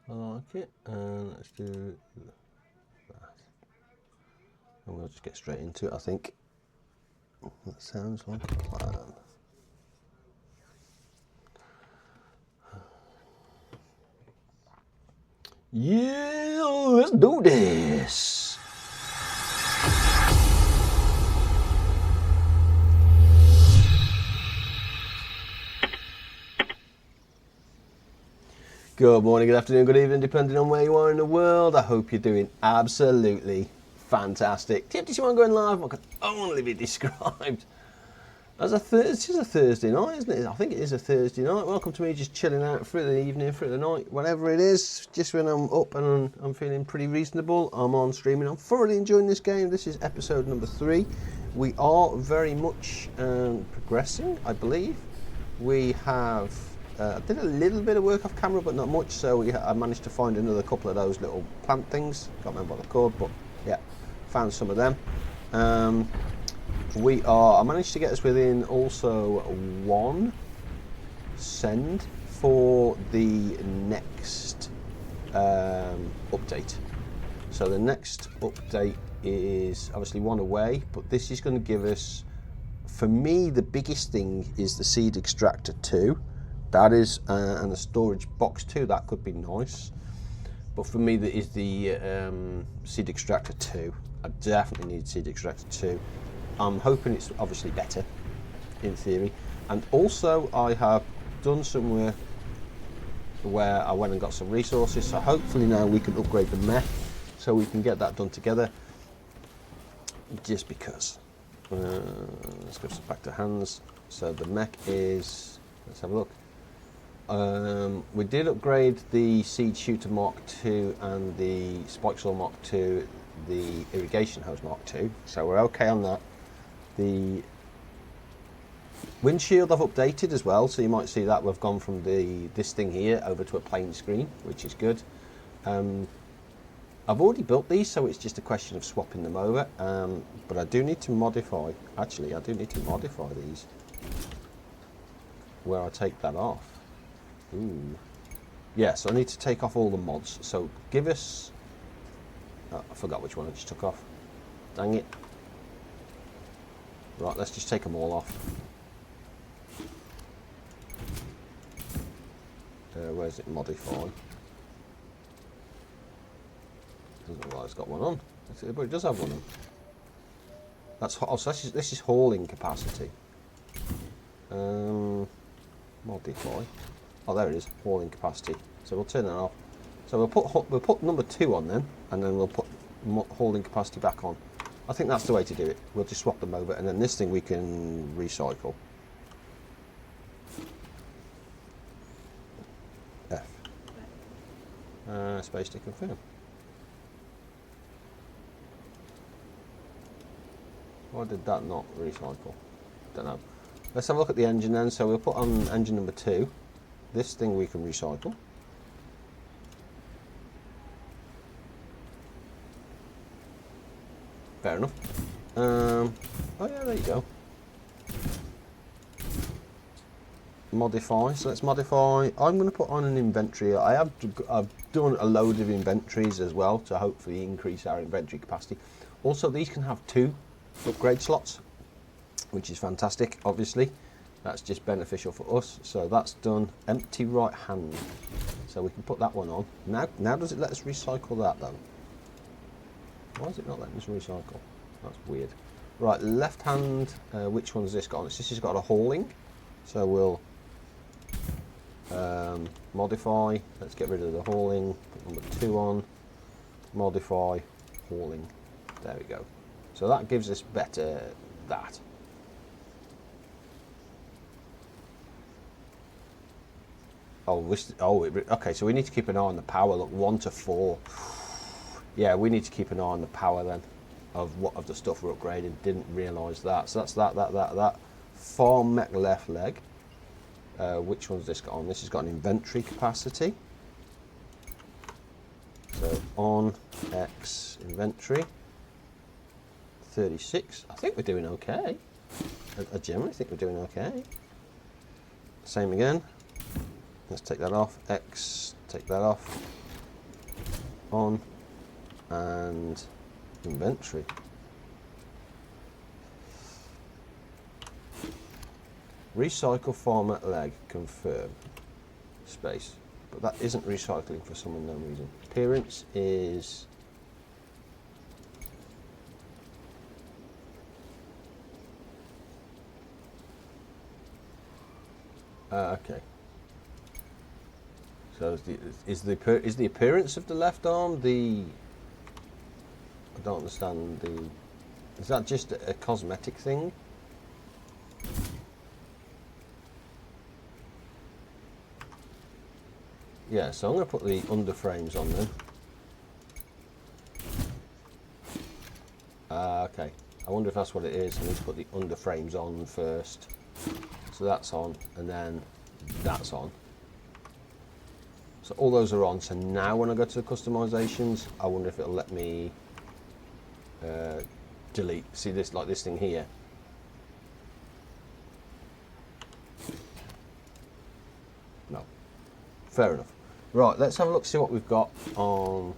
I like it. And let's do that. And we'll just get straight into it, I think. That sounds like a plan. Yeah, let's do this. Good morning, good afternoon, good evening, depending on where you are in the world. I hope you're doing absolutely fantastic. TFTC1 going live, what can only be described as a Thursday night, isn't it? I think it is a Thursday night. Welcome to me just chilling out through the evening, through the night, whatever it is. Just when I'm up and I'm feeling pretty reasonable, I'm on streaming. I'm thoroughly enjoying this game. This is episode number 3. We are very much progressing, I believe. We have... I did a little bit of work off camera, but not much, so I managed to find another couple of those little plant things. Can't remember what they're called, but yeah, found some of them. I managed to get us within also 1 send for the next update. So the next update is obviously 1 away, but this is going to give us, for me, the biggest thing is the seed extractor 2. That is, and the storage box 2, that could be nice. But for me, that is the seed extractor 2. I definitely need seed extractor 2. I'm hoping it's obviously better, in theory. And also, I have done some work where I went and got some resources. So hopefully now we can upgrade the mech, so we can get that done together. Just because. Let's go back to hands. So the mech is, let's have a look. We did upgrade the Seed Shooter Mark II and the Spike Saw Mark II, the Irrigation Hose Mark II, so we're okay on that. The windshield I've updated as well, so you might see that we've gone from this thing here over to a plain screen, which is good. I've already built these, so it's just a question of swapping them over, but I do need to modify, actually I do need to modify these, where I take that off. Ooh. Yeah, so I need to take off all the mods. So give us... Oh, I forgot which one I just took off. Dang it. Right, let's just take them all off. Where's it? Modify. Doesn't look like it's got one on. But it does have one on. That's oh, so this is hauling capacity. Modify. Oh, there it is, hauling capacity. So we'll turn that off. So we'll put number 2 on then, and then we'll put hauling capacity back on. I think that's the way to do it. We'll just swap them over, and then this thing we can recycle. F. Space to confirm. Why did that not recycle? Don't know. Let's have a look at the engine then. So we'll put on engine number 2. This thing we can recycle. Fair enough. Oh yeah, there you go. Modify. So let's modify. I'm going to put on an inventory. I've done a load of inventories as well to hopefully increase our inventory capacity. Also, these can have 2 upgrade slots, which is fantastic. Obviously, that's just beneficial for us. So that's done. Empty right hand. So we can put that one on. Now does it let us recycle that though? Why is it not letting us recycle? That's weird. Right, left hand. Which one's this got on? This has got a hauling. So we'll modify. Let's get rid of the hauling. Put number 2 on. Modify hauling. There we go. So that gives us better that. Okay, so we need to keep an eye on the power. Look, 1 to 4. Yeah, we need to keep an eye on the power then of the stuff we're upgrading. Didn't realise that. So that's that. Farm mech left leg. Which one's this got on? This has got an inventory capacity. So on X inventory 36. I think we're doing okay. I generally think we're doing okay. Same again. Let's take that off. X, take that off. on, and inventory. Recycle format leg, confirm, space. But that isn't recycling for some unknown reason. Appearance is... okay. So is the appearance of the left arm the... I don't understand the... Is that just a cosmetic thing? Yeah, so I'm going to put the underframes on then. Okay, I wonder if that's what it is. I need to put the underframes on first. So that's on, and then that's on. So all those are on. So now when I go to the customizations, I wonder if it'll let me delete. See this, like this thing here. No. Fair enough. Right, let's have a look, see what we've got on.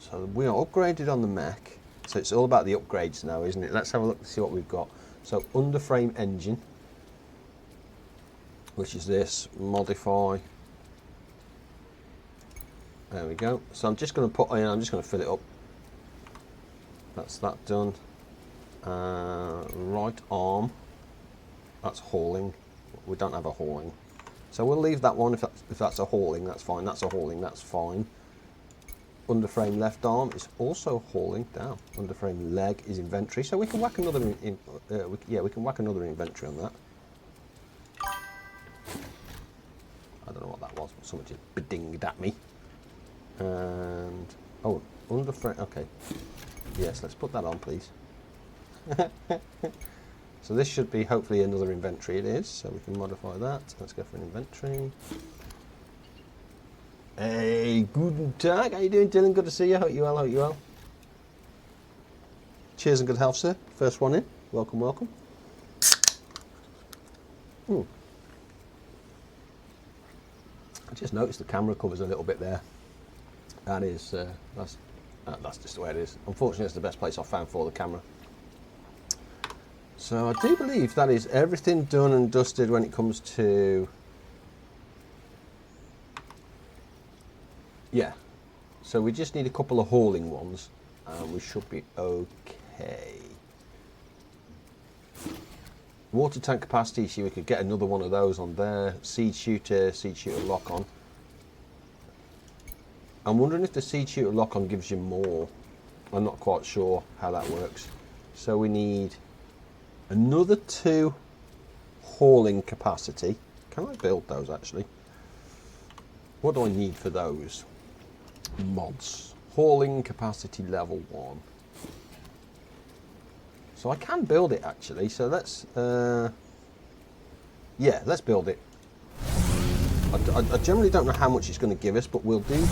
So we are upgraded on the mech. So it's all about the upgrades now, isn't it? Let's have a look to see what we've got. So underframe engine, which is this, modify. There we go. So I'm just going to put in, I'm just going to fill it up. That's that done. Right arm, that's hauling. We don't have a hauling. So we'll leave that one. If that's a hauling, that's fine. That's a hauling, that's fine. Underframe left arm is also hauling down. Underframe leg is inventory. So we can whack another we can whack another inventory on that. I don't know what that was, but someone just bedinged at me. And oh, underframe. Okay. Yes, let's put that on, please. So this should be hopefully another inventory. It is, so we can modify that. Let's go for an inventory. Hey, guten Tag. How you doing, Dylan? Good to see you. Hope you well. Hope you well. Cheers and good health, sir. First one in. Welcome, welcome. I just noticed the camera covers a little bit there. That is that's just the way it is. Unfortunately, it's the best place I've found for the camera. So I do believe that is everything done and dusted when it comes to... Yeah. So we just need a couple of hauling ones and we should be okay. Water tank capacity, see we could get another one of those on there. Seed shooter lock on. I'm wondering if the seed shooter lock on gives you more. I'm not quite sure how that works. So we need another 2 hauling capacity. Can I build those actually? What do I need for those? Mods. Hauling capacity level 1. So I can build it actually. So let's, yeah, let's build it. I generally don't know how much it's going to give us, but we'll do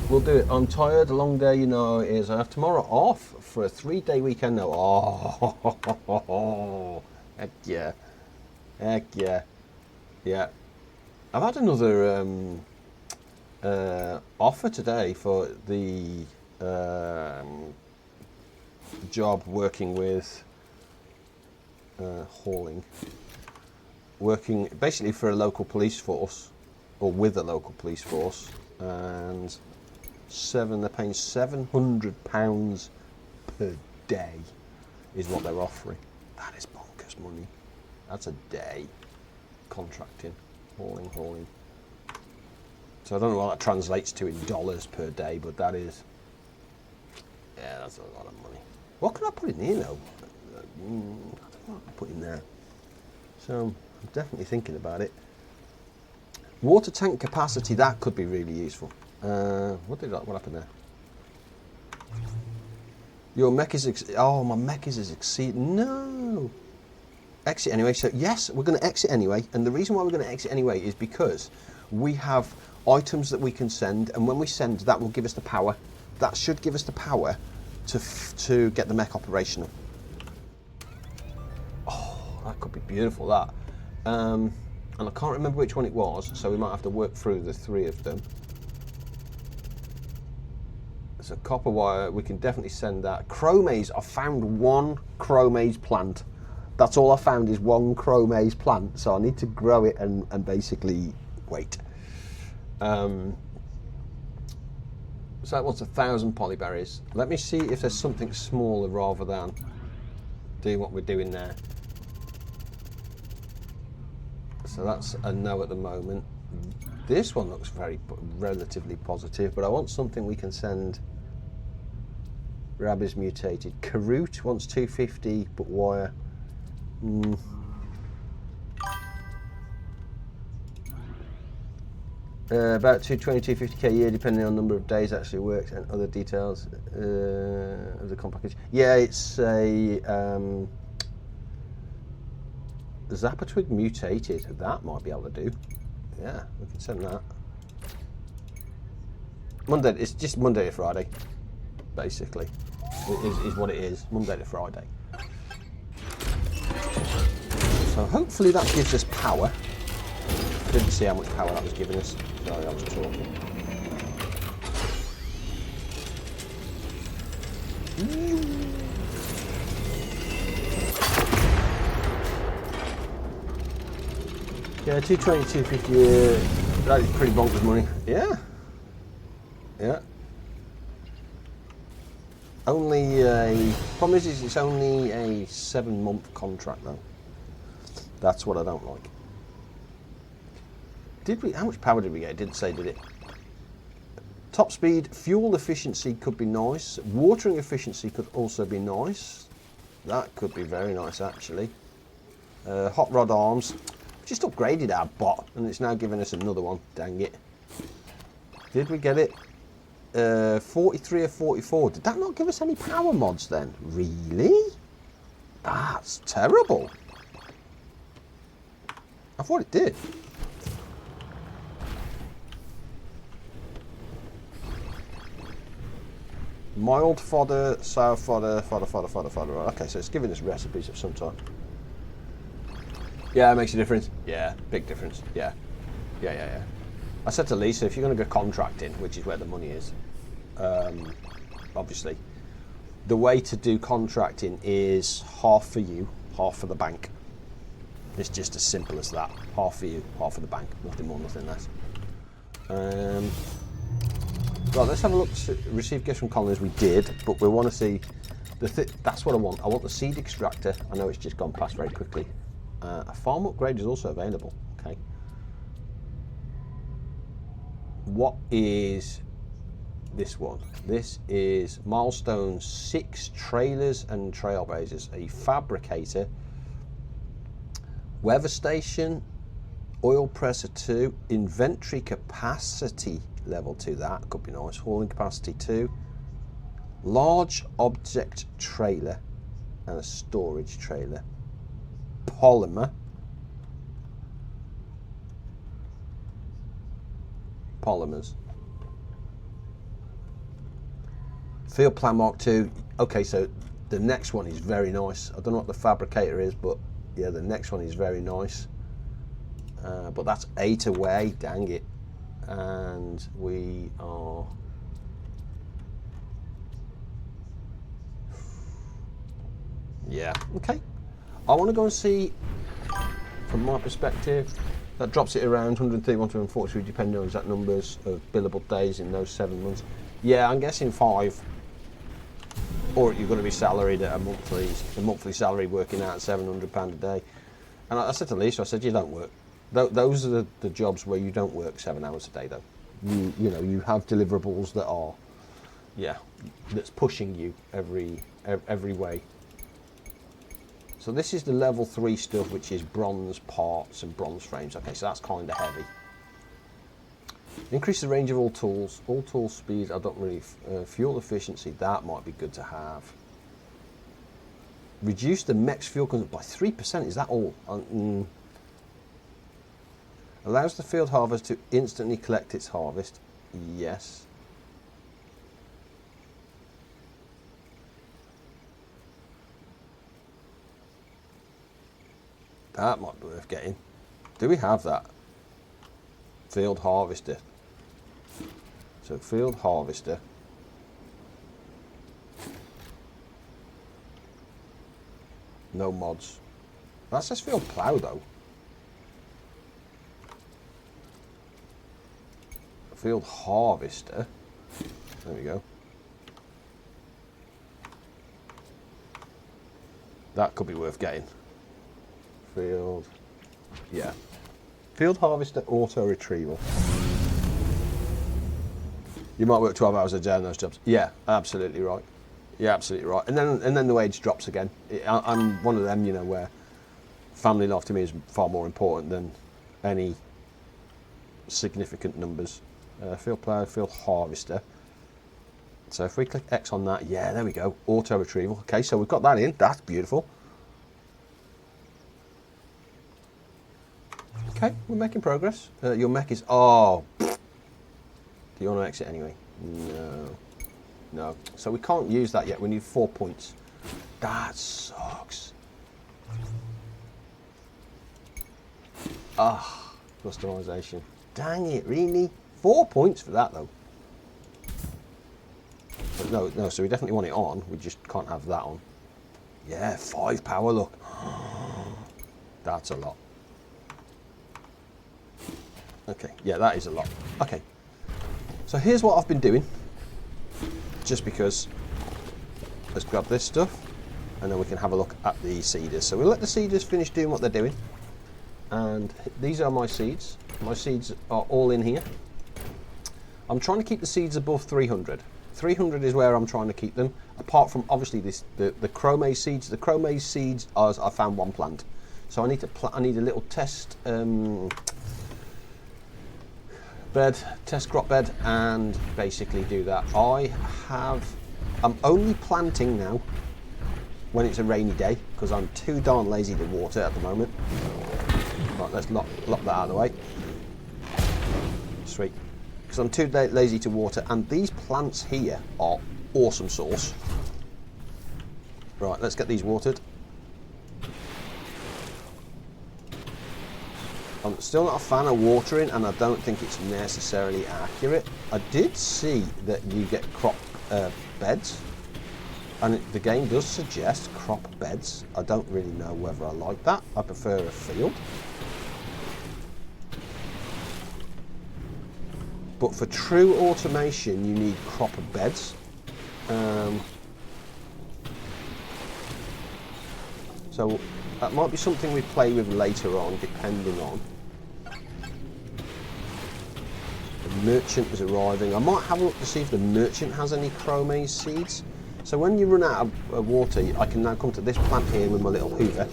it. I'm tired, a long day, you know it is. I have tomorrow off for a 3-day weekend now. Oh, heck yeah. Heck yeah. Yeah. I've had another offer today for the job working with hauling. Working basically for a local police force, or with a local police force, and they're paying £700 per day is what they're offering. That is bonkers money. That's a day contracting, hauling. So I don't know what that translates to in dollars per day, but that is, yeah, that's a lot of money. What can I put in here though? I don't know what I can put in there. So I'm definitely thinking about it. Water tank capacity, that could be really useful. What happened there? Your mech is my mech is exceeding. No. Exit anyway. So yes, we're going to exit anyway. And the reason why we're going to exit anyway is because we have items that we can send, and when we send, that will give us the power. That should give us the power to get the mech operational. Oh, that could be beautiful. That. And I can't remember which one it was, so we might have to work through the 3 of them. So copper wire, we can definitely send that. Chromase, I found one chromase plant. That's all I found is one chromase plant. So I need to grow it and basically wait. So that wants 1,000 polyberries. Let me see if there's something smaller rather than doing what we're doing there. So that's a no at the moment. This one looks relatively positive, but I want something we can send. Rab is mutated. Karut wants 250, but wire. About 220, 250k a year, depending on number of days actually works and other details of the comp package. Yeah, it's a Zapatwig mutated. That might be able to do. Yeah, we can send that. Monday, it's just Monday to Friday, basically, is what it is. Monday to Friday. So hopefully that gives us power. Didn't see how much power that was giving us. Sorry, I was talking. Yeah, 220, 250 a year. That is pretty bonkers money. Yeah. Yeah. Only a problem is it's only a 7-month contract though. That's what I don't like. Did we? How much power did we get? It didn't say, did it? Top speed, fuel efficiency could be nice. Watering efficiency could also be nice. That could be very nice actually. Hot rod arms. We just upgraded our bot, and it's now giving us another one. Dang it! Did we get it? 43 or 44. Did that not give us any power mods then? Really? That's terrible. I thought it did. Mild fodder, sour fodder, fodder. Okay, so it's giving us recipes of some type. Yeah, it makes a difference. Yeah, big difference. Yeah. I said to Lisa, if you're going to go contracting, which is where the money is, obviously, the way to do contracting is half for you, half for the bank. It's just as simple as that. Half for you, half for the bank. Nothing more, nothing less. Right, let's have a look. Receive gifts from colonies. We did, but we want to see that's what I want. I want the seed extractor. I know it's just gone past very quickly. A farm upgrade is also available. Okay. What is this one? This is milestone 6 trailers and trailblazers. A fabricator, weather station, oil presser 2, inventory capacity level 2, that could be nice. Hauling capacity 2, large object trailer and a storage trailer. Polymers. Field plan Mark 2. Okay, so the next one is very nice. I don't know what the fabricator is, but yeah, the next one is very nice. But that's 8 away, dang it. And we are... Yeah, okay. I want to go and see, from my perspective, that drops it around 131 to 143, depending on exact numbers of billable days in those 7 months. Yeah, I'm guessing 5. Or you're going to be salaried at a monthly salary working out at £700 a day. And I said to Lisa, I said, you don't work. Those are the jobs where you don't work 7 hours a day, though. You know, you have deliverables that are, yeah, that's pushing you every way. So this is the level 3 stuff, which is bronze parts and bronze frames. Okay, so that's kind of heavy. Increase the range of all tools. All tool speed, I don't really... fuel efficiency, that might be good to have. Reduce the mech's fuel consumption by 3%. Is that all? Allows the field harvest to instantly collect its harvest. Yes. That might be worth getting. Do we have that? Field harvester. So field harvester. No mods. That says field plough though. Field harvester. There we go. That could be worth getting. Field. Yeah. Field harvester auto retrieval. You might work 12 hours a day on those jobs. Yeah, absolutely right. Yeah, absolutely right. And then the wage drops again. I'm one of them, you know, where family life to me is far more important than any significant numbers. Field plough, field harvester. So if we click X on that, yeah, there we go. Auto retrieval. Okay, so we've got that in. That's beautiful. Okay, we're making progress. Your mech is... Oh. Do you want to exit anyway? No. No. So we can't use that yet. We need 4 points. That sucks. Ah, customization. Dang it, really? 4 points for that though. But no, so we definitely want it on. We just can't have that on. Yeah, 5 power, look. That's a lot. Okay, yeah, that is a lot. Okay. So here's what I've been doing. Just because. Let's grab this stuff. And then we can have a look at the seeders. So we'll let the seeders finish doing what they're doing. And these are my seeds. My seeds are all in here. I'm trying to keep the seeds above 300. 300 is where I'm trying to keep them. Apart from obviously the chrome seeds. The chrome seeds are, I found one plant. So I need I need a little test bed, test crop bed, and basically do that. I'm only planting now when it's a rainy day because I'm too darn lazy to water at the moment. Right, let's lock that out of the way. Sweet. Because I'm too lazy to water, and these plants here are awesome sauce. Right, let's get these watered. I'm still not a fan of watering, and I don't think it's necessarily accurate. I did see that you get crop beds, and the game does suggest crop beds. I don't really know whether I like that. I prefer a field. But for true automation, you need cropper beds. So that might be something we play with later on, depending on. The merchant is arriving. I might have a look to see if the merchant has any chrome seeds. So when you run out of water, I can now come to this plant here with my little hoover.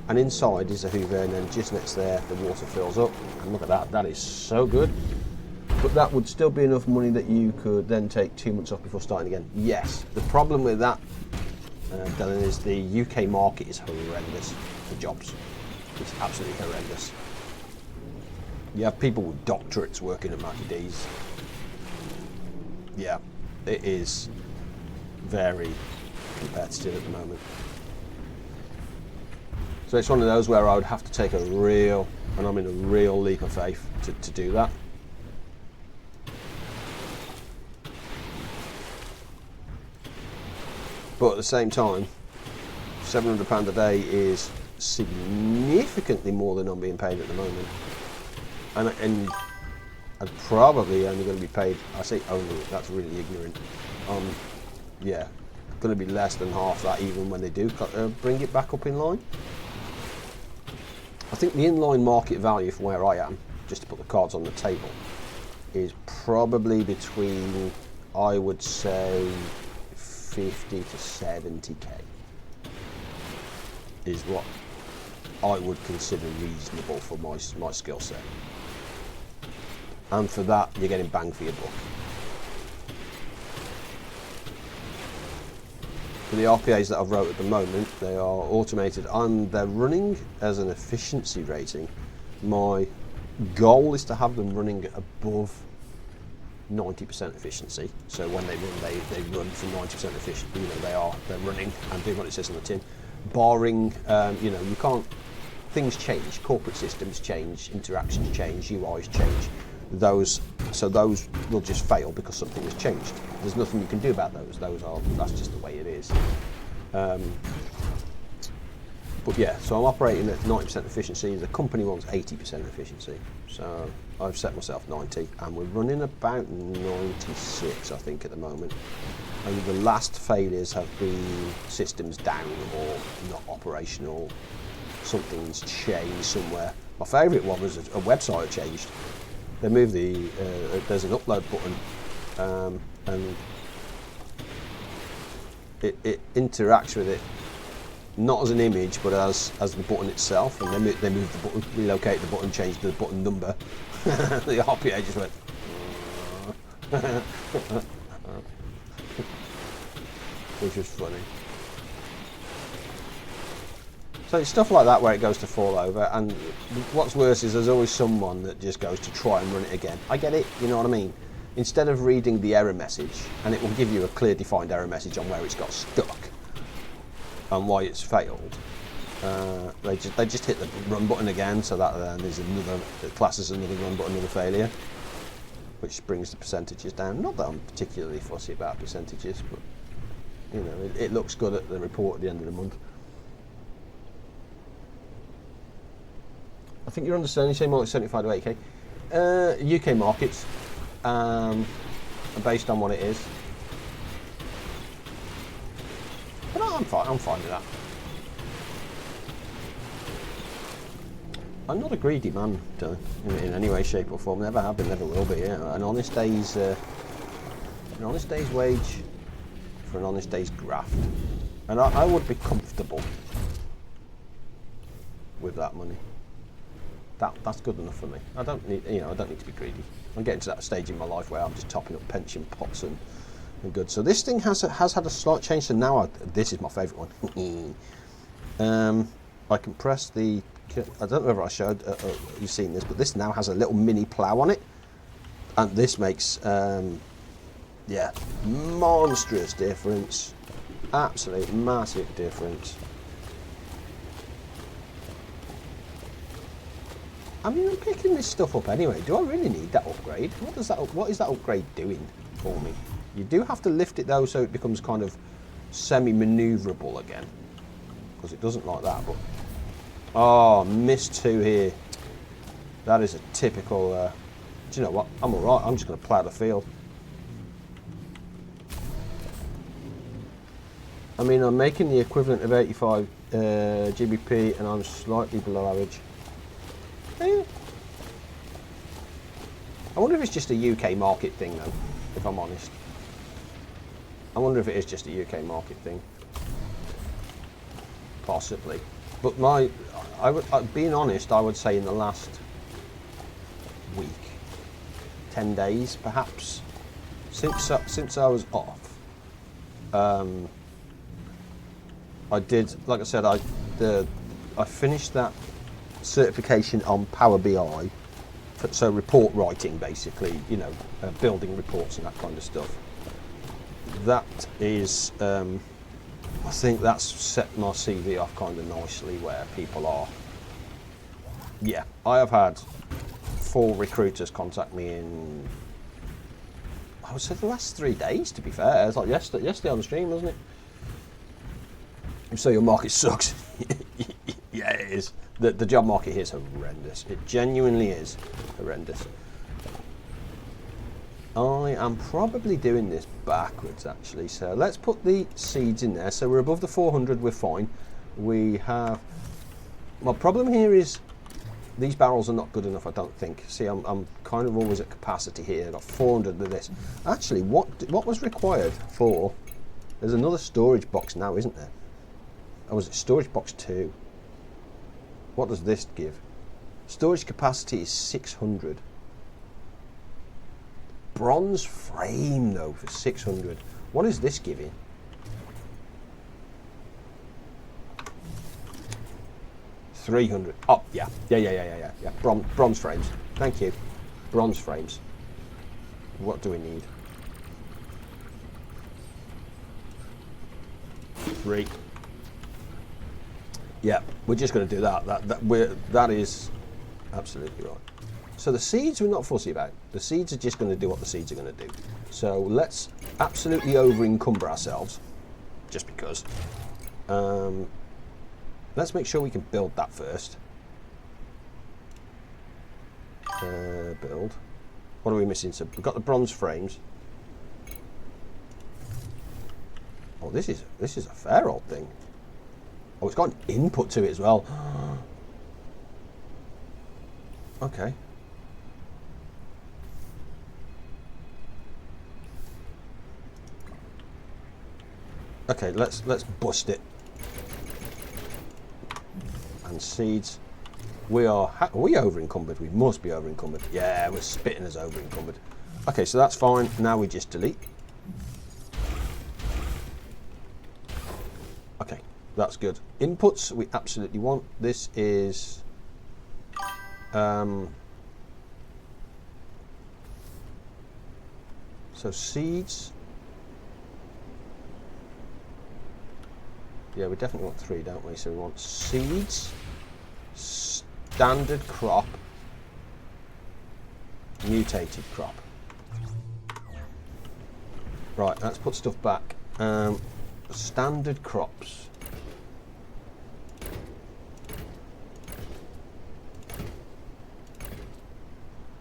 And inside is a hoover, and then just next there, the water fills up. And look at that, that is so good. But that would still be enough money that you could then take 2 months off before starting again. Yes, the problem with that, Dylan, is the UK market is horrendous for jobs. It's absolutely horrendous. You have people with doctorates working at Matty D's. Yeah, it is very competitive at the moment. So it's one of those where I would have to take a real, and I mean a real leap of faith to do that. But at the same time, £700 a day is significantly more than I'm being paid at the moment. And I'm probably only going to be paid, I say only, that's really ignorant. Yeah, going to be less than half that even when they do bring it back up in line. I think the inline market value from where I am, just to put the cards on the table, is probably between, I would say, 50 to 70k is what I would consider reasonable for my skill set. And for that, you're getting bang for your buck. For the RPAs that I've wrote at the moment, they are automated and they're running as an efficiency rating. My goal is to have them running above 90% efficiency. So when they run, they run for 90% efficiency. You know, they're running and doing what it says on the tin. Barring, you know, you can't. Things change. Corporate systems change. Interactions change. UIs change. Those will just fail because something has changed. There's nothing you can do about those. That's just the way it is. But yeah, so I'm operating at 90% efficiency. The company wants 80% efficiency. So I've set myself 90, and we're running about 96, I think, at the moment. And the last failures have been systems down or not operational. Something's changed somewhere. My favourite one was a website changed. They moved there's an upload button, and it interacts with it not as an image, but as the button itself. And they moved the button, relocated the button, changed the button number. The RPA just went. Which was funny. So it's stuff like that where it goes to fall over, and what's worse is there's always someone that just goes to try and run it again. I get it, you know what I mean? Instead of reading the error message, and it will give you a clear defined error message on where it's got stuck and why it's failed, they just hit the run button again, so that then there's another, it classes another run button, another failure, which brings the percentages down. Not that I'm particularly fussy about percentages, but you know, it looks good at the report at the end of the month. I think you're understanding, you say more like 75 to 80k. UK markets, based on what it is. But I'm fine with that. I'm not a greedy man in any way, shape or form. Never have been, never will be. Yeah. An honest day's wage for an honest day's graft. And I would be comfortable with that money. That's good enough for me. I don't need to be greedy. I'm getting to that stage in my life where I'm just topping up pension pots and good. So this thing has had a slight change. So now this is my favourite one. I can press the. I don't know whether I showed you've seen this, but this now has a little mini plough on it, and this makes monstrous difference. Absolute massive difference. I mean, I'm picking this stuff up anyway. Do I really need that upgrade? What is that upgrade doing for me? You do have to lift it though, so it becomes kind of semi-manoeuvrable again, because it doesn't like that. But oh, missed 2 here. That is a typical. Do you know what? I'm all right. I'm just going to plough the field. I mean, I'm making the equivalent of 85 GBP, and I'm slightly below average. I wonder if it's just a UK market thing though, if I'm honest. I wonder if it is just a UK market thing. Possibly. But being honest, I would say in the last week, 10 days perhaps, since I was off, I did, like I said, I finished that certification on Power BI, so report writing basically, you know, building reports and that kind of stuff. That is, I think that's set my CV off kind of nicely where people are. Yeah, I have had 4 recruiters contact me in, I would say the last 3 days, to be fair. It's like yesterday on the stream, wasn't it? So your market sucks. Yeah, it is. The job market here is horrendous. It genuinely is horrendous. I am probably doing this backwards actually. So let's put the seeds in there. So we're above the 400, we're fine. We have, my problem here is these barrels are not good enough, I don't think. See, I'm kind of always at capacity here. I've got 400 of this. Actually, what was required for, there's another storage box now, isn't there? Oh, was it storage box 2? What does this give? Storage capacity is 600. Bronze frame though for 600. What is this giving? $300. Oh yeah. Bronze frames. Thank you. Bronze frames. What do we need? 3. Yeah, we're just going to do that. That is absolutely right. So the seeds we're not fussy about. The seeds are just going to do what the seeds are going to do. So let's absolutely over encumber ourselves, just because. And let's make sure we can build that first. Build. What are we missing? So we've got the bronze frames. Oh, this is a fair old thing. Oh, it's got an input to it as well. Okay. Okay, let's bust it. And seeds. Are we over encumbered? We must be over encumbered. Yeah, we're spitting as over encumbered. Okay, so that's fine. Now we just delete. Okay, that's good. Inputs we absolutely want. This is so seeds. Yeah, we definitely want 3, don't we? So we want seeds, standard crop, mutated crop. Right, let's put stuff back. Standard crops.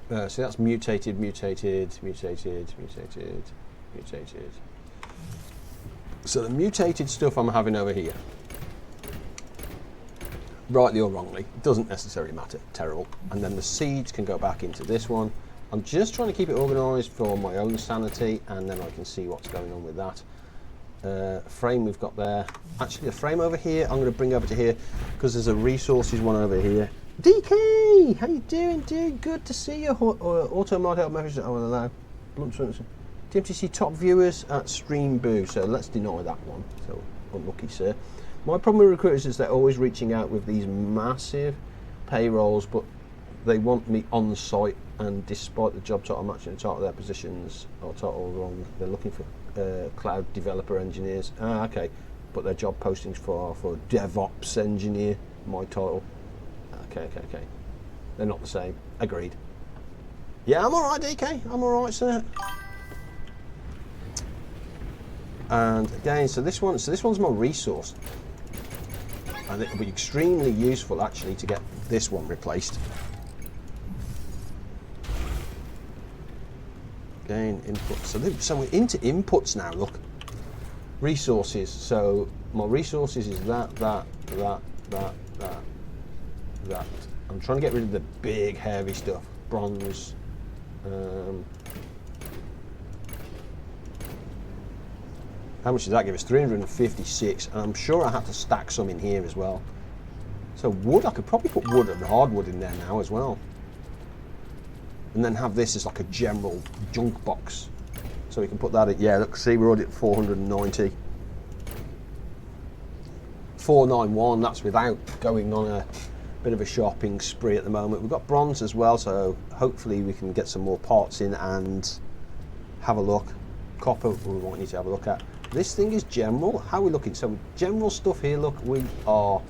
So that's mutated. So the mutated stuff I'm having over here, rightly or wrongly, doesn't necessarily matter, terrible. And then the seeds can go back into this one. I'm just trying to keep it organised for my own sanity, and then I can see what's going on with that. Frame we've got there. Actually, a frame over here, I'm going to bring over to here, because there's a resources one over here. DK! How you doing, dude? Good to see you. Auto mod help message. Oh, hello. TMTC top viewers at Stream Boo, so let's deny that one. So unlucky, sir. My problem with recruiters is they're always reaching out with these massive payrolls, but they want me on site, and despite the job title matching the title of their positions or title wrong, they're looking for cloud developer engineers. Okay, but their job postings for DevOps engineer, my title. Okay. They're not the same. Agreed. Yeah, I'm alright, DK. I'm alright, sir. And again, so this one's my resource, and it'll be extremely useful actually to get this one replaced. Again, input. So we're into inputs now. Look, resources. So my resources is that. I'm trying to get rid of the big heavy stuff. Bronze. How much does that give us? 356, and I'm sure I have to stack some in here as well. So wood, I could probably put wood and hardwood in there now as well. And then have this as like a general junk box. So we can put that in. Yeah, look, see, we're already at 490. 491, that's without going on a bit of a shopping spree at the moment. We've got bronze as well, so hopefully we can get some more parts in and have a look. Copper, we want you to have a look at. This thing is general. How are we looking? So general stuff here, look, we are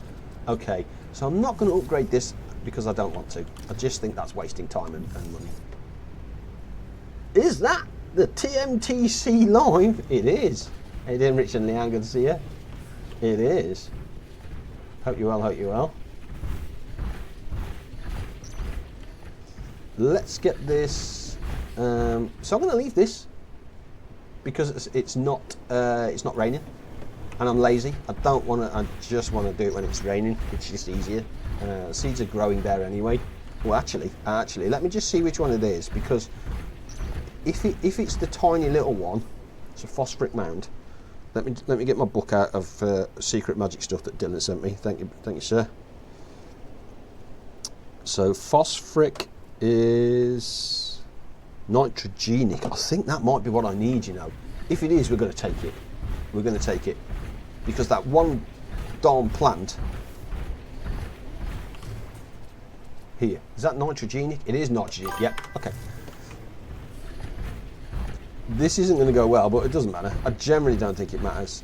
okay. So I'm not going to upgrade this because I don't want to. I just think that's wasting time and money. Is that the TMTC live? It is. Hey, doing, Rich and Leanne, good to see you. It is. Hope you well, hope you well. Let's get this. So I'm going to leave this, because it's not raining, and I'm lazy. I don't want to. I just want to do it when it's raining. It's just easier. Seeds are growing there anyway. Well, actually, let me just see which one it is, because if it's the tiny little one, it's a phosphoric mound. Let me get my book out of secret magic stuff that Dylan sent me. Thank you, sir. So phosphoric is nitrogenic. I think that might be what I need, you know. If it is, we're going to take it. We're going to take it, because that one darn plant here, is that nitrogenic? It is nitrogenic. Yep. Okay. This isn't going to go well, but it doesn't matter. I generally don't think it matters.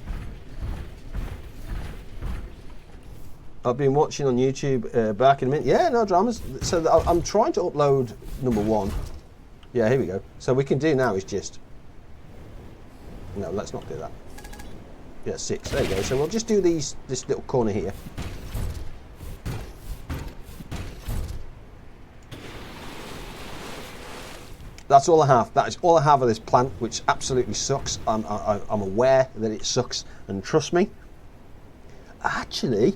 I've been watching on YouTube back in a minute. Yeah, no dramas. So I'm trying to upload number 1. Yeah, here we go. So we can do now is just... No, let's not do that. Yeah, 6. There you go. So we'll just do this little corner here. that's all I have. That is all I have of this plant, which absolutely sucks. I'm aware that it sucks, and trust me, actually,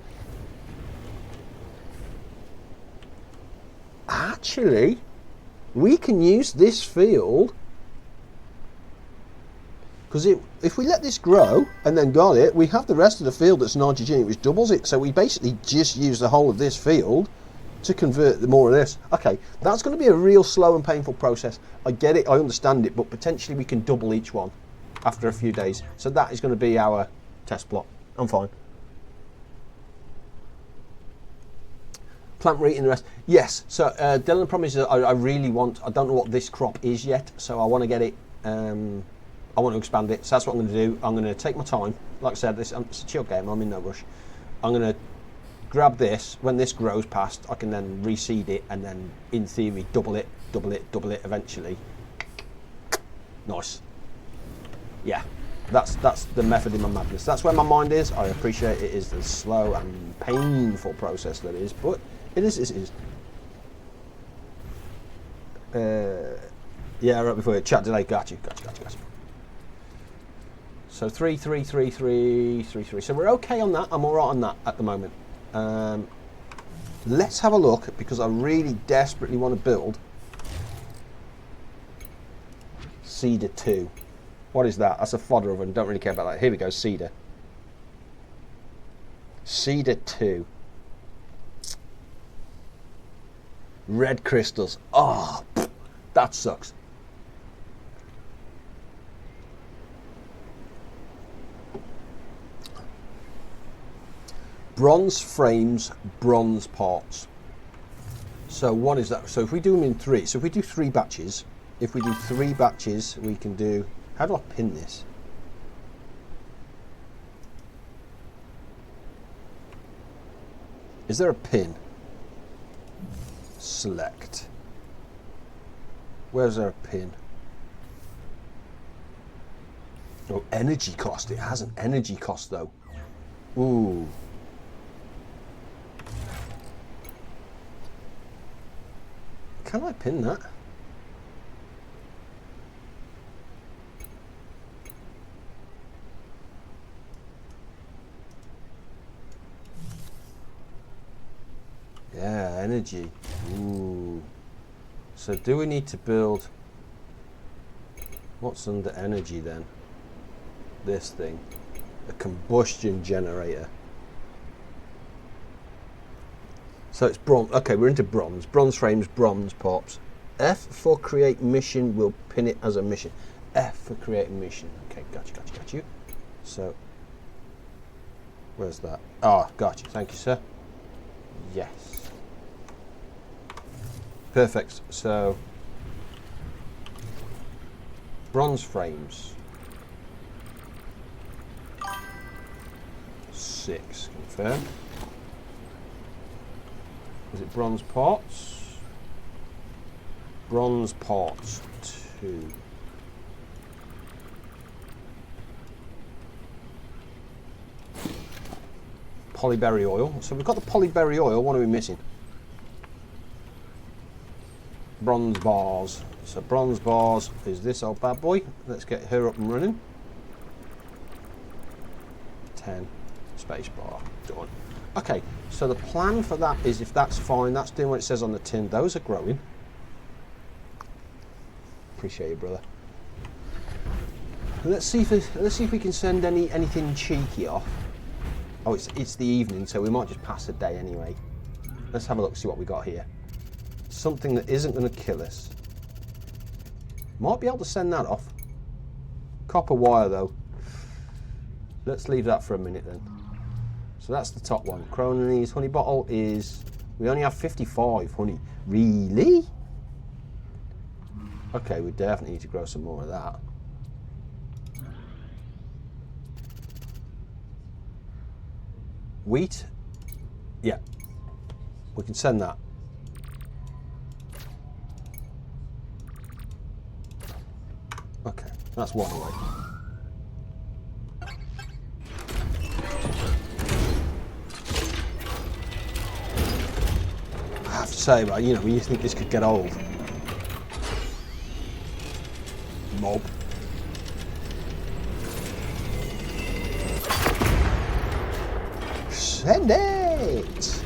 we can use this field, because if we let this grow and then got it, we have the rest of the field that's nitrogen, which doubles it. So we basically just use the whole of this field to convert more of this. Okay, that's going to be a real slow and painful process. I get it, I understand it, but potentially we can double each one after a few days. So that is going to be our test plot. I'm fine. Plant root in the rest. Yes, so Dylan promises I really want, I don't know what this crop is yet, so I want to get it, I want to expand it, so that's what I'm going to do. I'm going to take my time. Like I said, it's a chill game, I'm in no rush. I'm going to grab this. When this grows past, I can then reseed it and then, in theory, double it eventually. Nice. Yeah, that's the method in my madness. That's where my mind is. I appreciate it is the slow and painful process that it is, but it is. Yeah, right before you chat delay. Got you. So 3, 3, 3, 3, 3, 3. So we're okay on that. I'm all right on that at the moment. Let's have a look, because I really desperately want to build Cedar 2. What is that? That's a fodder oven. Don't really care about that. Here we go, Cedar. Cedar 2. Red crystals. Oh, that sucks. Bronze frames, bronze parts. So what is that? So if we do them in 3, so if we do 3 batches, we can do, how do I pin this? Is there a pin? Select. Where's there a pin? Oh, energy cost. It has an energy cost though. Ooh. Can I pin that? Yeah, energy. Ooh. So do we need to build, what's under energy then? This thing. A combustion generator. So it's bronze. Okay, we're into bronze. Bronze frames, bronze parts. F for create mission, we'll pin it as a mission. F for create mission. Okay, got you. So, where's that? Ah, got you. Thank you, sir. Yes. Perfect. So, bronze frames. 6, confirm. Is it bronze parts? Bronze parts 2. Polyberry oil. So we've got the polyberry oil. What are we missing? Bronze bars. So bronze bars is this old bad boy. Let's get her up and running. 10. Space bar. Done. Okay, so the plan for that is, if that's fine, that's doing what it says on the tin. Those are growing. Appreciate you, brother. Let's see if we can send anything cheeky off. Oh, it's the evening, so we might just pass the day anyway. Let's have a look, see what we got here. Something that isn't going to kill us. Might be able to send that off. Copper wire though. Let's leave that for a minute then. So that's the top one. Cronies honey bottle is, we only have 55 honey. Really? Okay, we definitely need to grow some more of that. Wheat? Yeah. We can send that. Okay, that's one away. I have to say, well, you know, when you think this could get old. mob. Send it!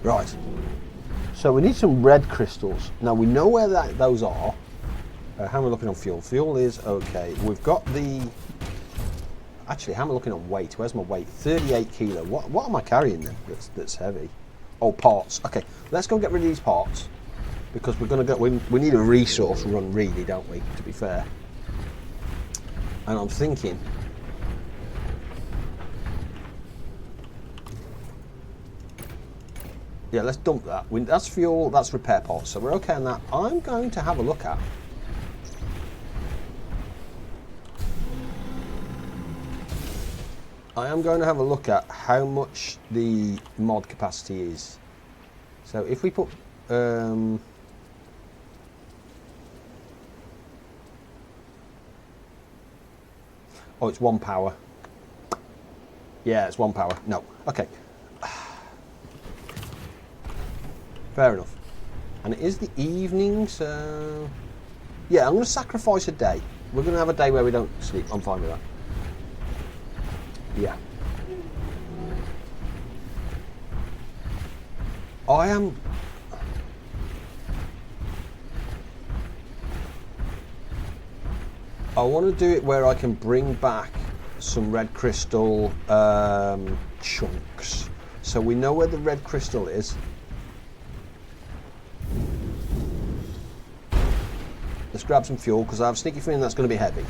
Right. So we need some red crystals. Now we know where those are. How am I looking on fuel? Fuel is okay. We've got the... Actually, how am I looking on weight? Where's my weight? 38 kilo. What am I carrying then that's heavy? Oh, parts. Okay, let's go get rid of these parts. Because we're going to go... We need a resource run, really, don't we? To be fair. And I'm thinking... Yeah, let's dump that. That's fuel, that's repair parts, so we're okay on that. I'm going to have a look at... I am going to have a look at how much the mod capacity is. So if we put... oh, it's 1 power. Yeah, it's 1 power. No, okay. Fair enough. And it is the evening, so... Yeah, I'm going to sacrifice a day. We're going to have a day where we don't sleep. I'm fine with that. Yeah. I want to do it where I can bring back some red crystal chunks. So we know where the red crystal is. Let's grab some fuel, because I have a sneaky feeling that's going to be heavy.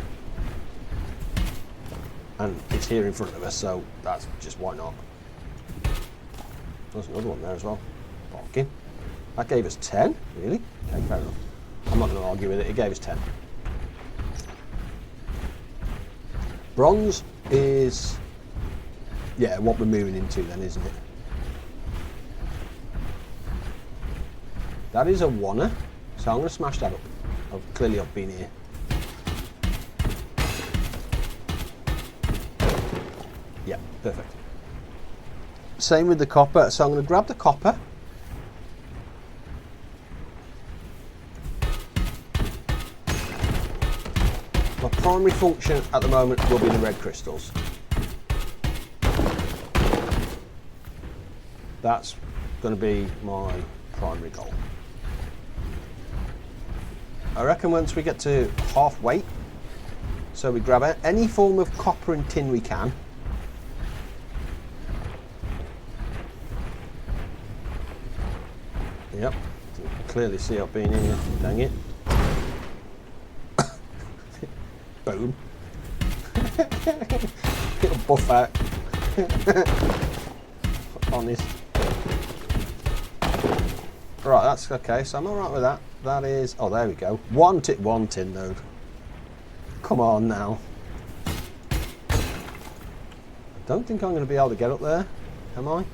And it's here in front of us, so that's just why not. There's another one there as well. Barking. That gave us 10, really? Okay, fair enough. I'm not going to argue with it, it gave us 10. Bronze is, yeah, what we're moving into then, isn't it? That is a oneer, so I'm going to smash that up. Clearly I've been here. Yeah, perfect. Same with the copper, so I'm going to grab the copper. My primary function at the moment will be the red crystals. That's going to be my primary goal. I reckon once we get to half weight, so we grab any form of copper and tin we can. Yep, you can clearly see I've been in here, dang it. Boom. Little buff out. Honest. Right, that's okay, so I'm alright with that. That is, oh there we go. One tin node. Come on now. I don't think I'm going to be able to get up there, am I?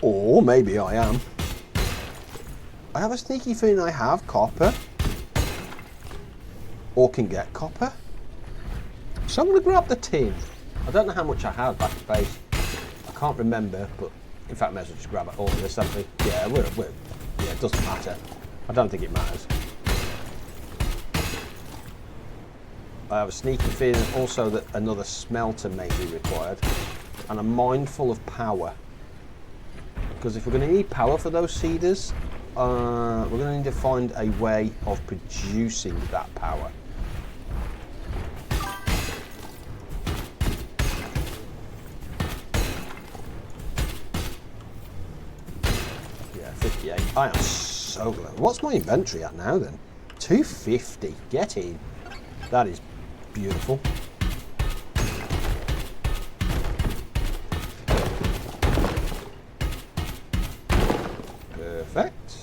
Or maybe I am. I have a sneaky feeling I have copper. Or can get copper. So I'm going to grab the tin. I don't know how much I have back at base. I can't remember, but in fact, I may as well just grab all of this, something. Yeah, yeah, it doesn't matter. I don't think it matters. I have a sneaky feeling also that another smelter may be required, and I'm mindful of power. Because if we're going to need power for those seeders, we're going to need to find a way of producing that power. Yeah, 58. I am so low. What's my inventory at now then? 250. Get in. That is beautiful. Perfect.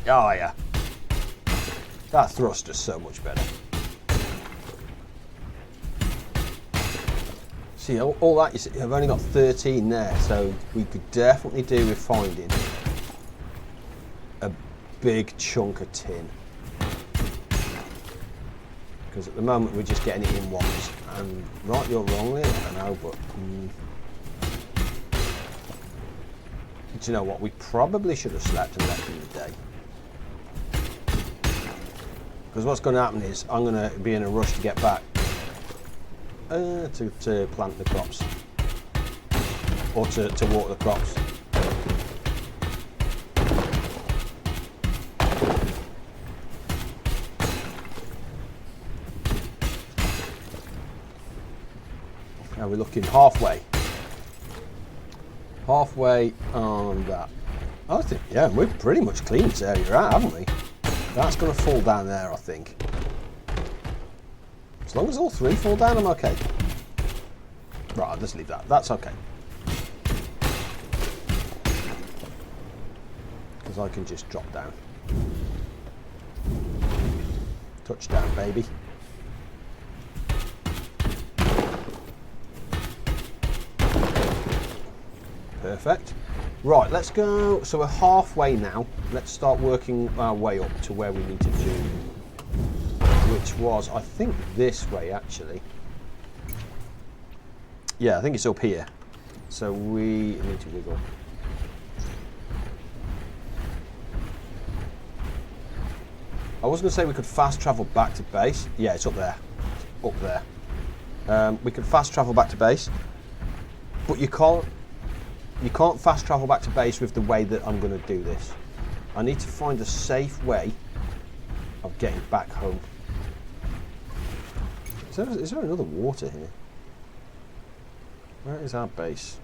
Oh yeah. That thruster's so much better. See, all that, you see, I've only got 13 there, so we could definitely do with finding a big chunk of tin. Because at the moment we're just getting it in once, and rightly or wrongly, I don't know, but do you know what? We probably should have slept and left in the day. Because what's going to happen is I'm going to be in a rush to get back to plant the crops, or to water the crops. Now we're looking halfway on that. I think, yeah, we've pretty much cleaned this area out, haven't we? That's going to fall down there, I think. As long as all three fall down, I'm okay. Right, I'll just leave that. That's okay. Because I can just drop down. Touchdown, baby. Perfect. Right, let's go. So we're halfway now. Let's start working our way up to where we need to do, which was, I think, this way actually. Yeah, I think it's up here. So we need to wiggle. I was going to say we could fast travel back to base. Yeah, it's up there. Up there. We could fast travel back to base, but you can't fast travel back to base with the way that I'm going to do this. I need to find a safe way of getting back home. Is there another water here? Where is our base?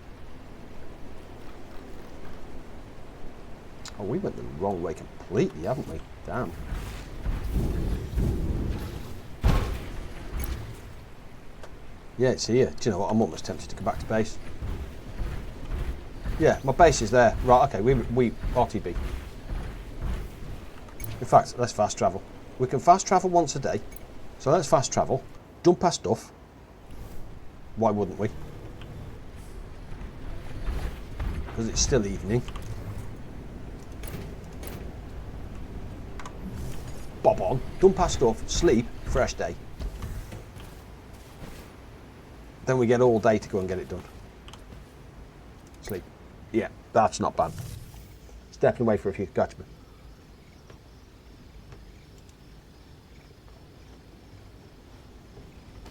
Oh, we went the wrong way completely, haven't we? Damn. Yeah, it's here. Do you know what? I'm almost tempted to go back to base. Yeah, my base is there. Right, okay, we RTB. In fact, let's fast travel. We can fast travel once a day. So let's fast travel, dump our stuff. Why wouldn't we? Because it's still evening. Bob on, dump our stuff, sleep, fresh day. Then we get all day to go and get it done. Sleep. Yeah, that's not bad. Stepping away for a few. Gotcha.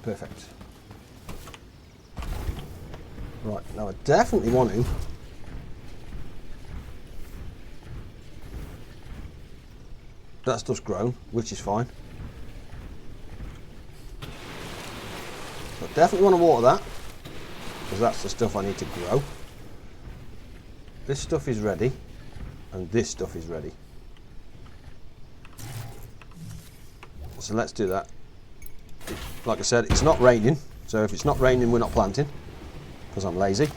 Perfect. Right, now I definitely want to that stuff's grown, which is fine. So I definitely want to water that, because that's the stuff I need to grow. This stuff is ready, and this stuff is ready. So let's do that. Like I said, it's not raining, so if it's not raining, we're not planting, because I'm lazy,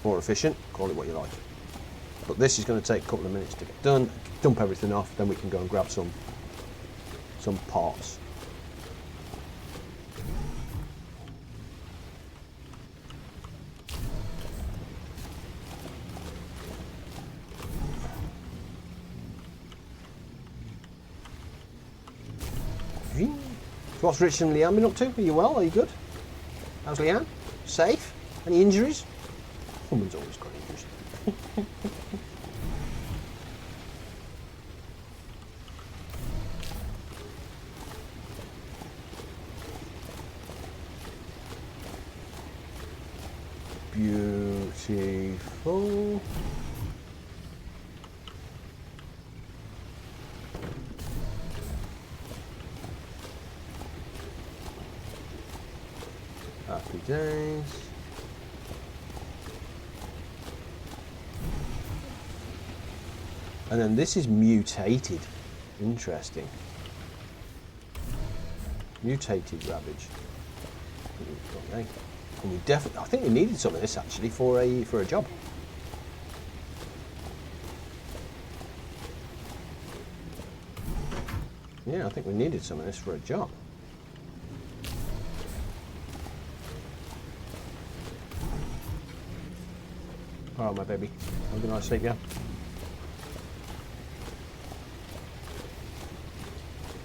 or efficient, call it what you like. But this is going to take a couple of minutes to get done, dump everything off, then we can go and grab some parts. So what's Rich and Leanne been up to? Are you well? Are you good? How's Leanne? Safe? Any injuries? Woman's always got injuries. Beautiful. Happy days. And then this is mutated. Interesting. Mutated ravage. Okay. And we definitely, I think we needed some of this actually for a job. Yeah, I think we needed some of this for a job. All right, my baby. Have a nice sleep, yeah?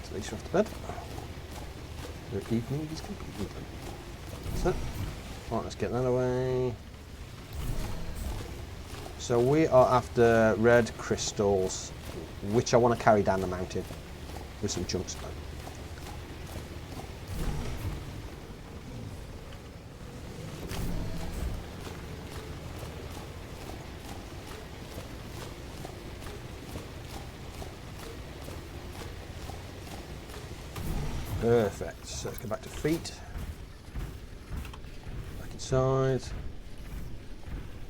At least you're off to bed. Evening is complete. So, right, let's get that away. So we are after red crystals, which I want to carry down the mountain with some chunks. Perfect. So let's go back to feet. Back inside.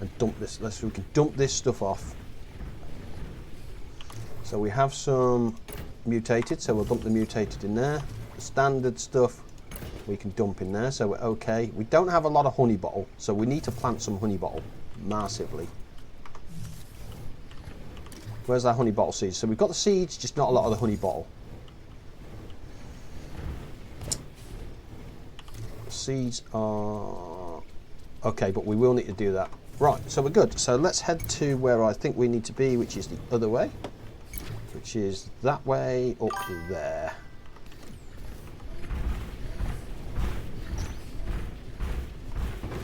And dump this. We can dump this stuff off. So we have some mutated, so we'll dump the mutated in there. The standard stuff we can dump in there, so we're okay. We don't have a lot of honey bottle, so we need to plant some honey bottle massively. Where's our honey bottle seeds? So we've got the seeds, just not a lot of the honey bottle. Seeds are okay, but we will need to do that. Right, so we're good. So let's head to where I think we need to be, which is the other way, which is that way up there.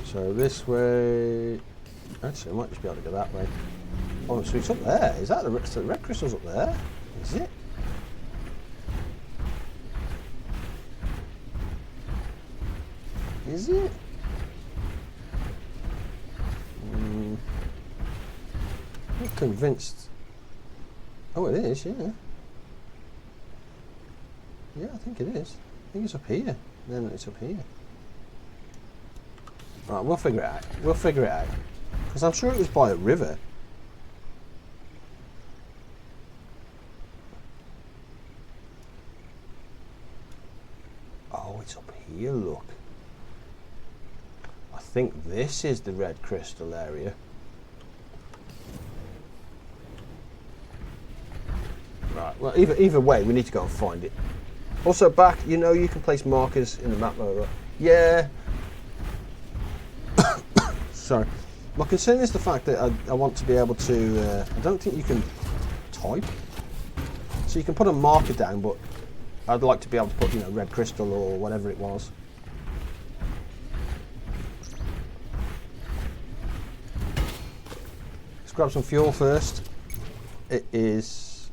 So this way. Actually, I might just be able to go that way. Oh, so it's up there. Is that the red crystals up there? Is it? Is it? I'm not convinced. Oh, it is, yeah. Yeah, I think it is. I think it's up here. Then it's up here. Right, we'll figure it out. We'll figure it out. Because I'm sure it was by a river. Oh, it's up here, look. I think this is the red crystal area. Right, well, either way, we need to go and find it. Also, back, you know, you can place markers in the map over. Yeah. Sorry. My concern is the fact that I want to be able to, I don't think you can type. So you can put a marker down, but I'd like to be able to put, you know, red crystal or whatever it was. Let's grab some fuel first. It is,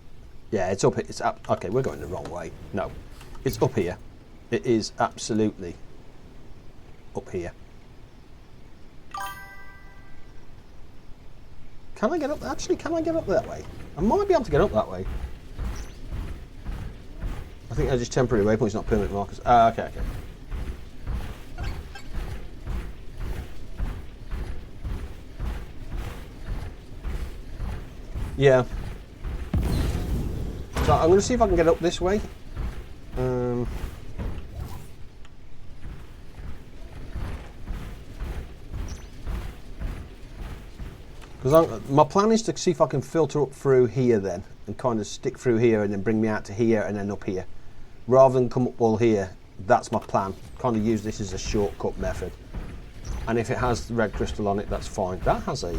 yeah, it's up, it's up, okay, we're going the wrong way. No, it's up here. It is absolutely up here. Can I get up? Actually, can I get up that way? I might be able to get up that way. I think they're just temporary waypoints, not permanent markers. Ah, okay, okay. Yeah. So I'm going to see if I can get up this way. Because my plan is to see if I can filter up through here then, and kind of stick through here and then bring me out to here and then up here. Rather than come up all here, that's my plan. Kind of use this as a shortcut method. And if it has the red crystal on it, that's fine. That has a...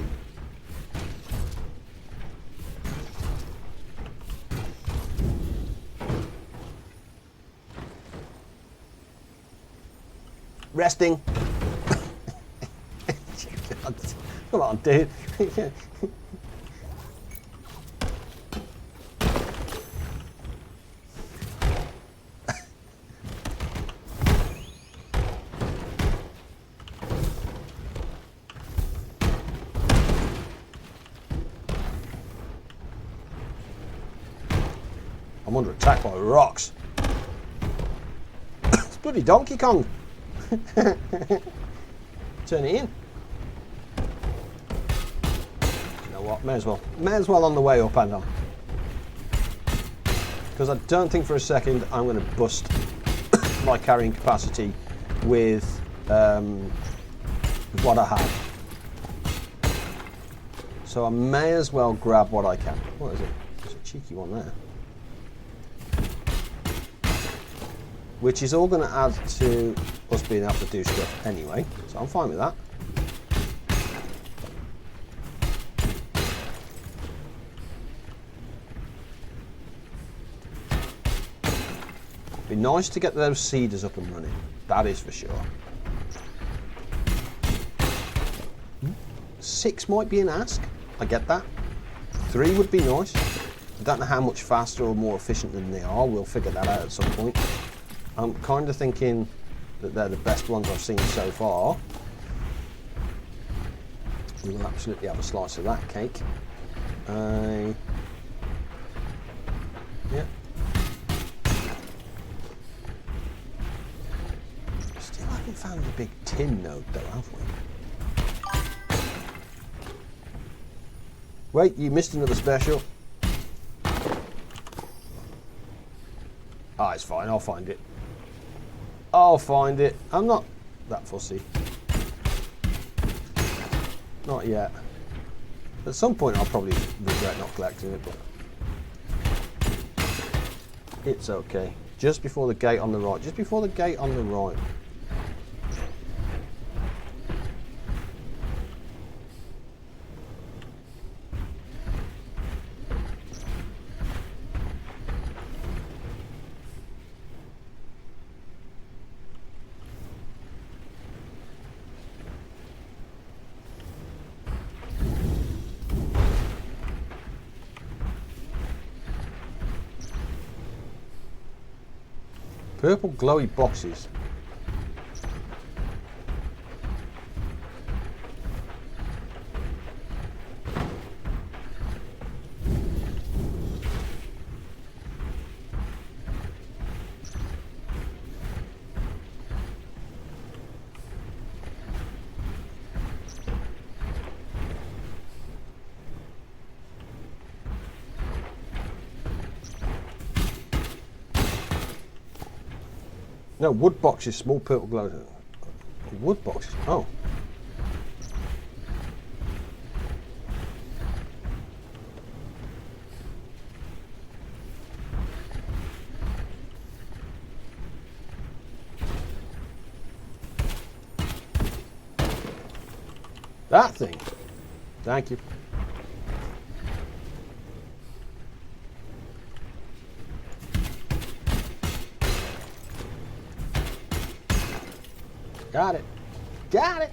Resting. Come on, dude. I'm under attack by rocks. It's bloody Donkey Kong. Turn it in. You know what? May as well on the way up and on. Because I don't think for a second I'm going to bust my carrying capacity with what I have. So I may as well grab what I can. What is it? There's a cheeky one there. Which is all going to add to us being able to do stuff anyway, so I'm fine with that. But Be nice to get those seeders up and running. That is for sure. 6 might be an ask. I get that. 3 would be nice. I don't know how much faster or more efficient than they are. We'll figure that out at some point. I'm kind of thinking that they're the best ones I've seen so far. We will absolutely have a slice of that cake. Yeah. Still haven't found the big tin node though, have we? Wait, you missed another special. Ah, it's fine, I'll find it. I'll find it. I'm not that fussy. Not yet. At some point I'll probably regret not collecting it, but it's okay. Just before the gate on the right. Just before the gate on the right. Purple glowy boxes. No, wood boxes, small purple glow. Wood boxes, oh. That thing. Thank you. Got it. Got it.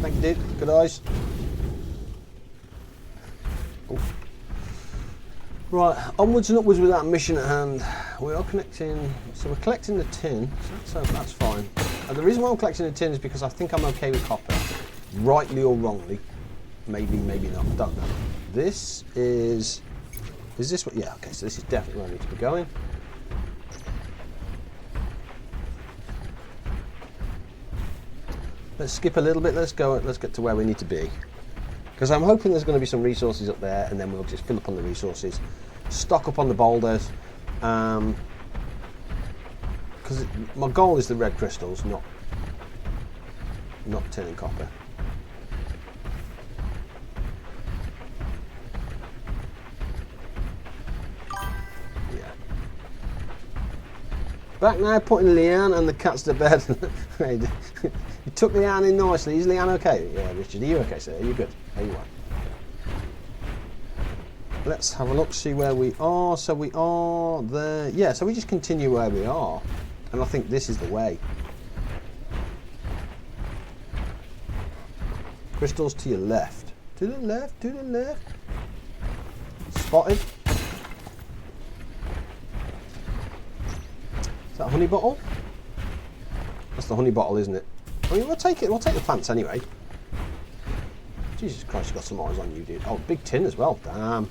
Thank you, dude. Good eyes. Oof. Right, onwards and upwards with that mission at hand. We are connecting, so we're collecting the tin, so that's fine. And the reason why I'm collecting the tin is because I think I'm okay with copper. Rightly or wrongly. Maybe, maybe not, I don't know. This is this what, yeah, okay, so this is definitely where I need to be going. Let's skip a little bit, let's get to where we need to be. Because I'm hoping there's going to be some resources up there, and then we'll just fill up on the resources, stock up on the boulders, because my goal is the red crystals, not tin and copper. Yeah. Back now, putting Leanne and the cats to bed. You took Leanne in nicely. Is Leanne okay? Yeah, Richard, are you okay, sir? Are you good? There you are. Let's have a look, see where we are. So we are there. Yeah, so we just continue where we are. And I think this is the way. Crystals to your left. To the left, to the left. Spotted. Is that a honey bottle? That's the honey bottle, isn't it? I mean, we'll take it. We'll take the plants anyway. Jesus Christ, you've got some eyes on you, dude. Oh, big tin as well. Damn.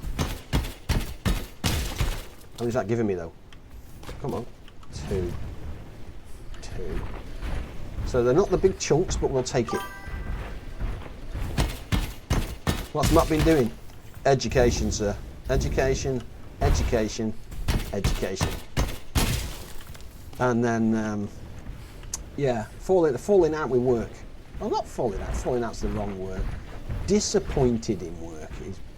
How many is that giving me, though? Come on. 2. So they're not the big chunks, but we'll take it. What's Matt been doing? Education, sir. Education, education, education. And then, yeah, falling out with work. Well, not falling out. Falling out's the wrong word. Disappointed in work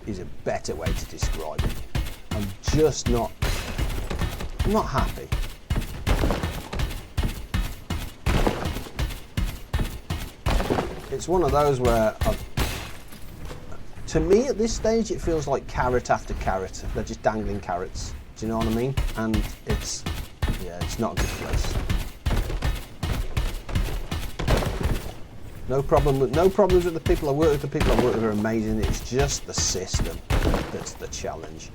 is a better way to describe it. I'm just not happy. It's one of those where, to me at this stage, it feels like carrot after carrot. They're just dangling carrots. Do you know what I mean? And it's Yeah, it's not a good place. No problems with the people I work with. The people I work with are amazing. It's just the system that's the challenge.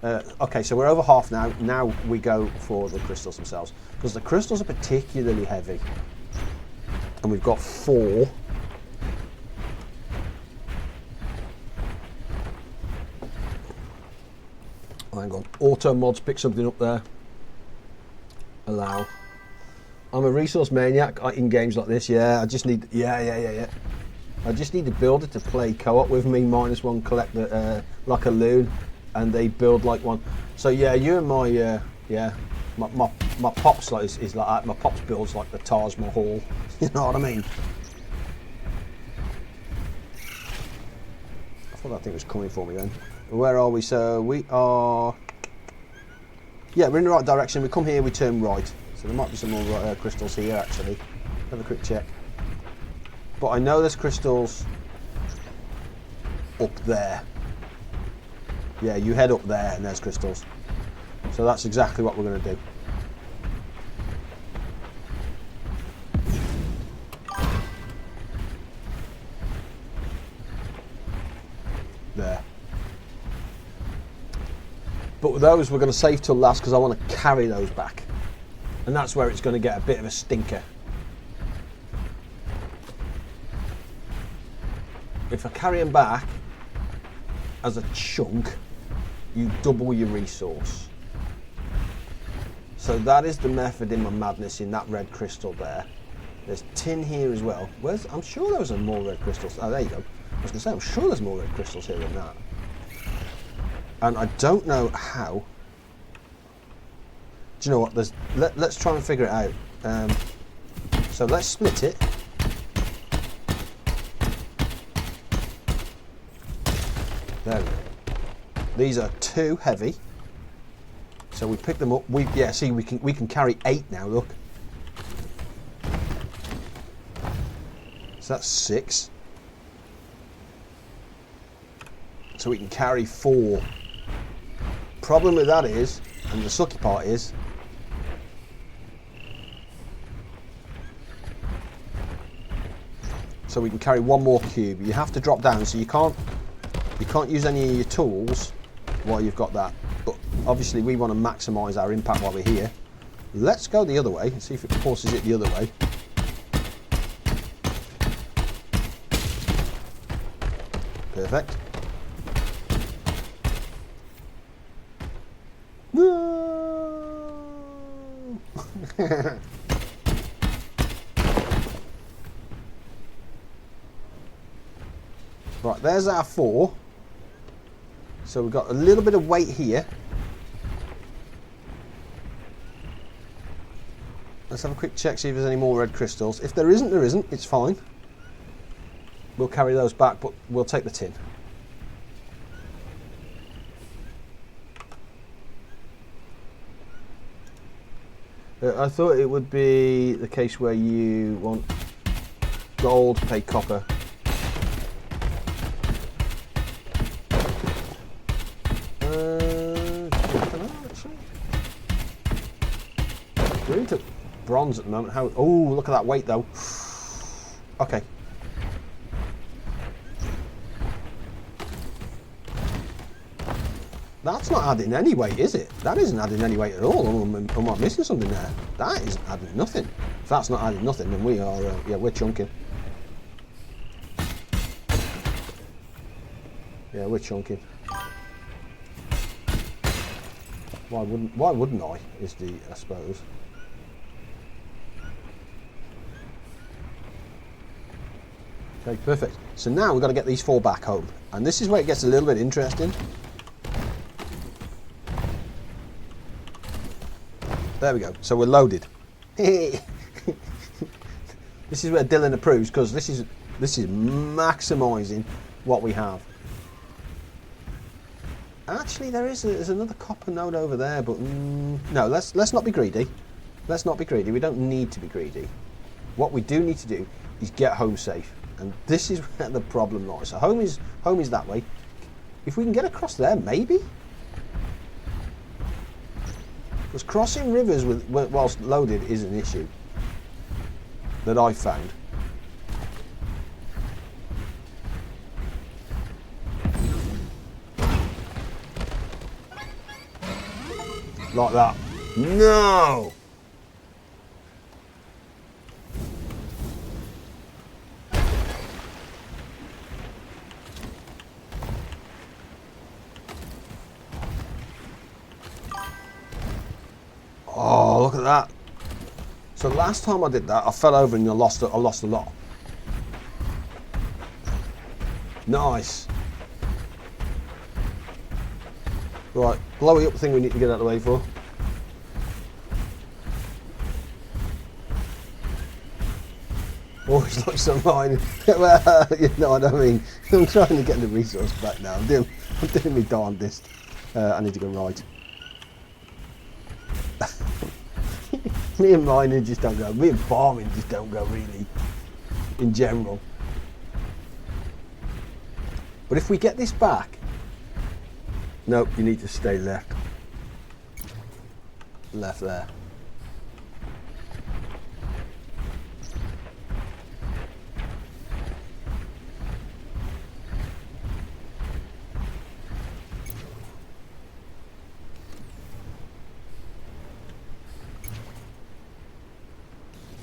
Okay, so we're over half now. Now we go for the crystals themselves, because the crystals are particularly heavy. And we've got 4. Hang on. Auto mods, pick something up there. Allow. I'm a resource maniac in games like this. Yeah, I just need. Yeah. I just need to build it to play co-op with me. -1 collect like a loon, and they build like one. So yeah, you and my my pops is like that. My pops builds like the Taj Mahal. You know what I mean? I thought that thing was coming for me then. Where are we? So we are. Yeah, we're in the right direction. We come here, we turn right. So there might be some more crystals here actually. Have a quick check. But I know there's crystals up there. Yeah, you head up there and there's crystals. So that's exactly what we're going to do. There. But with those we're going to save till last, because I want to carry those back. And that's where it's going to get a bit of a stinker. If I carry them back as a chunk, you double your resource. So that is the method in my madness in that red crystal there. There's tin here as well. I'm sure those are more red crystals. Oh, there you go. I was going to say, I'm sure there's more red crystals here than that. And I don't know how. Do you know what? Let's try and figure it out. So let's split it. There we go. These are 2 heavy. So we pick them up. See, we can carry 8 now. Look. So that's 6. So we can carry 4. Problem with that is, and the sucky part is, so we can carry 1 more cube. You have to drop down, so you can't use any of your tools while you've got that. But obviously we want to maximise our impact while we're here. Let's go the other way and see if it forces it the other way. Perfect. Right, there's our 4. So we've got a little bit of weight here. Let's have a quick check, see if there's any more red crystals. If there isn't, there isn't. It's fine. We'll carry those back, but we'll take the tin. I thought it would be the case where you want gold, pay copper. We're into bronze at the moment. Oh, look at that weight though. Okay. That's not adding any weight, is it? That isn't adding any weight at all. Am I missing something there? That isn't adding nothing. If that's not adding nothing, then we are, yeah, we're chunking. Yeah, we're chunking. Why wouldn't I? I suppose. Okay, perfect. So now we've got to get these 4 back home, and this is where it gets a little bit interesting. There we go. So we're loaded. This is where Dylan approves, because this is maximising what we have. Actually, there's another copper node over there, but no. Let's not be greedy. Let's not be greedy. We don't need to be greedy. What we do need to do is get home safe, and this is where the problem lies. So home is that way. If we can get across there, maybe. Because crossing rivers whilst loaded is an issue that I found. Like that. No! Oh, look at that. So last time I did that, I fell over and I lost a lot. Nice. Right, blowy up thing we need to get out of the way for. Always looks at mine. Well, you know what I mean. I'm trying to get the resource back now. I'm doing my darndest. I need to go right. Me and mining just don't go. Me and farming just don't go really, in general. But if we get this back, nope, you need to stay left. Left there.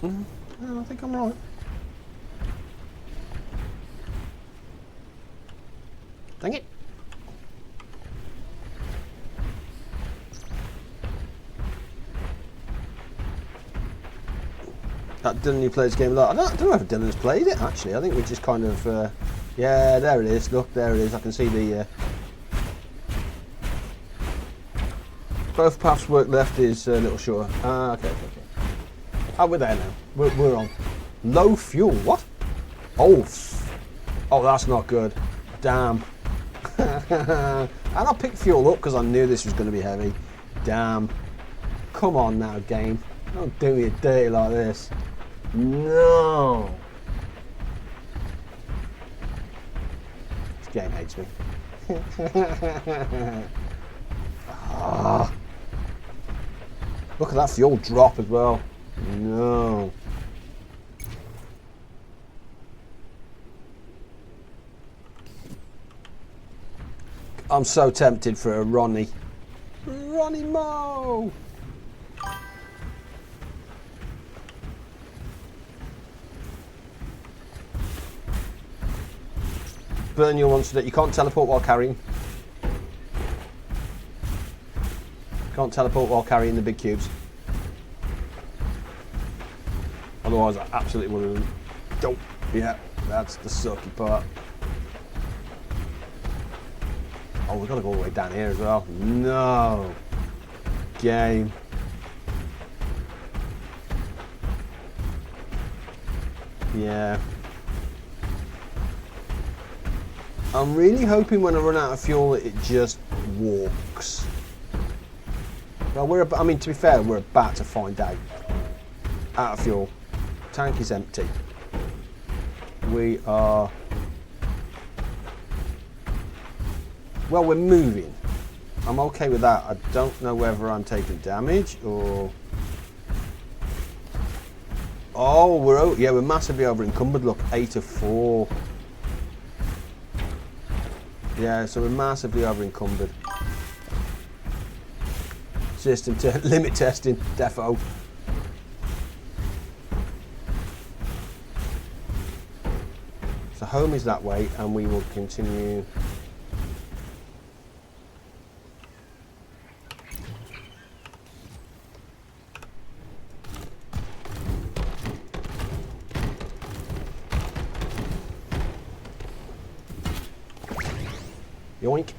I think I'm right. Dang it. That Dylan who plays game a lot. I don't know if Dylan's played it actually. I think we just kind of yeah, there it is. Look, there it is. I can see the both paths work left is a little shorter. Okay. Oh, we're there now. We're on. Low fuel. What? Oh, that's not good. Damn. And I picked fuel up because I knew this was going to be heavy. Damn. Come on now, game. Don't do me dirty like this. No. This game hates me. Look at that fuel drop as well. No. I'm so tempted for a Ronnie. Ronnie Mo! Burn your one so that you can't teleport while carrying. Can't teleport while carrying the big cubes. Otherwise, I absolutely would have. Don't. Yeah, that's the sucky part. Oh, we've got to go all the way down here as well. No. Game. Yeah. I'm really hoping when I run out of fuel that it just walks. Well, I mean, to be fair, we're about to find out. Out of fuel. Tank is empty. We are... Well, we're moving. I'm okay with that. I don't know whether I'm taking damage or... Oh, we're massively over encumbered. Look, 8 of 4. Yeah, so we're massively over encumbered. System limit testing, defo. So home is that way, and we will continue. Yoink.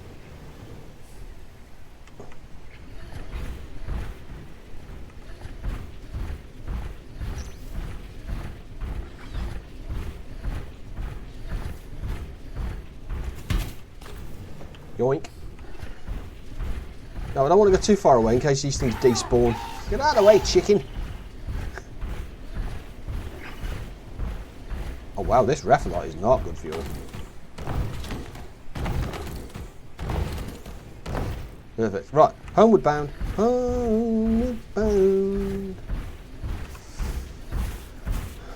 Yoink. No, I don't want to go too far away in case these things despawn. Get out of the way, chicken. Oh wow, this Repholite is not good fuel. Perfect. Right, homeward bound. Homeward bound.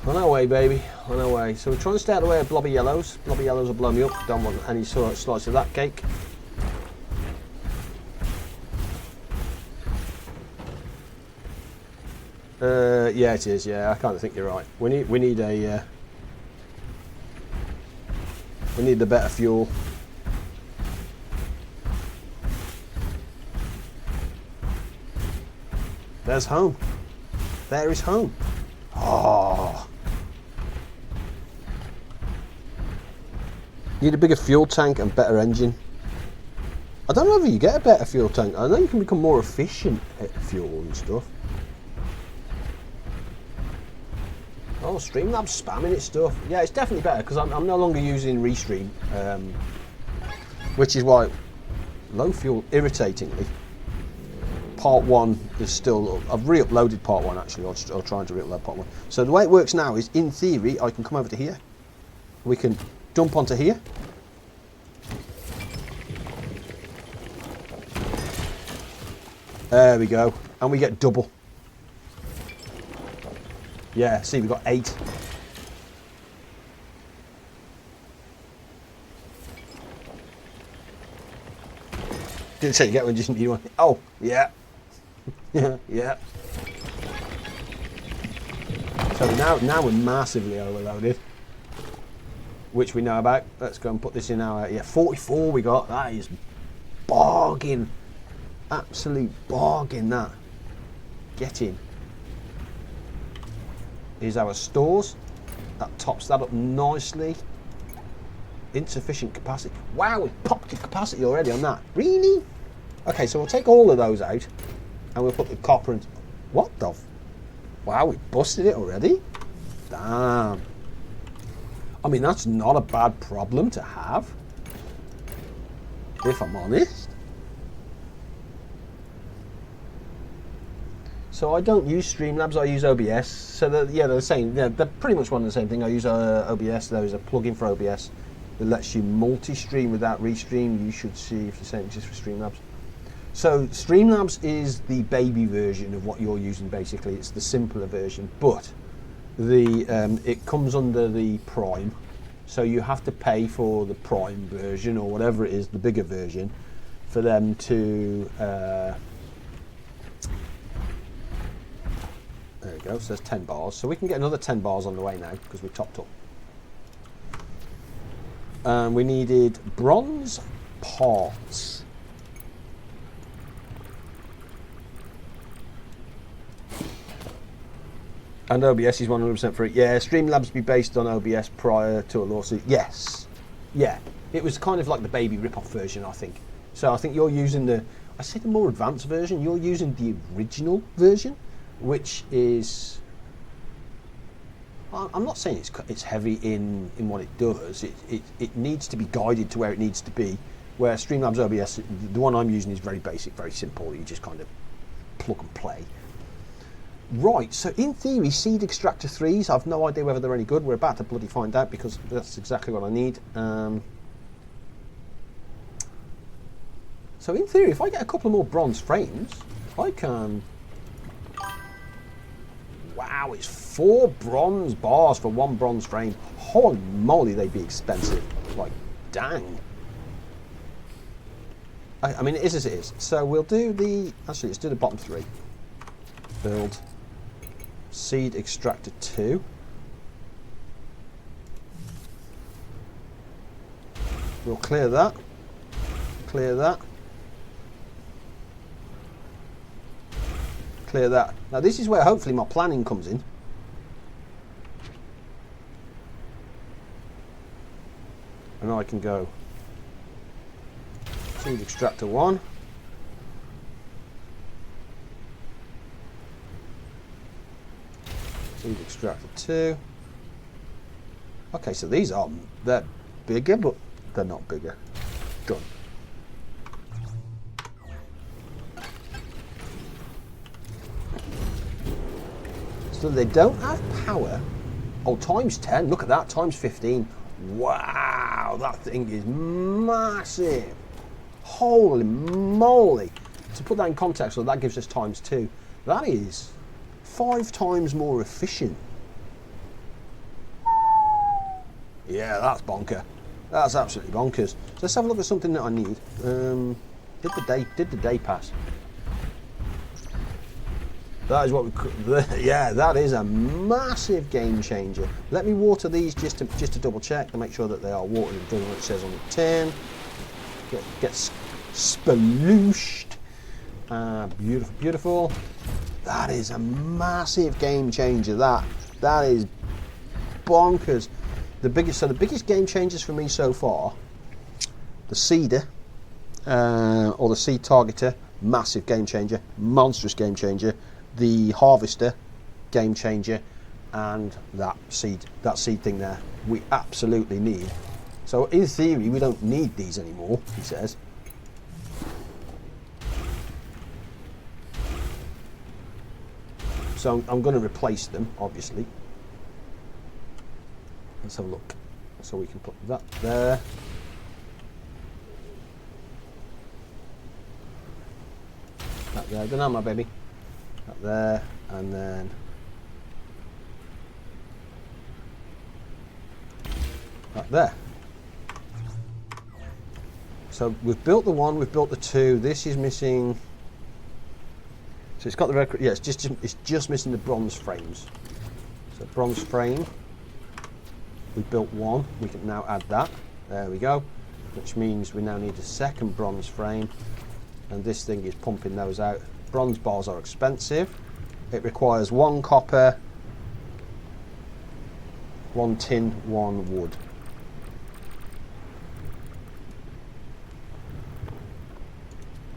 On our way, baby, on our way. So we're trying to stay out of the way of blobby yellows. Blobby yellows will blow me up. Don't want any sort of slice of that cake. Yeah, it is. Yeah, I kind of think you're right. We need the better fuel. There's home. There is home. Oh. Need a bigger fuel tank and better engine. I don't know if you get a better fuel tank. I know you can become more efficient at fuel and stuff. Oh, Streamlabs spamming its stuff. Yeah, it's definitely better because I'm no longer using Restream, which is why low fuel, irritatingly. Part 1 is still, I've re-uploaded part 1 actually, or trying to re-upload part 1. So the way it works now is, in theory, I can come over to here. We can dump onto here. There we go. And we get double. Yeah, see, we've got 8. Didn't say you get one, just need one. Oh, yeah. Yeah. So now we're massively overloaded, which we know about. Let's go and put this in our, yeah, 44 we got. That is bargain. Absolute bargain, that. Get in. Here's our stores. That tops that up nicely. Insufficient capacity. Wow, we've popped the capacity already on that. Really? Okay, so we'll take all of those out and we'll put the copper and... What the... Wow, we busted it already? Damn. I mean, that's not a bad problem to have, if I'm honest. So I don't use Streamlabs, I use OBS. So yeah, they're the same. They're pretty much one and the same thing. I use OBS. There is a plugin for OBS that lets you multi-stream without restream. You should see if the same exists for Streamlabs. So Streamlabs is the baby version of what you're using. Basically, it's the simpler version, but it comes under the Prime. So you have to pay for the Prime version or whatever it is, the bigger version, for them to. There we go, so there's 10 bars. So we can get another 10 bars on the way now because we're topped up. We needed bronze parts. And OBS is 100% free. Yeah, Streamlabs be based on OBS prior to a lawsuit. Yes. Yeah, it was kind of like the baby rip-off version, I think. So I think you're using the more advanced version. You're using the original version, which is, I'm not saying it's heavy in what it does. It needs to be guided to where it needs to be. Where Streamlabs OBS, the one I'm using, is very basic, very simple. You just kind of plug and play. Right, so in theory, Seed Extractor 3s, I've no idea whether they're any good. We're about to bloody find out because that's exactly what I need. So in theory, if I get a couple of more bronze frames, I can... Wow, it's 4 bronze bars for 1 bronze frame. Holy moly, they'd be expensive. Like, dang. I mean, it is as it is. So we'll do the... Actually, let's do the bottom 3. Build. Seed Extractor 2. We'll clear that. Clear that. Clear that. Now this is where hopefully my planning comes in. And I can go Seed Extractor 1. Seed Extractor 2. Okay, so these are, they're bigger, but they're not bigger. Done. So they don't have power. Oh, times 10. Look at that. Times 15. Wow, that thing is massive. Holy moly. to put that in context, so that gives us ×2. That is 5 times more efficient. Yeah, that's bonker. That's absolutely bonkers. So let's have a look at something that I need. Did the day pass? That is what we could. Yeah, that is a massive game changer. Let me water these just to double check to make sure that they are watered and doing what it says on the tin. Get splooshed. Beautiful, beautiful. That is a massive game changer. That is bonkers. The biggest game changers for me so far: the seeder or the seed targeter, massive game changer, monstrous game changer. The harvester, game changer, and that seed thing there, we absolutely need. So in theory, we don't need these anymore, he says. So I'm going to replace them, obviously. Let's have a look. So we can put that there. That there. Good night, my baby. That there, and then that there. So we've built the 1, we've built the 2. This is missing. So it's got the red. Yeah, it's just missing the bronze frames. So bronze frame. We built 1. We can now add that. There we go. Which means we now need a second bronze frame, and this thing is pumping those out. Bronze bars are expensive. It requires 1 copper, 1 tin, 1 wood.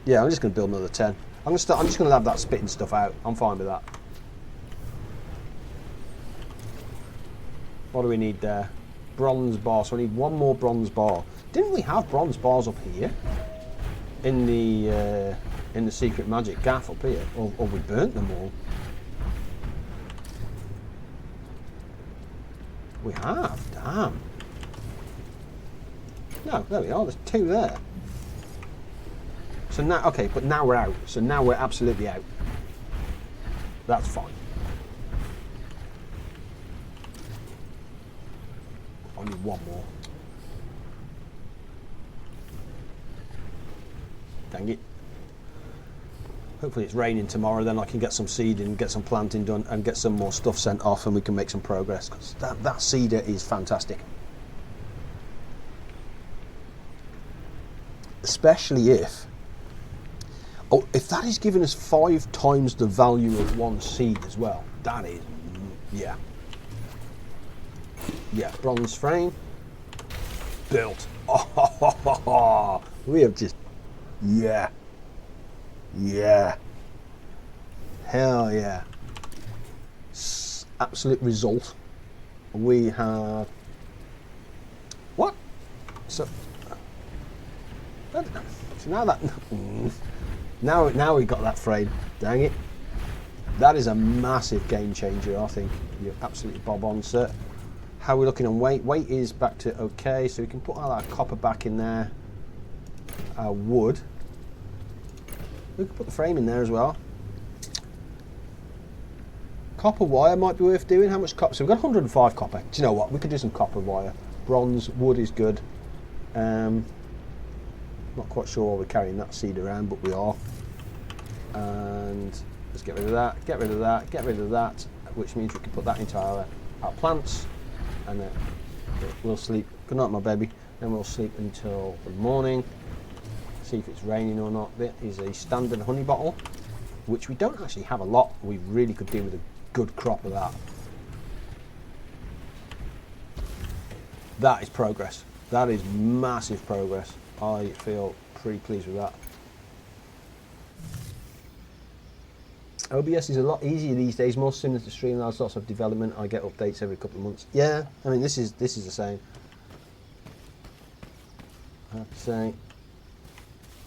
Yeah, I'm just going to build another 10. I'm just going to have that spitting stuff out. I'm fine with that. What do we need there? Bronze bar. So I need 1 more bronze bar. Didn't we have bronze bars up here in the secret magic gaff up here, or we burnt them all? We have, damn. No, there we are. There's 2 there. So now, okay, but now we're out. So now we're absolutely out. That's fine. I need 1 more. Dang it. Hopefully it's raining tomorrow, then I can get some seeding, get some planting done, and get some more stuff sent off, and we can make some progress, because that seeder is fantastic. Especially if that is giving us 5 times the value of 1 seed as well. That is, yeah. Yeah, bronze frame. Built. Oh, we have just, yeah. Yeah. Hell yeah. Absolute result. We have... What? So now that... Now we got that frame. Dang it. That is a massive game changer, I think. You're absolutely bob on, sir. How are we looking on weight? Weight is back to okay, so we can put all our copper back in there. Our wood. We can put the frame in there as well. Copper wire might be worth doing. How much copper? So we've got 105 copper. Do you know what? We could do some copper wire. Bronze, wood is good. Not quite sure why we're carrying that seed around, but we are. And let's get rid of that, get rid of that, get rid of that, which means we can put that into our plants, and then we'll sleep. Good night, my baby. Then we'll sleep until the morning. See if it's raining or not. There is a standard honey bottle, which we don't actually have a lot. We really could do with a good crop of that. That is progress. That is massive progress. I feel pretty pleased with that. OBS is a lot easier these days, more similar to Streamlabs, lots of development. I get updates every couple of months. Yeah, I mean this is the same. I have to say,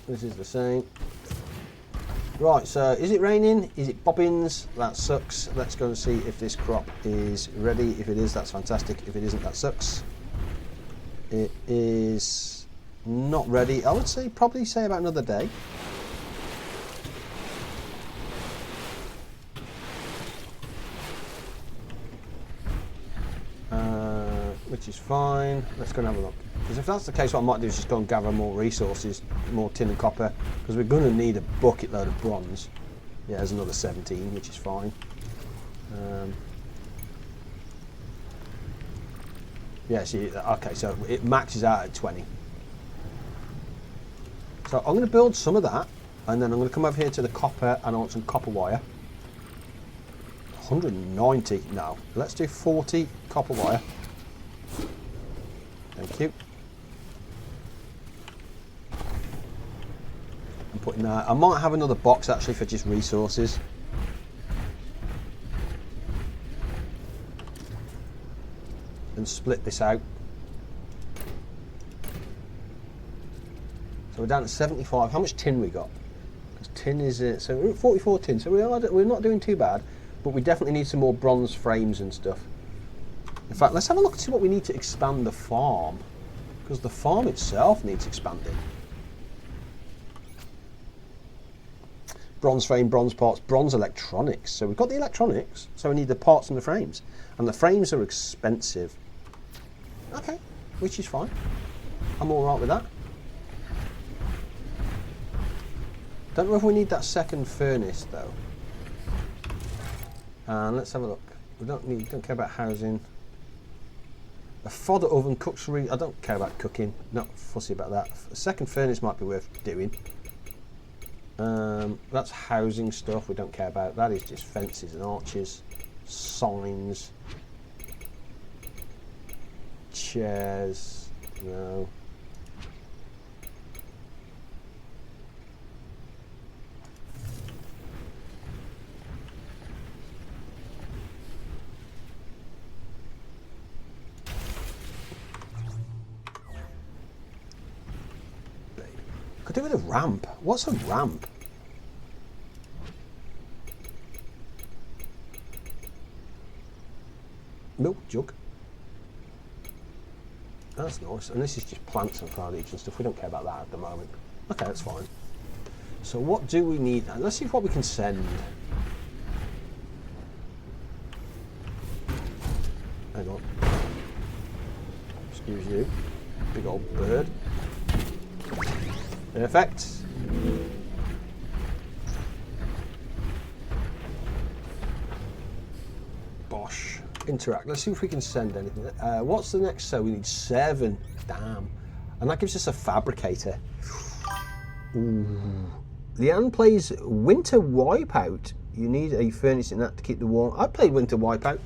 this is the same. Right, so is it raining? Is it bobbins? That sucks. Let's go and see if this crop is ready. If it is, that's fantastic. If it isn't, that sucks. It is not ready. I would say probably say about another day. which is fine. Let's go and have a look. Because if that's the case, what I might do is just go and gather more resources, more tin and copper, because we're going to need a bucket load of bronze. Yeah, there's another 17, which is fine. Yeah, see, okay, so it maxes out at 20. So I'm going to build some of that, and then I'm going to come over here to the copper, and I want some copper wire. 190, no, let's do 40 copper wire. Thank you. I'm putting that, I might have another box actually for just resources. And split this out. So we're down to 75. How much tin we got? Because tin is so we're at 44 tin. So we're not doing too bad, but we definitely need some more bronze frames and stuff. In fact, let's have a look and see what we need to expand the farm, because the farm itself needs expanding. Bronze frame, bronze parts, bronze electronics. So we've got the electronics, so we need the parts and the frames. And the frames are expensive. Okay, which is fine. I'm all right with that. Don't know if we need that second furnace though. And let's have a look. We don't care about housing. A fodder oven, cookery. I don't care about cooking. Not fussy about that. A second furnace might be worth doing. That's housing stuff we don't care about. That is just fences and arches, signs, chairs. No. Could do with a ramp. What's a ramp? Milk jug. That's nice. And this is just plants and foliage and stuff. We don't care about that at the moment. Okay, that's fine. So what do we need? Let's see what we can send. Hang on. Excuse you. Big old bird. Perfect. Bosh. Interact. Let's see if we can send anything. What's the next? So we need 7. Damn. And that gives us a fabricator. Ooh. Leanne plays Winter Wipeout. You need a furnace in that to keep the warm. I played Winter Wipeout.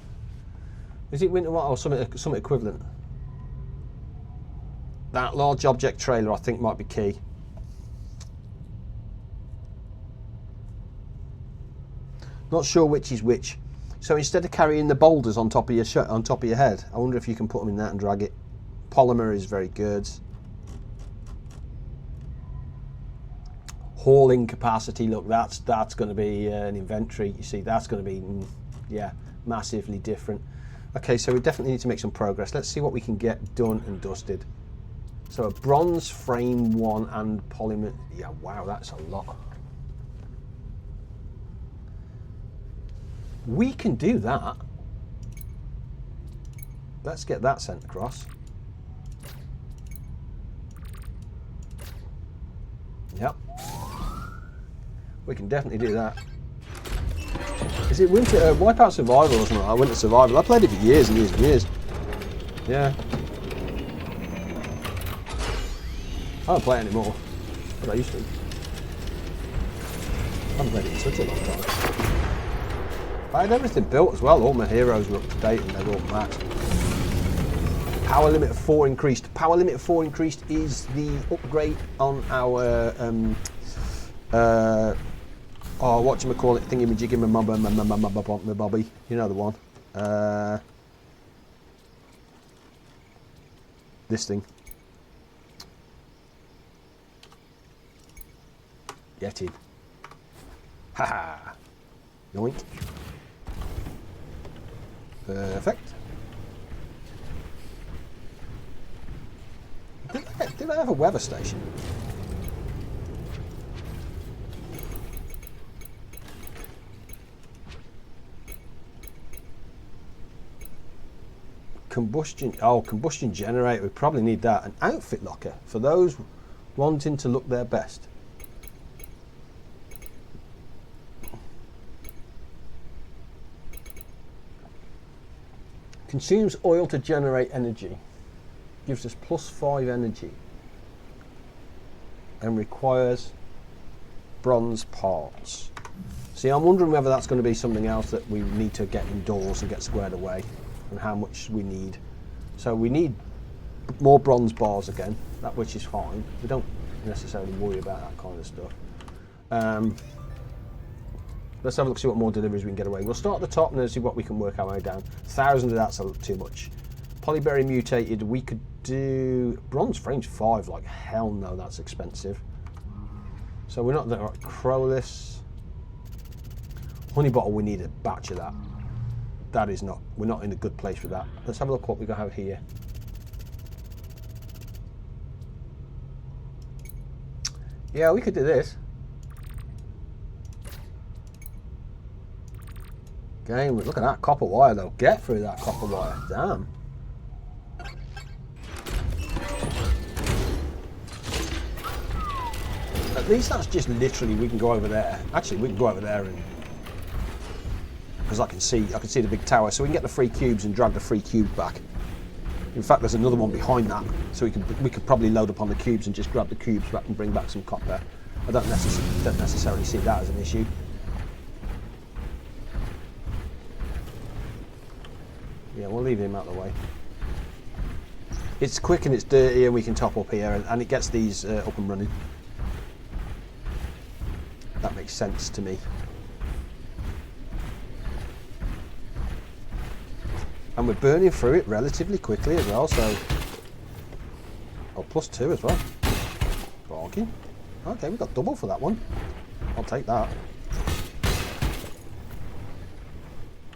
Is it Winter Wipeout or something equivalent? That large object trailer I think might be key. Not sure which is which. So instead of carrying the boulders on top of your head, I wonder if you can put them in that and drag it. Polymer is very good. Hauling capacity, look, that's going to be an inventory. You see, that's going to be, yeah, massively different. Okay, so we definitely need to make some progress. Let's see what we can get done and dusted. So a bronze frame 1 and polymer. Yeah, wow, that's a lot. We can do that. Let's get that sent across. Yep. We can definitely do that. Is it Winter Wipeout Survival or something? Winter Survival. I played it for years and years and years. Yeah. I don't play it anymore, but I used to. I haven't played it in such a long time. I had everything built as well. All my heroes were up to date and they're all matched. Power limit of 4 increased. Power limit of 4 increased is the upgrade on our whatchamacallit thingy-majiggy bobby. You know the one. This thing. Get in. Haha. Yoink. Perfect. Did I have a weather station? Combustion generator, we probably need that. An outfit locker for those wanting to look their best. Consumes oil to generate energy. Gives us +5 energy. And requires bronze parts. See, I'm wondering whether that's going to be something else that we need to get indoors and get squared away, and how much we need. So we need more bronze bars again, that which is fine. We don't necessarily worry about that kind of stuff. Let's have a look, see what more deliveries we can get away. We'll start at the top and then see what we can work our way down. 1,000 of that's too much. Polyberry mutated, we could do bronze frames 5, like hell no, that's expensive. So we're not there. Right, Crowless. Honey bottle, we need a batch of that. That is not, we're not in a good place with that. Let's have a look what we have here. Yeah, we could do this. Game, look at that copper wire though. Get through that copper wire. Damn. At least that's just literally, we can go over there. Actually, we can go over there and, because I can see the big tower, so we can get the 3 cubes and drag the 3 cubes back. In fact, there's another one behind that, so we could probably load up on the cubes and just grab the cubes back and bring back some copper. I don't necessarily see that as an issue. Yeah, we'll leave him out of the way. It's quick and it's dirty, and we can top up here, and it gets these up and running. That makes sense to me. And we're burning through it relatively quickly as well, so... Oh, +2 as well. Bargain. Okay, we got double for that one. I'll take that.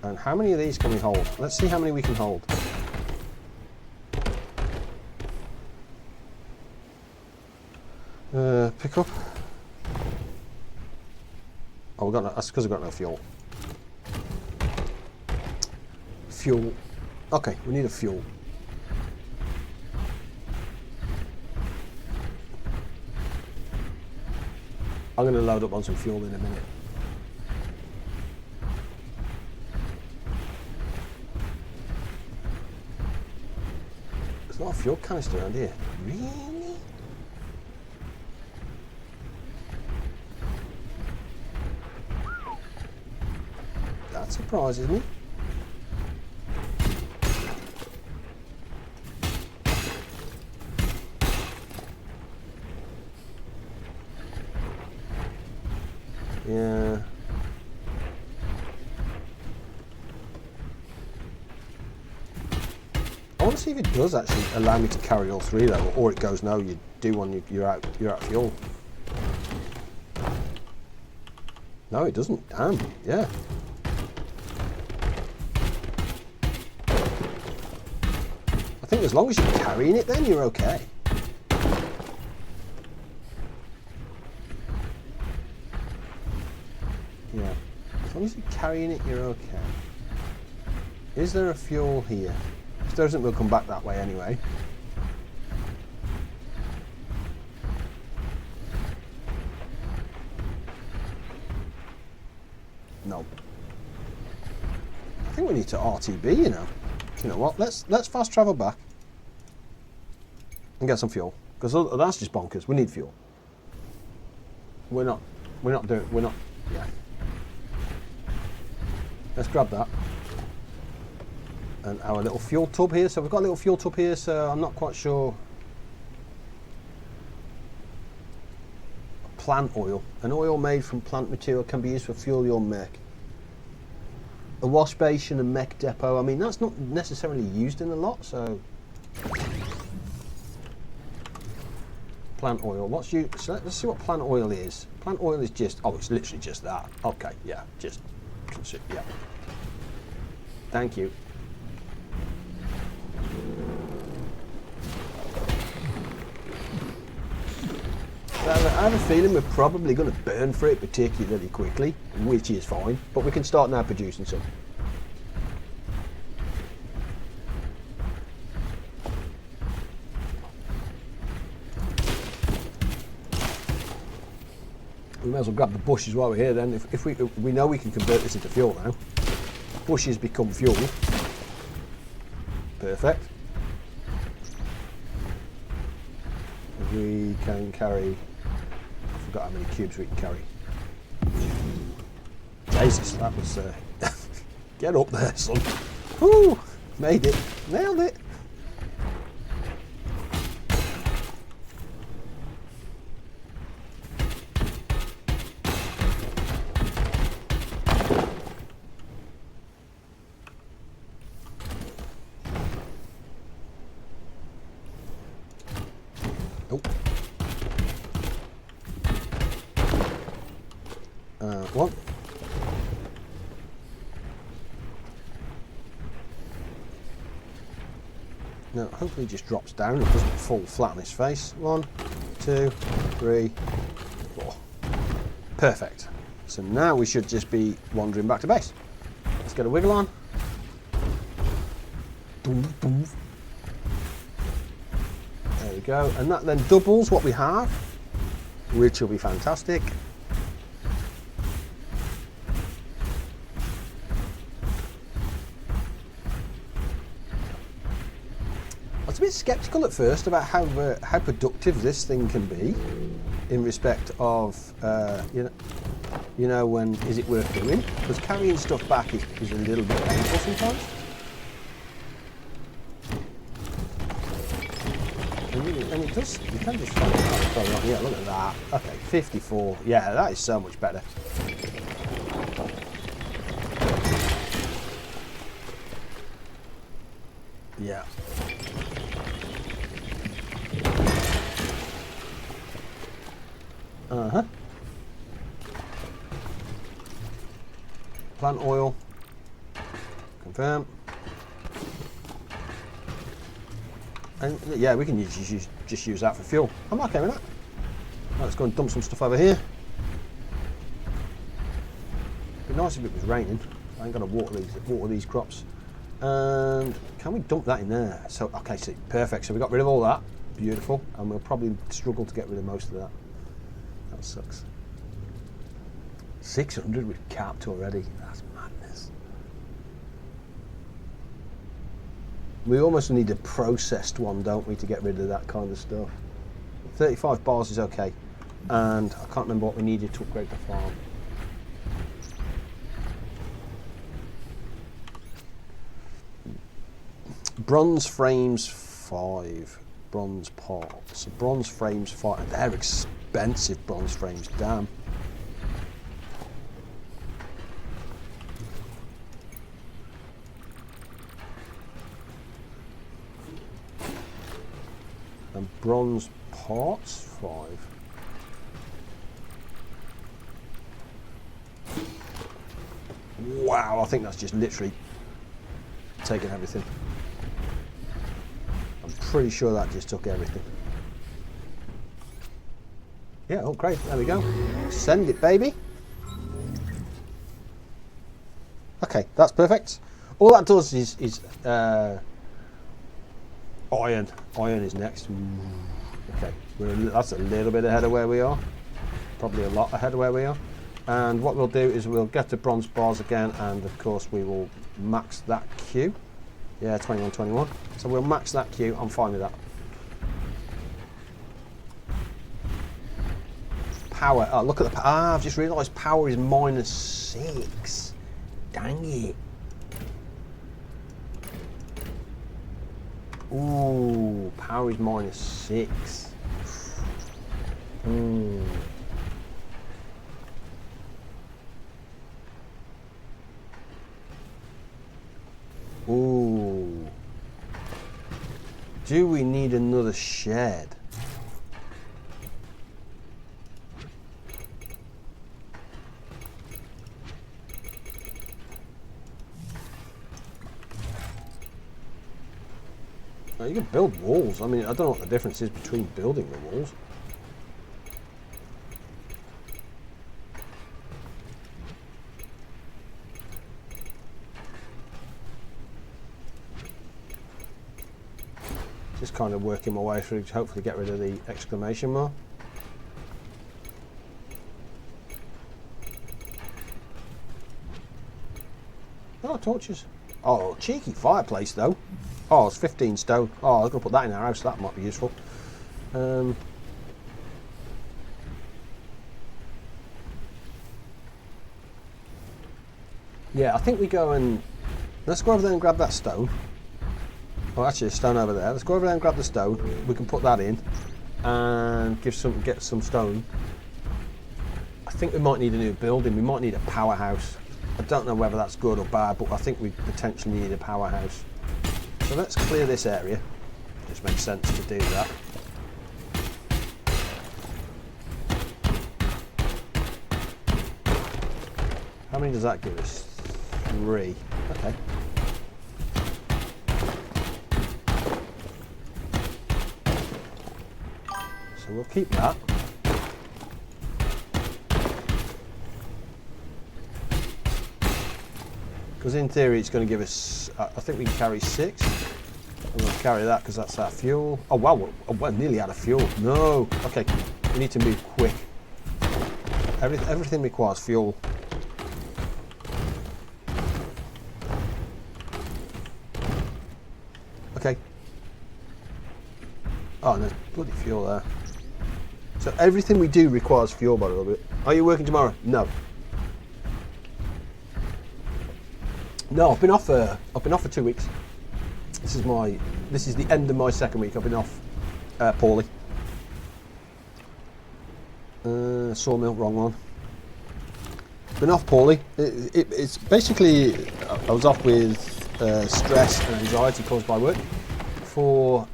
And how many of these can we hold? Let's see how many we can hold. Pick up. Oh, we got no, that's because we've got no fuel. Fuel. Okay, we need a fuel. I'm going to load up on some fuel in a minute. There's not a fuel canister around here. Really? That surprises me. Yeah. I want to see if it does actually allow me to carry all 3 though, or it goes no, you do one, you're out of fuel. No, it doesn't. Damn. Yeah. I think as long as you're carrying it, then you're okay. Yeah. As long as you're carrying it, you're okay. Is there a fuel here? If there isn't, we'll come back that way anyway. No. I think we need to RTB, you know. You know what? Let's fast travel back and get some fuel, because that's just bonkers. We need fuel. We're not. Yeah. Let's grab that. And our little fuel tub here. So we've got a little fuel tub here. So I'm not quite sure. Plant oil. An oil made from plant material can be used for fuel your mech. A wash basin and mech depot. I mean, that's not necessarily used in a lot. So plant oil. So let's see what plant oil is. Plant oil is just. Oh, it's literally just that. Okay. Yeah. Just. Yeah. Thank you. I have a feeling we're probably going to burn for it particularly quickly, which is fine, but we can start now producing some. We may as well grab the bushes while we're here then. If we know we can convert this into fuel now. Bushes become fuel. Perfect. We can carry, I forgot how many cubes we can carry. Jesus, that was, get up there, son. Woo, made it, nailed it. One. Now, hopefully it just drops down, it doesn't fall flat on his face. 1, 2, 3, 4. Perfect. So now we should just be wandering back to base. Let's get a wiggle on. There we go. And that then doubles what we have, which will be fantastic. I was a bit sceptical at first about how productive this thing can be in respect of you know when is it worth doing, because carrying stuff back is a little bit painful sometimes. And it does, you can just find it. Yeah, look at that. Okay, 54. Yeah, that is so much better. Yeah. Uh-huh. Plant oil. Confirm. And yeah, we can just use that for fuel. I'm okay with that. Right, let's go and dump some stuff over here. It'd be nice if it was raining. I ain't gonna water these crops. And can we dump that in there? So okay, so perfect. So we got rid of all that. Beautiful. And we'll probably struggle to get rid of most of that. That sucks. 600 we've capped already. That's madness. We almost need a processed one, don't we, to get rid of that kind of stuff. 35 bars is okay. And I can't remember what we needed to upgrade the farm. Bronze frames 5. Bronze parts. Bronze frames 5. They're expensive, bronze frames, damn. And bronze parts 5. Wow, I think that's just literally taken everything. I'm pretty sure that just took everything. Yeah, oh great, there we go. Send it, baby. Okay, that's perfect. All that does is iron. Iron is next. Okay, that's a little bit ahead of where we are. Probably a lot ahead of where we are. And what we'll do is we'll get to bronze bars again, and of course we will max that queue. Yeah, 21, 21. So we'll max that queue. I'm fine with that. Power. Oh, look at the power. Ah, I've just realised power is -6. Dang it. Ooh, power is -6. Ooh. Do we need another shed? Now you can build walls. I mean, I don't know what the difference is between building the walls. Just kind of working my way through to hopefully get rid of the exclamation mark. Oh, torches. Oh, cheeky fireplace though. Oh, it's 15 stone. Oh, I'm going to put that in our house. That might be useful. Yeah, I think we go and... Let's go over there and grab that stone. Oh, actually, a stone over there. Let's go over there and grab the stone. We can put that in and get some stone. I think we might need a new building. We might need a powerhouse. I don't know whether that's good or bad, but I think we potentially need a powerhouse. So let's clear this area. Just makes sense to do that. How many does that give us? 3. Okay. So we'll keep that. Because in theory it's going to give us, I think we can carry 6. I'm going to carry that because that's our fuel. Oh wow, we're nearly out of fuel. No. Okay, we need to move quick. Everything requires fuel. Okay. Oh, and there's bloody fuel there. So everything we do requires fuel by the little bit. Are you working tomorrow? No. No, I've been off for 2 weeks. This is the end of my second week. I've been off poorly. Sawmill, wrong one. Been off poorly. It's basically I was off with stress and anxiety caused by work for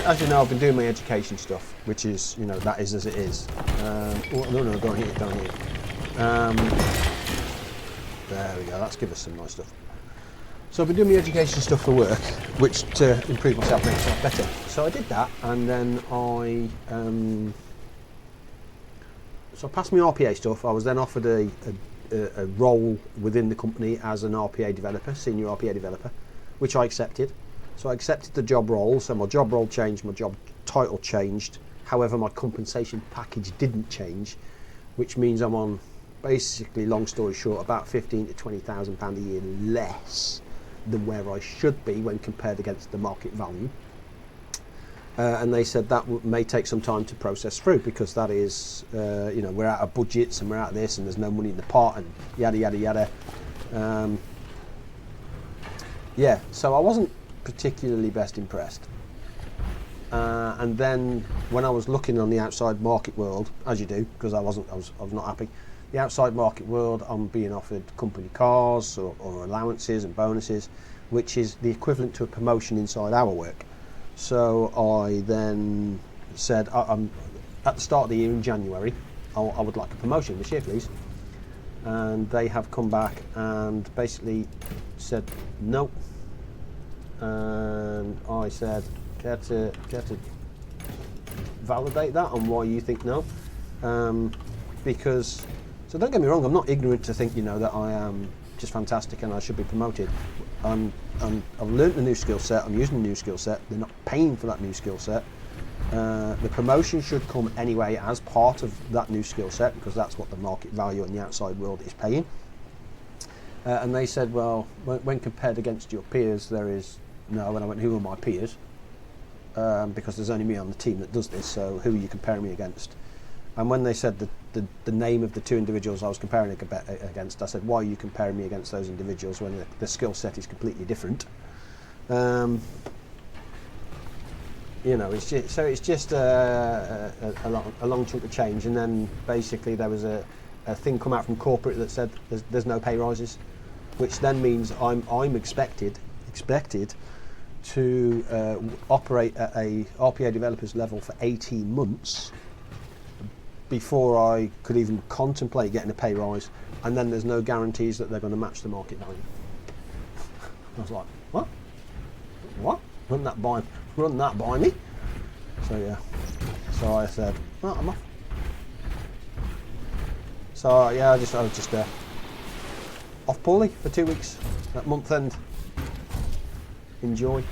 as you know, I've been doing my education stuff, which is, that is as it is. Oh, no, don't hit it, don't hit it. There we go, that's given us some nice stuff. So I've been doing my education stuff for work, which to improve myself, make myself better. So I did that, and then so I passed my RPA stuff. I was then offered a role within the company as an RPA developer, senior RPA developer, which I accepted. So I accepted the job role, so my job role changed, my job title changed. However, my compensation package didn't change, which means I'm on, basically, long story short, about £15,000 to £20,000 a year less than where I should be when compared against the market value. And they said that may take some time to process through, because that is, we're out of budgets and we're out of this and there's no money in the pot and yada, yada, yada. Yeah, so I wasn't particularly best impressed. And then when I was looking on the outside market world, as you do, because I was not happy, the outside market world, I'm being offered company cars or allowances and bonuses, which is the equivalent to a promotion inside our work. So I then said, I'm at the start of the year in January, I would like a promotion this year, please. And they have come back and basically said no. And I said, care to validate that on why you think no? Because, so don't get me wrong, I'm not ignorant to think, that I am just fantastic and I should be promoted. I've learnt the new skill set, I'm using the new skill set, they're not paying for that new skill set. The promotion should come anyway as part of that new skill set, because that's what the market value in the outside world is paying. And they said, well, when compared against your peers, there is no. And I went, who are my peers? Because there's only me on the team that does this, so who are you comparing me against? And when they said the name of the 2 individuals I was comparing against, I said, why are you comparing me against those individuals when the skill set is completely different? It's just a long chunk of change. And then basically there was a thing come out from corporate that said there's no pay rises, which then means I'm expected to operate at a RPA developer's level for 18 months before I could even contemplate getting a pay rise, and then there's no guarantees that they're going to match the market value. I was like, what? Run that by me? So yeah, so I said, well, I'm off. So yeah, I was just off poorly for 2 weeks at month end. Enjoy.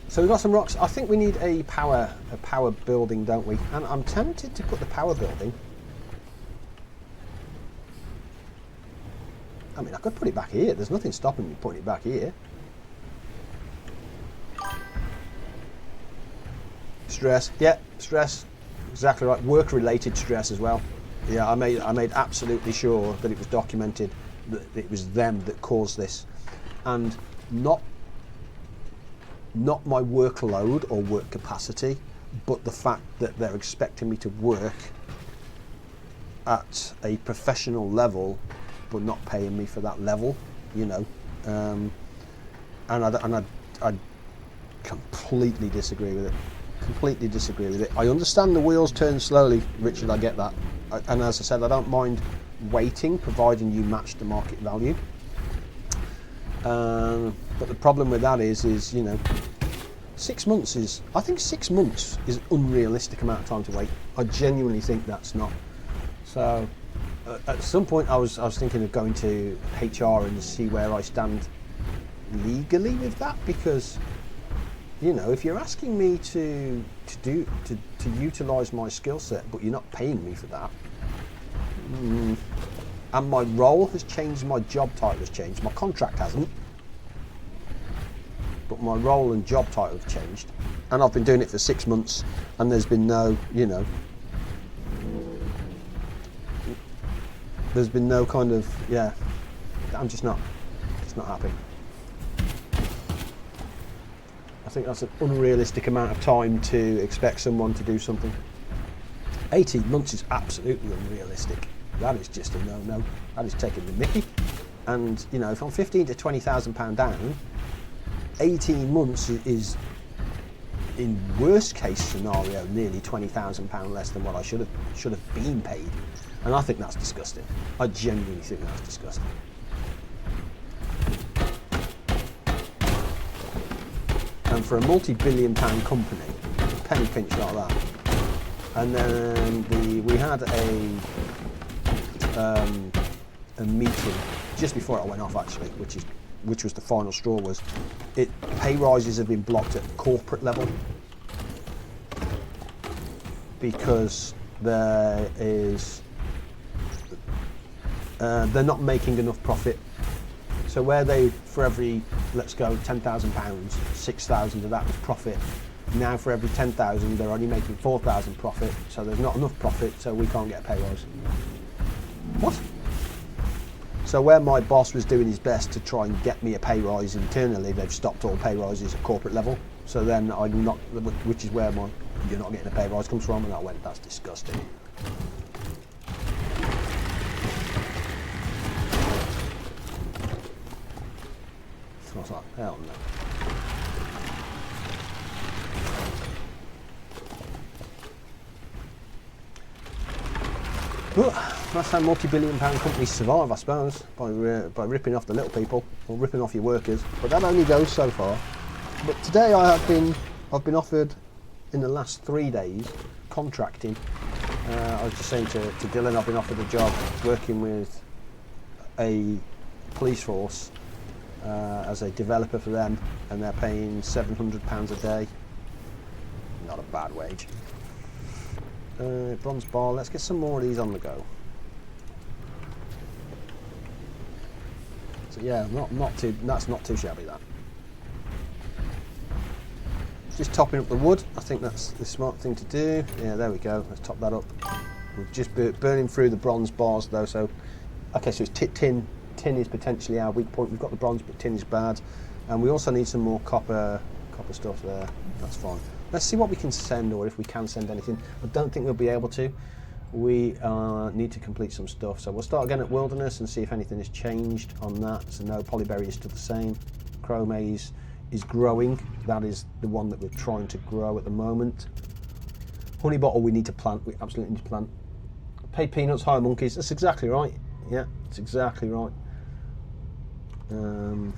So we've got some rocks. I think we need a power building, don't we? And I'm tempted to put the power building I mean, I could put it back here. There's nothing stopping me putting it back here. Stress, yeah, stress, exactly right. Work-related stress as well. Yeah, I made absolutely sure that it was documented that it was them that caused this, and not my workload or work capacity, but the fact that they're expecting me to work at a professional level, but not paying me for that level, you know. And I completely disagree with it. Completely disagree with it. I understand the wheels turn slowly, Richard, I get that. And as I said, I don't mind waiting, providing you match the market value. But the problem with that is, you know, 6 months is, I think 6 months is an unrealistic amount of time to wait. I genuinely think that's not. So at some point I was thinking of going to HR and see where I stand legally with that, because, you know, if you're asking me to utilise my skill set, but you're not paying me for that, and my role has changed, my job title has changed, my contract hasn't, but my role and job title have changed, and I've been doing it for 6 months, and there's been no, you know, there's been no kind of, yeah, I'm just not happy. I think that's an unrealistic amount of time to expect someone to do something. 18 months is absolutely unrealistic. That is just a no-no. That is taking the mickey. And, you know, if I'm £15,000 to £20,000 down, 18 months is, in worst case scenario, nearly £20,000 less than what I should have been paid. And I think that's disgusting. I genuinely think that's disgusting. And for a multi-billion pound company, a penny pinch like that. And then we had a meeting just before I went off, actually, which was the final straw. Was it pay rises have been blocked at corporate level because there is they're not making enough profit. So where they, for every, let's go, £10,000, 6,000 of that was profit. Now for every 10,000, they're only making 4,000 profit. So there's not enough profit, so we can't get a pay rise. What? So where my boss was doing his best to try and get me a pay rise internally, they've stopped all pay rises at corporate level. So then I'm not, which is where my you're not getting a pay rise comes from, and I went, that's disgusting. I was like, hell no. But that's how multi-billion pound companies survive, I suppose, by ripping off the little people or ripping off your workers. But that only goes so far. But today I've been offered, in the last 3 days, contracting. I was just saying to Dylan, I've been offered a job working with a police force as a developer for them, and they're paying £700 a day. Not a bad wage. Bronze bar, let's get some more of these on the go. So yeah, that's not too shabby, that. Just topping up the wood, I think that's the smart thing to do. Yeah, there we go, let's top that up. We're just burning through the bronze bars though, so, okay, so it's tin. Tin is potentially our weak point. We've got the bronze, but tin is bad. And we also need some more copper stuff there. That's fine. Let's see what we can send, or if we can send anything. I don't think we'll be able to. We need to complete some stuff. So we'll start again at Wilderness and see if anything has changed on that. So no, Polyberry is still the same. Chrome is growing. That is the one that we're trying to grow at the moment. Honey Bottle we need to plant. We absolutely need to plant. Paid Peanuts, Higher Monkeys. That's exactly right. Yeah, that's exactly right. So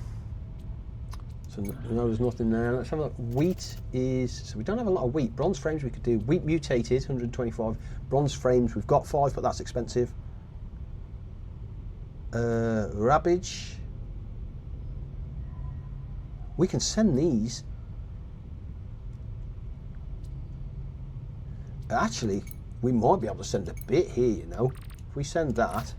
no, there's nothing there. Let's have a look. Wheat is, so we don't have a lot of wheat. Bronze frames we could do. Wheat mutated, 125. Bronze frames, we've got 5, but that's expensive. Rabbage. We can send these. Actually, we might be able to send a bit here, you know. If we send that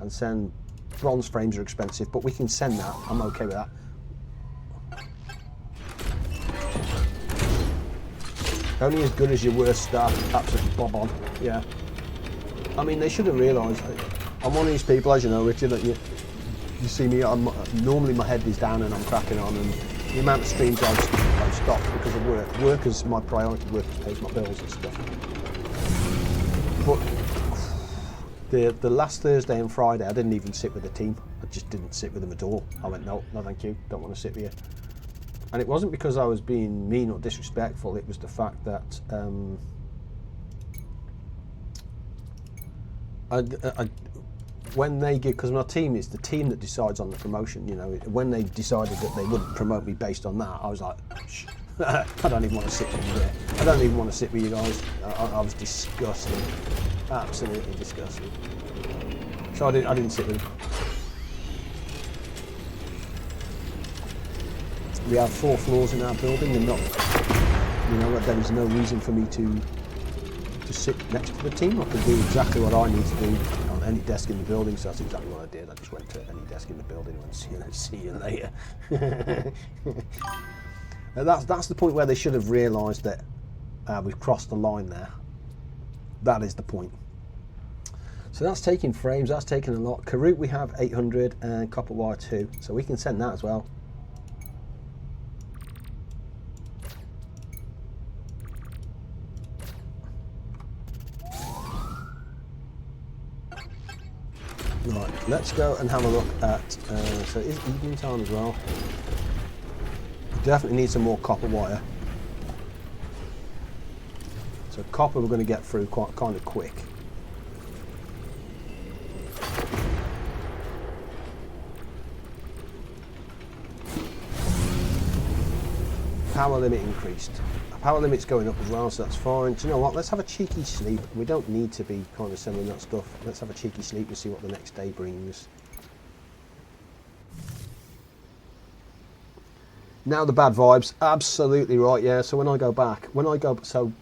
and send bronze frames are expensive, but we can send that. I'm okay with that. Only as good as your worst stuff. Absolutely bob on. Yeah. I mean, they should have realised. I'm one of these people, as you know, Richard, that you see me, normally my head is down and I'm cracking on, and the amount of streams I've stopped because of work. Work is my priority, work pays my bills and stuff. But the last Thursday and Friday, I didn't even sit with the team. I just didn't sit with them at all. I went, no thank you, don't want to sit with you. And it wasn't because I was being mean or disrespectful, it was the fact that when they give, because my team is the team that decides on the promotion, you know, when they decided that they wouldn't promote me based on that, I was like, shh, I don't even want to sit with you there. I don't even want to sit with you guys. I was disgusted, absolutely disgusted. So I didn't sit with them. We have 4 floors in our building, and not, you know, there was no reason for me to sit next to the team. I could do exactly what I need to do on any desk in the building, so that's exactly what I did. I just went to any desk in the building and went, see you later. That's the point where they should have realised that we've crossed the line there. That is the point. So that's taking frames, that's taking a lot. Karoot we have 800 and copper wire 2, so we can send that as well. Right, let's go and have a look at, so it is evening time as well. We definitely need some more copper wire. So copper we're going to get through kind of quick. Power limit increased. Power limit's going up as well, so that's fine. Do you know what? Let's have a cheeky sleep. We don't need to be kind of sending that stuff. Let's have a cheeky sleep and see what the next day brings. Now the bad vibes. Absolutely right, yeah. So when I go back, so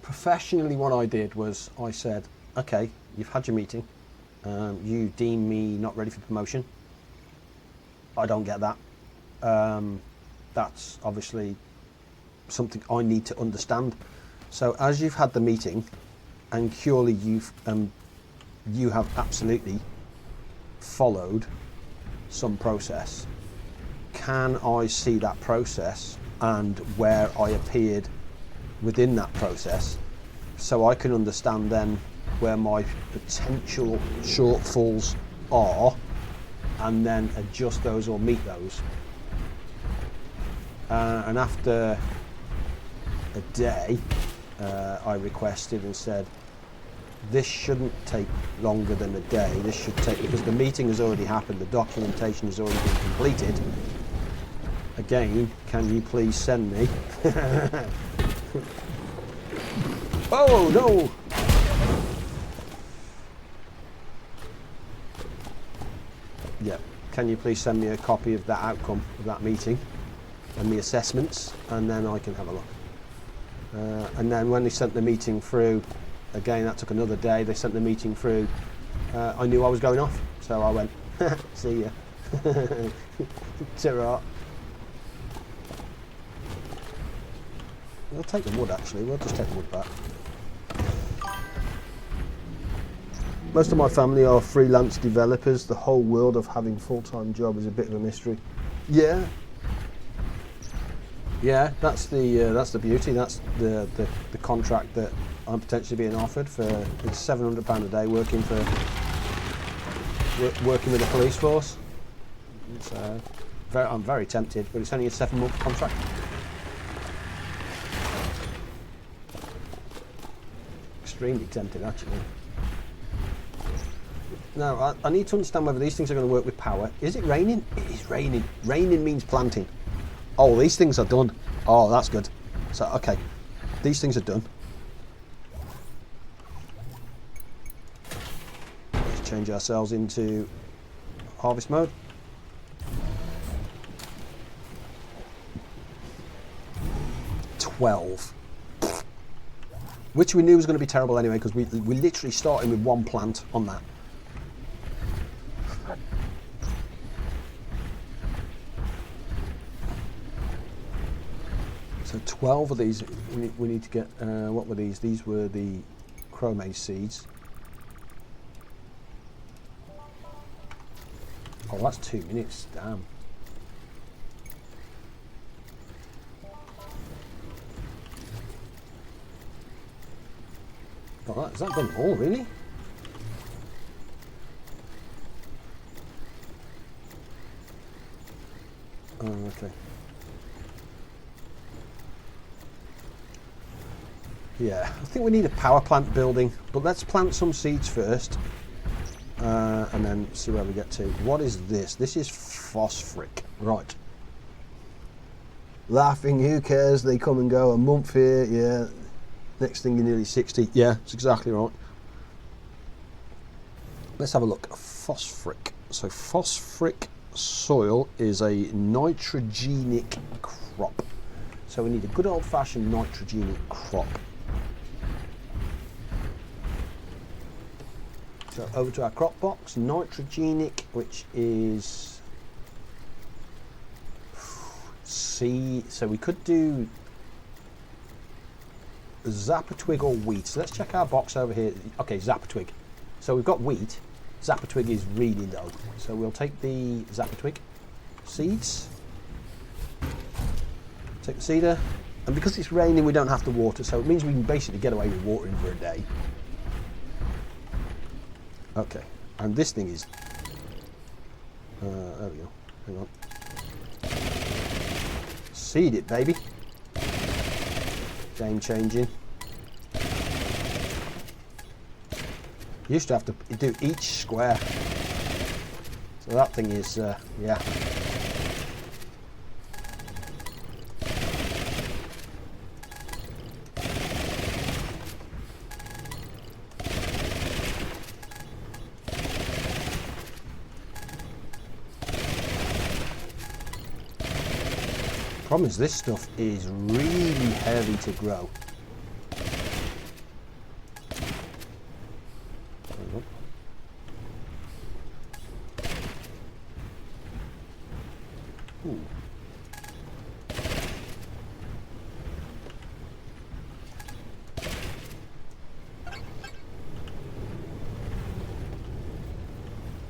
professionally what I did was I said, okay, you've had your meeting. You deem me not ready for promotion. I don't get that. That's obviously something I need to understand. So as you've had the meeting, and purely you have absolutely followed some process, can I see that process and where I appeared within that process, so I can understand then where my potential shortfalls are, and then adjust those or meet those. And after a day, I requested and said, this shouldn't take longer than a day. This should take, because the meeting has already happened, the documentation has already been completed. Again, can you please send me? Oh no! Yeah, can you please send me a copy of that outcome of that meeting and the assessments, and then I can have a look. And then when they sent the meeting through, again that took another day, they sent the meeting through, I knew I was going off, so I went, see ya. Ta-ra. We'll take the wood actually, we'll just take the wood back. Most of my family are freelance developers. The whole world of having full-time job is a bit of a mystery. Yeah. Yeah, that's the beauty. That's the contract that I'm potentially being offered for. It's £700 a day working with a police force. It's, I'm very tempted, but it's only a 7-month contract. Extremely tempted, actually. Now, I need to understand whether these things are going to work with power. Is it raining? It is raining. Raining means planting. Oh, these things are done. Oh, that's good. So, okay. These things are done. Let's change ourselves into harvest mode. $12. Which we knew was going to be terrible anyway, because we literally started with 1 plant on that. So 12 of these, we need to get, what were these? These were the chromate seeds. Oh, that's 2 minutes, damn. Oh, is that done all, really? Oh, okay. Yeah, I think we need a power plant building, but let's plant some seeds first, and then see where we get to. What is this? This is phosphoric, right. Laughing, who cares? They come and go, a month here, yeah. Next thing you're nearly 60. Yeah, that's exactly right. Let's have a look. Phosphoric. So phosphoric soil is a nitrogenic crop. So we need a good old-fashioned nitrogenic crop. So over to our crop box, nitrogenic, which is seed. So we could do Zappa twig or wheat. So let's check our box over here. Okay, Zappa twig. So we've got wheat. Zappa twig is really low. So we'll take the Zappa twig seeds. Take the seeder. And because it's raining, we don't have to water. So it means we can basically get away with watering for a day. Okay. And this thing is... there we go. Hang on. Seed it, baby. Game changing. Used to have to do each square. So that thing is, yeah. Problem is, this stuff is really heavy to grow. Ooh.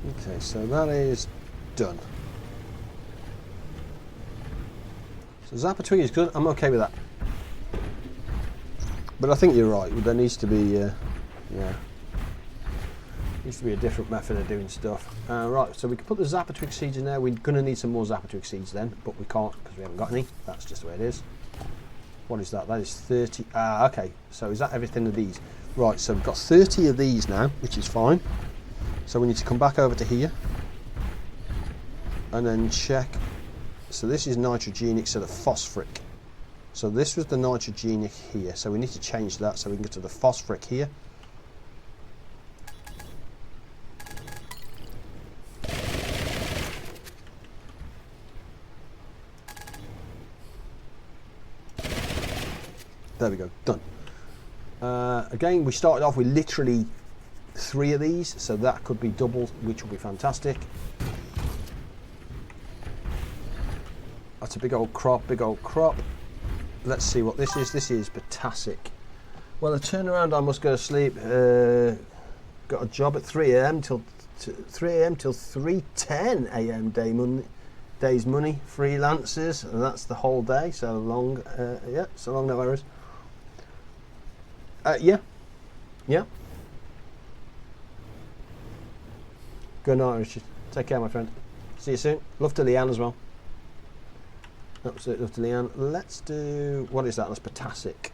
Okay, so that is done. So Zappa twig is good. I'm okay with that. But I think you're right. There needs to be, yeah, needs to be a different method of doing stuff. Right. So we can put the Zappa twig seeds in there. We're going to need some more Zappa twig seeds then, but we can't because we haven't got any. That's just the way it is. What is that? That is 30. Ah, okay. So is that everything of these? Right. So we've got 30 of these now, which is fine. So we need to come back over to here and then check. So this is nitrogenic, so the phosphoric. So this was the nitrogenic here. So we need to change that so we can get to the phosphoric here. There we go, done. Again, we started off with literally 3 of these, so that could be double, which will be fantastic. That's a big old crop, big old crop. Let's see what this is. This is potassic. Well, the turnaround, I must go to sleep. Got a job at 3 a.m. till 3:10 a.m. day's money. Freelancers, and that's the whole day. So long, yeah, so long, no errors. Yeah. Good night, Richard. Take care, my friend. See you soon. Love to Leanne as well. Absolutely love to Leanne. Let's do, what is that? That's potassic.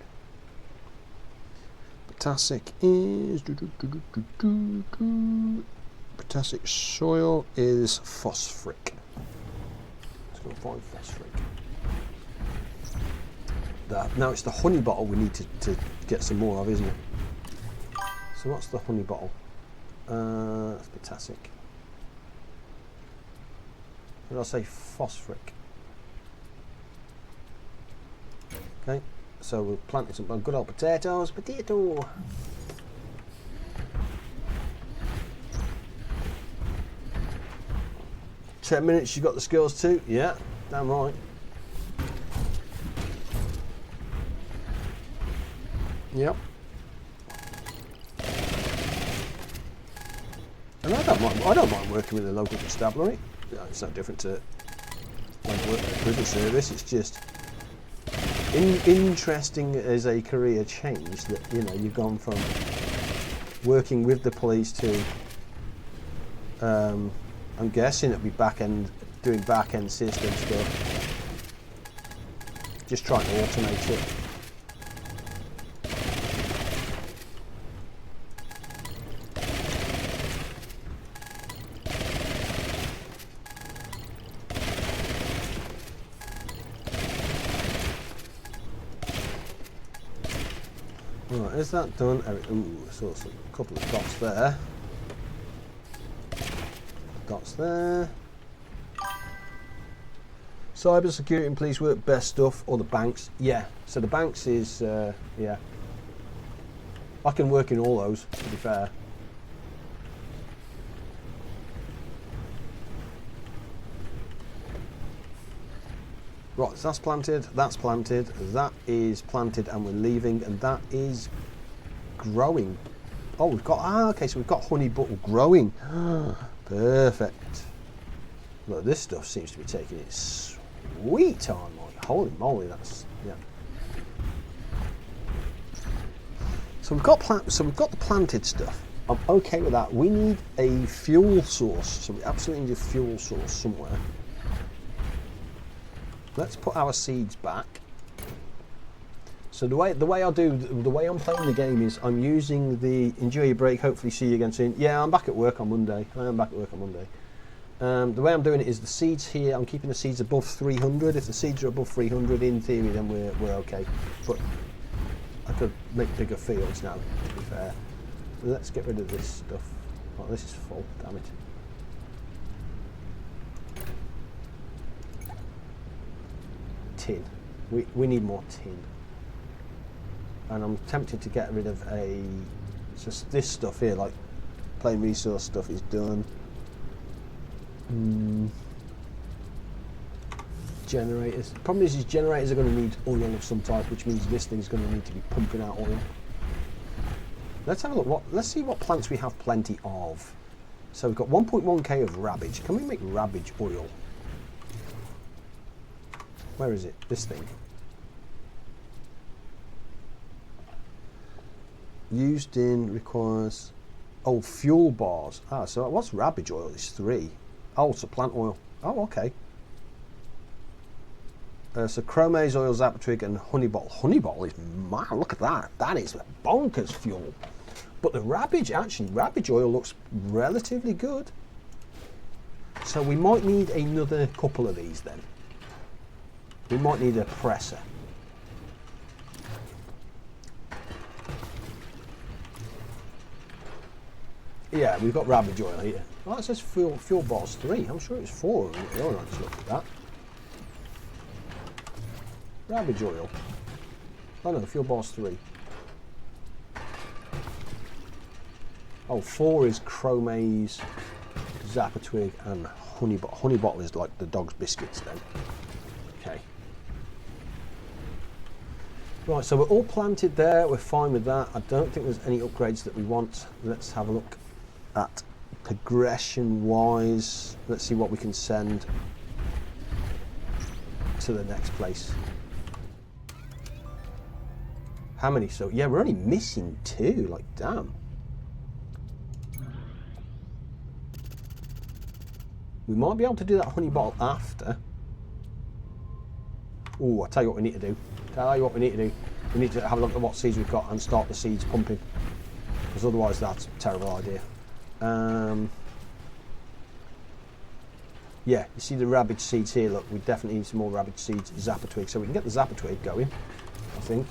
Potassic is potassic soil is phosphoric. Let's go find phosphoric. Now it's the honey bottle we need to get some more of, isn't it? So what's the honey bottle? That's potassic. What did I say? Phosphoric. Okay, so we're planting some good old potatoes. Potato! 10 minutes, you got the skills too? Yeah, damn right. Yep. And I don't mind working with a local constabulary. It's no different to like working at a prison service. It's just interesting as a career change that, you know, you've gone from working with the police to I'm guessing it'll be doing back end system stuff. Just trying to automate it. Right, is that done? Ooh, so a couple of dots there. Dots there. Cyber security and police work best stuff, or the banks. Yeah, so the banks is, yeah. I can work in all those, to be fair. Right, so that's planted, that is planted, and we're leaving, and that is growing. Oh, we've got, okay, so we've got honey bottle growing. Perfect. Look, this stuff seems to be taking its sweet time. Like, holy moly, that's, yeah. So we've got the planted stuff. I'm okay with that. We need a fuel source, so we absolutely need a fuel source somewhere. Let's put our seeds back. So the way I'm playing the game is I'm using the enjoy your break, hopefully see you again soon. Yeah, I'm back at work on Monday. I am back at work on Monday. The way I'm doing it is the seeds here, I'm keeping the seeds above 300. If the seeds are above 300, in theory, then we're okay. But I could make bigger fields now, to be fair. Let's get rid of this stuff. Oh, this is full, damn it. Tin. We need more tin. And I'm tempted to get rid of just this stuff here, like plain resource stuff is done. Generators. The problem is generators are going to need oil of some type, which means this thing's going to need to be pumping out oil. Let's have a look. Let's see what plants we have plenty of. So we've got 1.1k of rabbage. Can we make rabbage oil? Where is it? This thing. Used in requires fuel bars. So what's rabbage oil? It's 3. Oh, it's a plant oil. Oh, okay. So chromase oil, zappa twig, and honey bottle. Honey bottle is mad. Look at that. That is bonkers fuel. But the rabbage oil looks relatively good. So we might need another couple of these then. We might need a presser. Yeah, we've got rabbage oil here. Oh, it says fuel bars 3. I'm sure it's 4. Oh, let's look at that. Rabbage oil. Oh no, fuel bars 3. Oh, 4 is chromase, zappa twig, and honey bottle. Honey bottle is like the dog's biscuits then. Okay. Right, so we're all planted there. We're fine with that. I don't think there's any upgrades that we want. Let's have a look at progression-wise. Let's see what we can send to the next place. How many? So yeah, we're only missing 2. Like, damn. We might be able to do that honey bottle after. Oh, I'll tell you what we need to do. We need to have a look at what seeds we've got and start the seeds pumping. Because otherwise that's a terrible idea. Yeah, you see the rabbage seeds here. Look, we definitely need some more rabbage seeds, zappa twig. So we can get the zappa twig going, I think.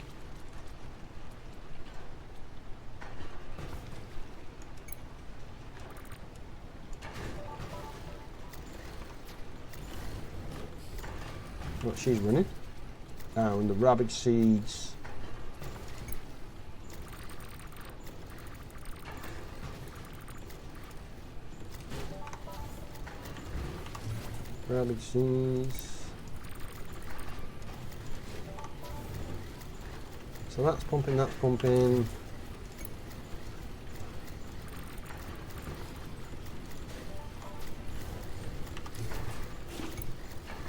Look, she's running. And the rabbage seeds. Rabbage seeds. So that's pumping, that's pumping.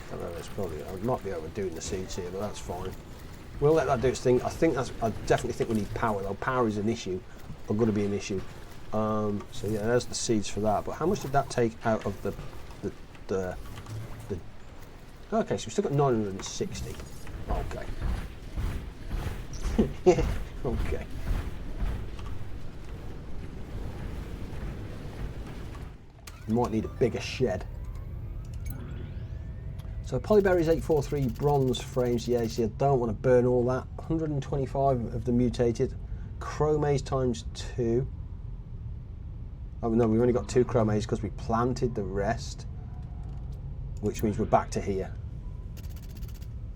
I don't know, it's probably, I might be overdoing the seeds here, but that's fine. We'll let that do its thing. I definitely think we need power though. Power is an issue, or going to be an issue. So yeah, there's the seeds for that. But how much did that take out of the okay, so we've still got 960. Okay. Okay. You might need a bigger shed. So polyberries 843 bronze frames. Yeah, see, I don't want to burn all that. 125 of the mutated. Chromase times 2. Oh no, we've only got 2 chromase because we planted the rest, which means we're back to here.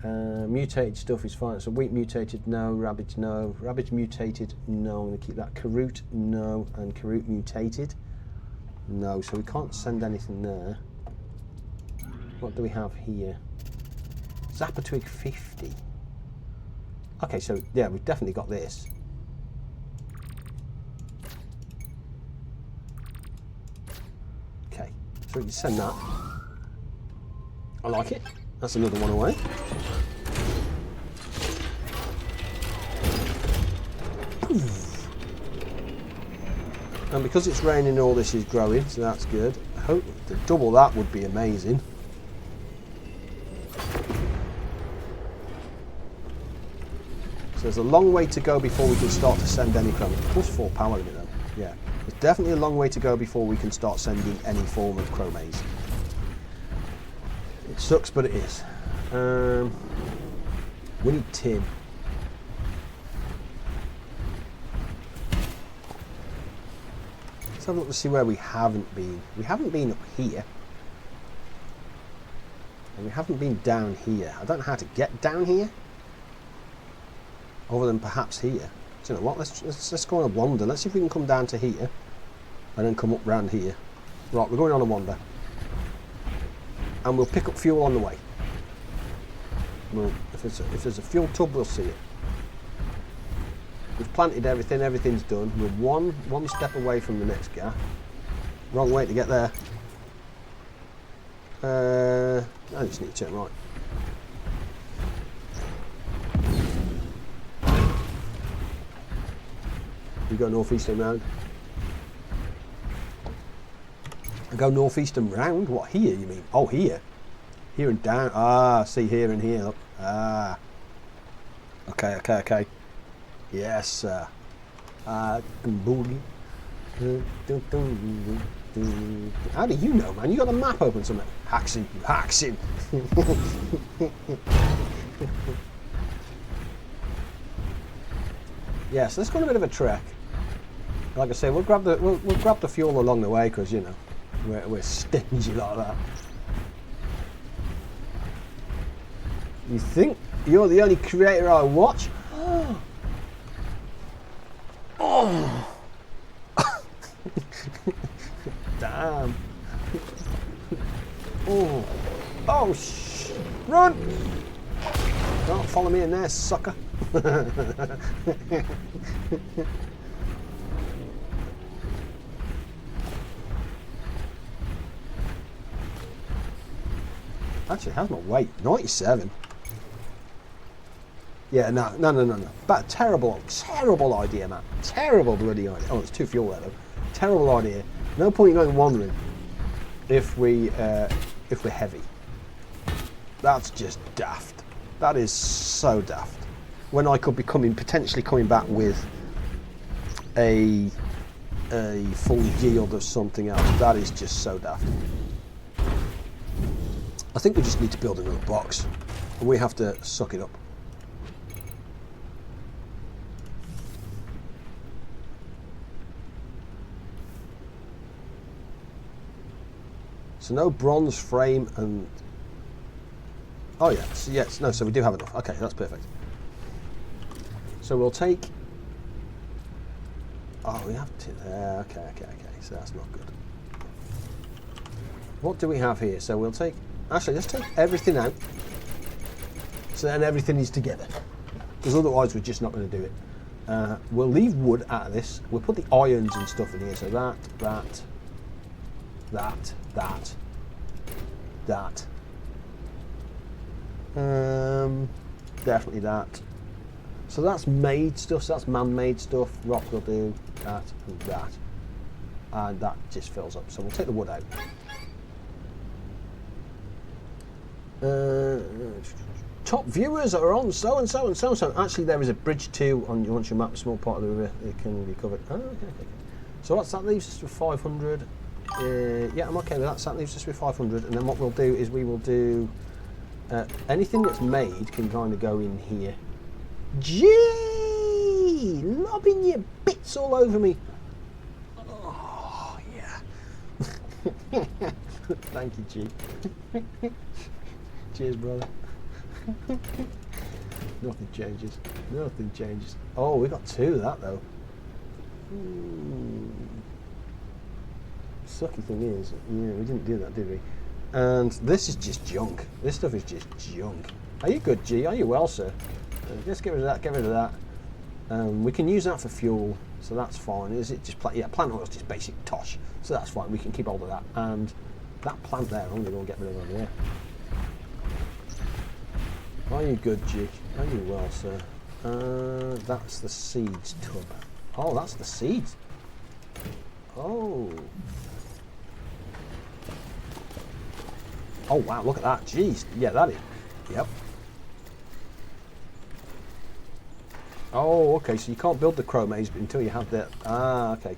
Mutated stuff is fine. So wheat mutated, no. Rabbits, no. Rabbits mutated, no. I'm going to keep that. Karut, no. And Karut mutated, no. So we can't send anything there. What do we have here? Zapatwig 50. Okay, so yeah, we've definitely got this. Okay, so we can send that. I like it. That's another one away. And because it's raining, all this is growing, so that's good. I hope to double that would be amazing. So there's a long way to go before we can start to send any chromase. Plus 4 power in it though. Yeah, there's definitely a long way to go before we can start sending any form of chromase. It sucks, but it is. We need tin. Let's have a look to see where we haven't been. We haven't been up here. And we haven't been down here. I don't know how to get down here. Other than perhaps here. So you know what? Let's go on a wander. Let's see if we can come down to here. And then come up round here. Right, we're going on a wander. And we'll pick up fuel on the way. Well, if there's a fuel tub, we'll see it. We've planted everything, everything's done. We're one step away from the next gap. Wrong way to get there. I just need to turn right. We go northeastern round. I go northeastern round? What, here you mean? Oh, here. Here and down. Ah, see, here and here. Look. Ah. Okay. Yes, sir. Boogie. How do you know, man? You got the map open somewhere. Haxin. Yeah, so let's go on a bit of a trek. Like I say, we'll grab the fuel along the way because you know we're stingy like that. You think you're the only creator I watch? Oh. Damn. Oh, run! Don't follow me in there, sucker. Actually, how's my weight? 97. Yeah, no. But terrible idea, man. Terrible bloody idea. Oh, there's 2 fuel there though. Terrible idea. No point in going wandering if we're heavy. That's just daft. That is so daft. When I could be potentially coming back with a full yield of something else. That is just so daft. I think we just need to build another box, and we have to suck it up. So no bronze frame and... Oh yes, no, so we do have enough. Okay, that's perfect. So we'll take... Oh, we have to... okay, so that's not good. What do we have here? So we'll take... Actually, let's take everything out. So then everything is together. because otherwise we're just not going to do it. We'll leave wood out of this. We'll put the irons and stuff in here. So that. Definitely that. So that's made stuff. So that's man-made stuff. Rock will do that and that, and that just fills up. So we'll take the wood out. Top viewers are on so and so and so and so. Actually, there is a bridge too on once you map a small part of the river. It can be covered. Oh, okay. So what's that leaves us with 500. Yeah, I'm okay with that. So that leaves us with 500. And then what we'll do is we will do anything that's made can kind of go in here. Gee, lobbing your bits all over me. Oh yeah. Thank you, G. Cheers, brother. Nothing changes. Nothing changes. Oh, we got 2 of that though. Sucky thing is, yeah, we didn't do that, did we? And this is just junk. This stuff is just junk. Are you good, G? Are you well, sir? Just get rid of that. Get rid of that. We can use that for fuel, so that's fine. Is it just plant oil is just basic tosh, so that's fine. We can keep hold of that. And that plant there, I'm going to go and get rid of over there. Are you good, G? Are you well, sir? That's the seeds tub. Oh, that's the seeds. Oh. Oh, wow, look at that. Jeez. Yeah, that is. Yep. Oh, okay, so you can't build the crow maze until you have the... Ah, okay.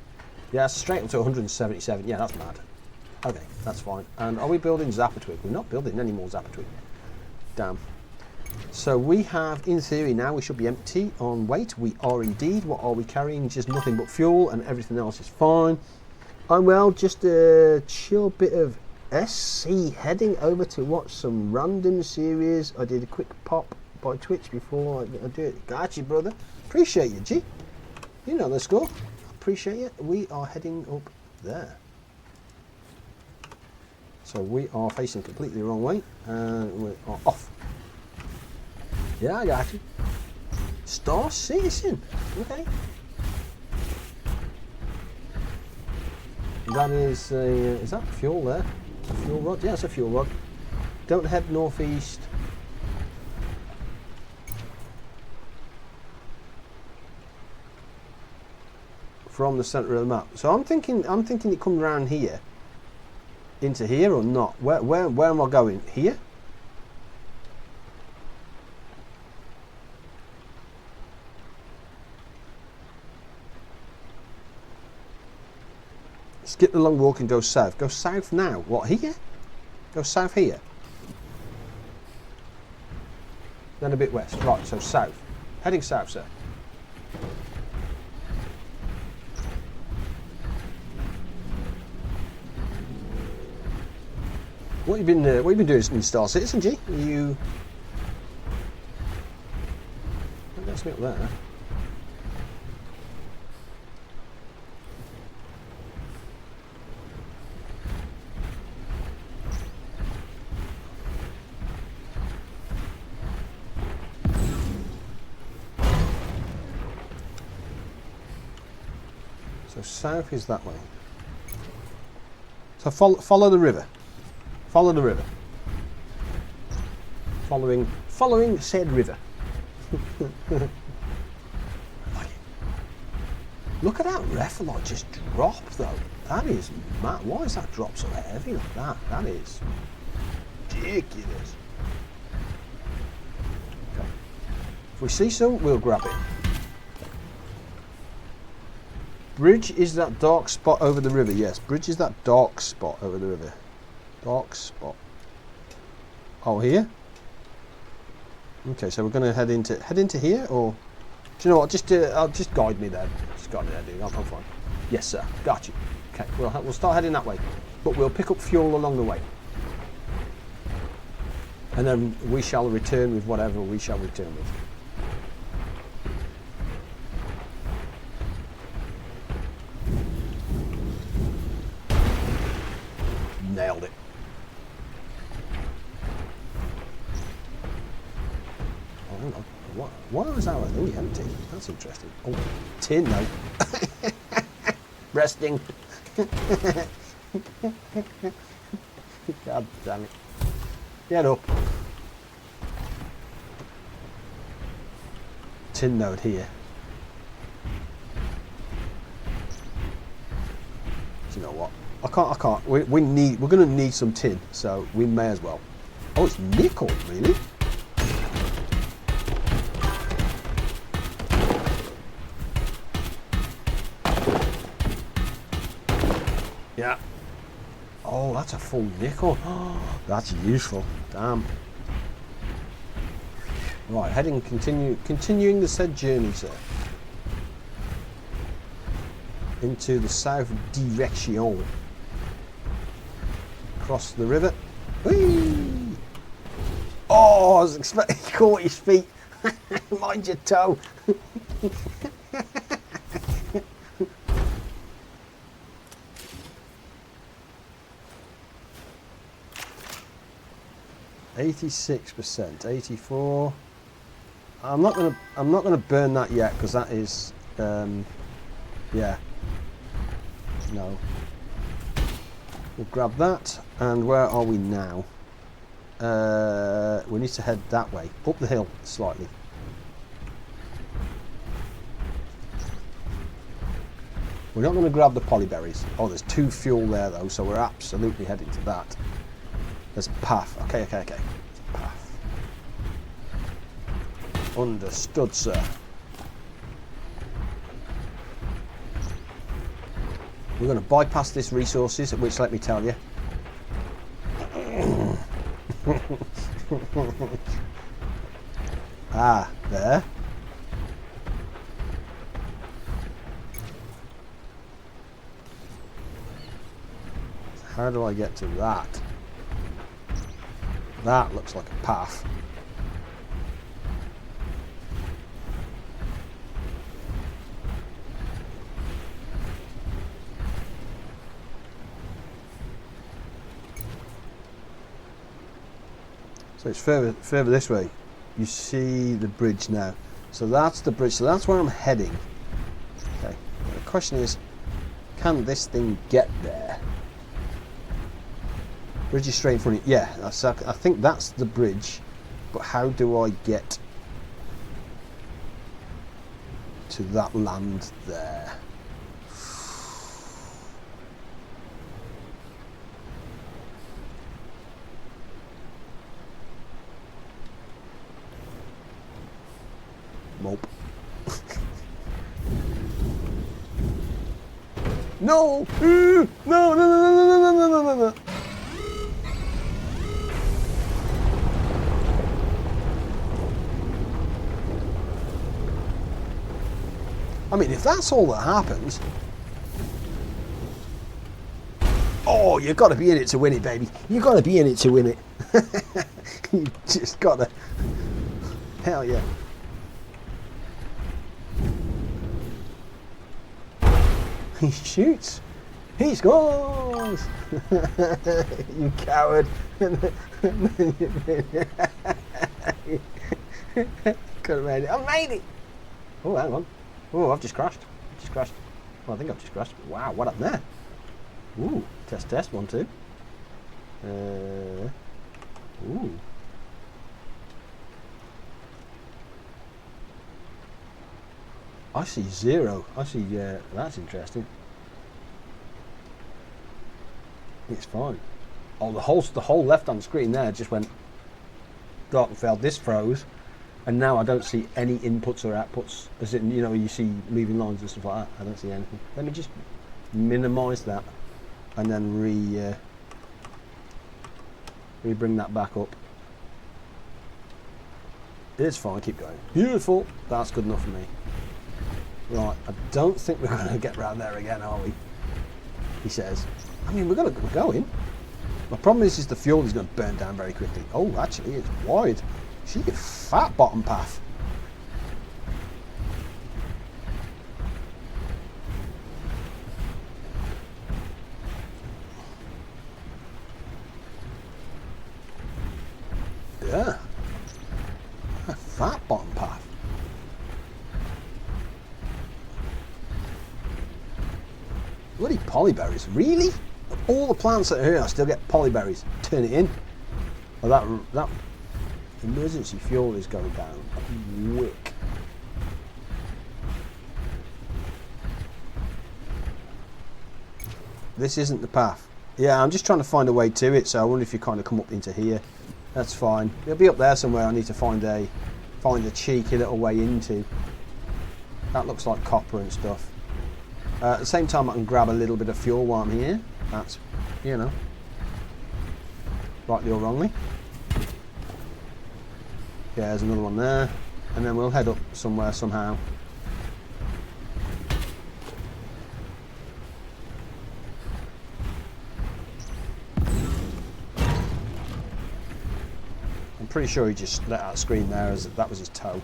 Yeah, straight up to 177. Yeah, that's mad. Okay, that's fine. And are we building Zapatwig? We're not building any more Zapatwig. Damn. So we have, in theory now, we should be empty on weight. We are indeed. What are we carrying? Just nothing but fuel, and everything else is fine. And well, just a chill bit of SC, heading over to watch some random series. I did a quick pop by Twitch before I do it. Got you, brother. Appreciate you, G. You know the score. Appreciate you. We are heading up there. So we are facing completely the wrong way, and we are off. Yeah, I got you. Star Citizen. Okay. That is a... is that fuel there? A fuel rod? Yeah, it's a fuel rod. Don't head northeast. From the centre of the map. So I'm thinking it comes around here. Into here or not? Where am I going? Here? Skip the long walk and go south. Go south now. What, here? Go south here. Then a bit west. Right, so south. Heading south, sir. What you been doing in Star Citizen, G? You... That's me up there. So south is that way. So follow the river. Follow the river. Following said river. Look at that Refalot just drop though. That is mad. Why is that drop so heavy like that? That is ridiculous. Okay. If we see some, we'll grab it. Bridge is that dark spot over the river. Yes, bridge is that dark spot over the river. Dark spot. Oh, here? Okay, so we're going to head into here, or do you know what? Just guide me there. Just guide me there, dude. I'm fine. Yes, sir. Got you. Okay, we'll start heading that way, but we'll pick up fuel along the way, and then we shall return with whatever we shall return with. Nailed it. Oh, hang on. Why is that right? Oh, empty. That's interesting. Oh, tin though. Resting. God damn it. Get up. Tin node here. Do you know what? I can't. We're going to need some tin, so we may as well. Oh, it's nickel, really? Yeah. Oh, that's a full nickel. That's useful. Damn. Right, continuing the said journey, sir. Into the south direction. Across the river. Whee! Oh, I was expecting he caught his feet. Mind your toe. %, 84. I'm not gonna burn that yet because that is yeah. No. We'll grab that, and where are we now? We need to head that way, up the hill slightly. We're not going to grab the polyberries. Oh, there's 2 fuel there though, so we're absolutely heading to that. There's a path. Okay. There's a path. Understood, sir. We're going to bypass this resources, which, let me tell you, there. How do I get to that? That looks like a path. So it's further this way. You see the bridge now. So that's the bridge. So that's where I'm heading. Okay. The question is, can this thing get there? Bridge is straight in front of you. Yeah, I think that's the bridge. But how do I get to that land there? Mope. No! No! I mean, if that's all that happens... Oh, you've got to be in it to win it, baby. You've got to be in it to win it. You just got to... Hell yeah. He shoots. He scores. You coward. Could have made it. I made it. Oh, hang on. Oh, I've just crashed. Well, I think I've just crashed. Wow, what happened there? Ooh, test, 1, 2. Ooh. I see 0. I see, that's interesting. It's fine. Oh, the whole left-hand screen there just went dark and failed. This froze, and now I don't see any inputs or outputs. As in, you know, you see moving lines and stuff like that. I don't see anything. Let me just minimise that, and then bring that back up. It's fine. Keep going. Beautiful. That's good enough for me. Right, I don't think we're going to get round there again, are we? He says. I mean, we're going. My problem is the fuel is going to burn down very quickly. Oh, actually, it's wide. She a fat bottom path. Yeah. A fat bottom path. Bloody polyberries, really? Of all the plants that are here, I still get polyberries. Turn it in. Well, that emergency fuel is going down quick. This isn't the path. Yeah, I'm just trying to find a way to it, so I wonder if you kind of come up into here. That's fine. It'll be up there somewhere. I need to find a cheeky little way into. That looks like copper and stuff. At the same time, I can grab a little bit of fuel while I'm here. That's, you know, rightly or wrongly. Yeah, there's another one there. And then we'll head up somewhere somehow. I'm pretty sure he just let out a scream there as that was his toe.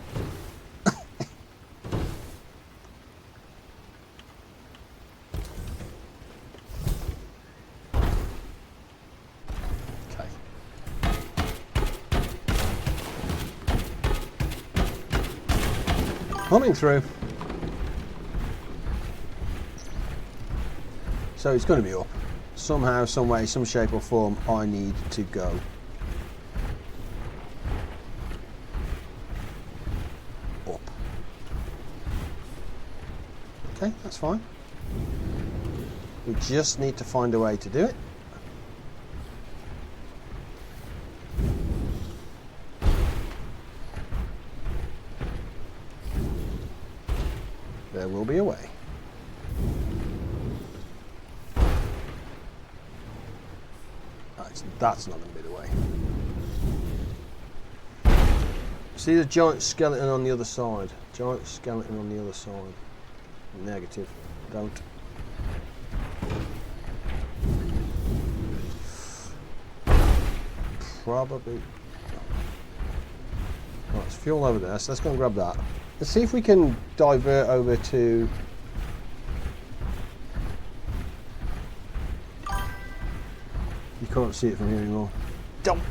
Coming through. So it's going to be up. Somehow, some way, some shape or form, I need to go. Up. Okay, that's fine. We just need to find a way to do it. There will be a way. That's not going to be the way. See the giant skeleton on the other side? Giant skeleton on the other side. Negative. Don't. Probably. Right, there's fuel over there, so let's go and grab that. Let's see if we can divert over to... You can't see it from here anymore. Dump!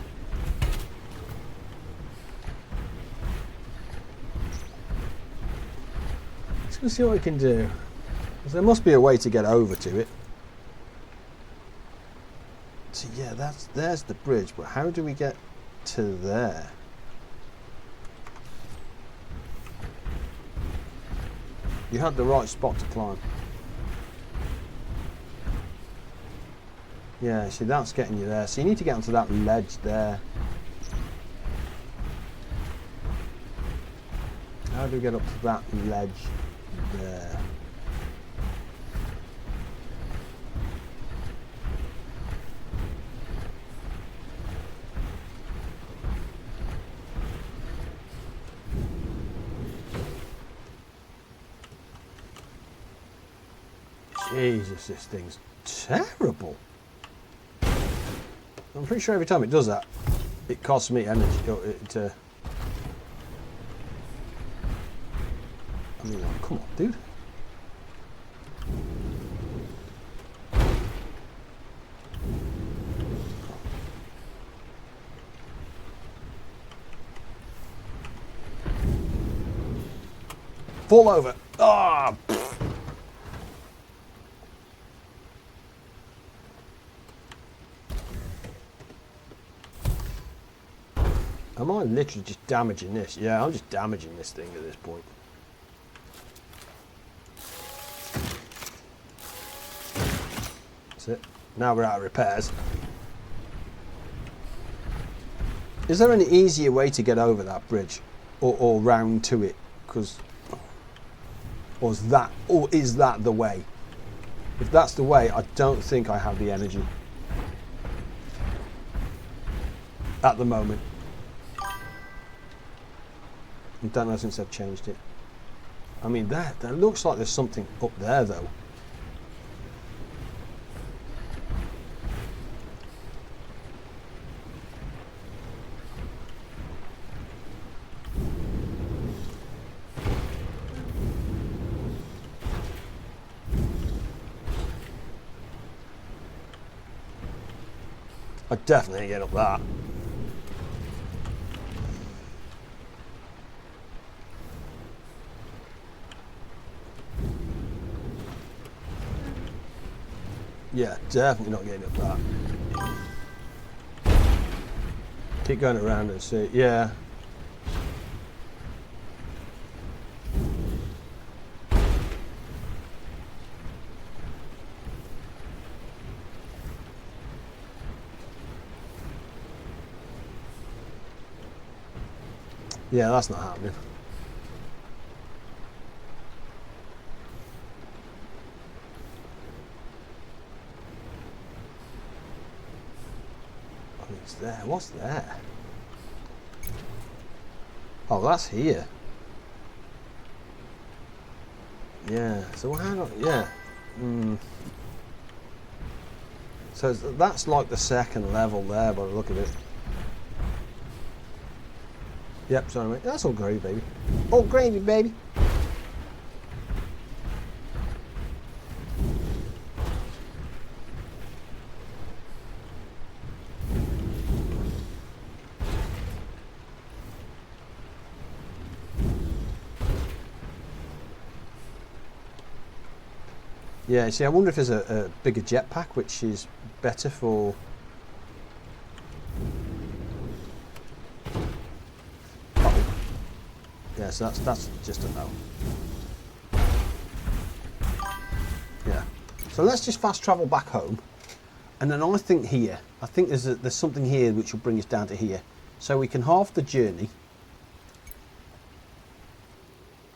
Let's go see what we can do. There must be a way to get over to it. So yeah, there's the bridge, but how do we get to there? You had the right spot to climb. Yeah, see that's getting you there. So you need to get onto that ledge there. How do we get up to that ledge there? Jesus, this thing's terrible. I'm pretty sure every time it does that, it costs me energy. I mean, come on, dude. Fall over. Ah! Oh, am I literally just damaging this? Yeah, I'm just damaging this thing at this point. That's it. Now we're out of repairs. Is there any easier way to get over that bridge? Or round to it? Because... Or is that the way? If that's the way, I don't think I have the energy. At the moment. I don't know since I've changed it. I mean, that looks like there's something up there, though. I definitely get up that. Yeah, definitely not getting up that. Keep going around and see. Yeah. Yeah, that's not happening. Oh, it's there. What's there? Oh, that's here. Yeah. So how do? Yeah. So that's like the second level there, by the look of it. Yep. Sorry, mate. That's all gravy, baby. All gravy, baby. Yeah, see, I wonder if there's a bigger jetpack, which is better for... Oh. Yeah, so that's just a no. Yeah. So let's just fast travel back home. And then I think there's something here which will bring us down to here. So we can halve the journey.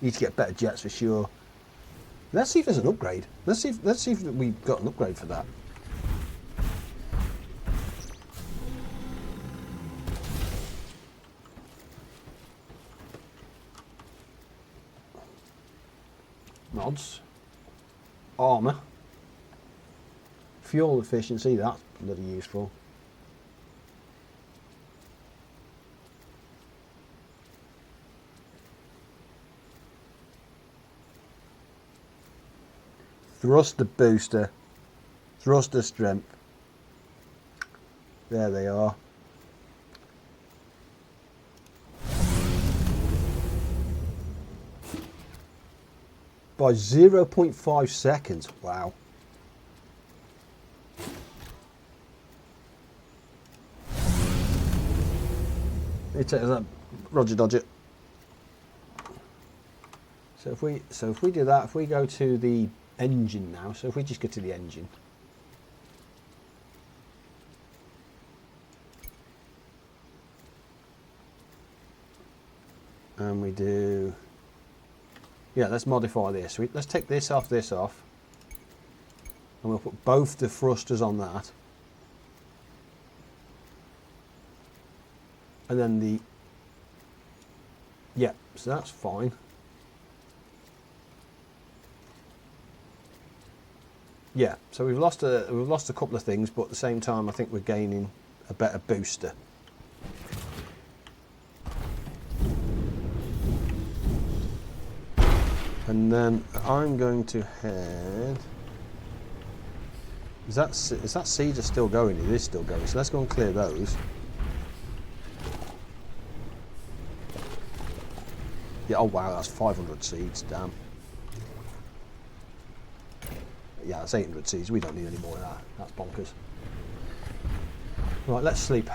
Need to get better jets for sure. Let's see if there's an upgrade. Let's see if we've got an upgrade for that. Mods. Armour. Fuel efficiency, that's bloody useful. Thruster booster, thruster strength. There they are. By 0.5 seconds. Wow. It takes that. Roger dodger. So if we do that, if we go to the engine now, so if we just go to the engine, and we do, yeah, let's modify this. Let's take this off, and we'll put both the thrusters on that, and then the, yeah, so that's fine. Yeah, so we've lost a couple of things, but at the same time, I think we're gaining a better booster. And then I'm going to head. Is that seeds are still going? It is still going. So let's go and clear those. Yeah. Oh wow, that's 500 seeds. Damn. Yeah, that's 800 seeds. We don't need any more of that. That's bonkers. Right, let's sleep.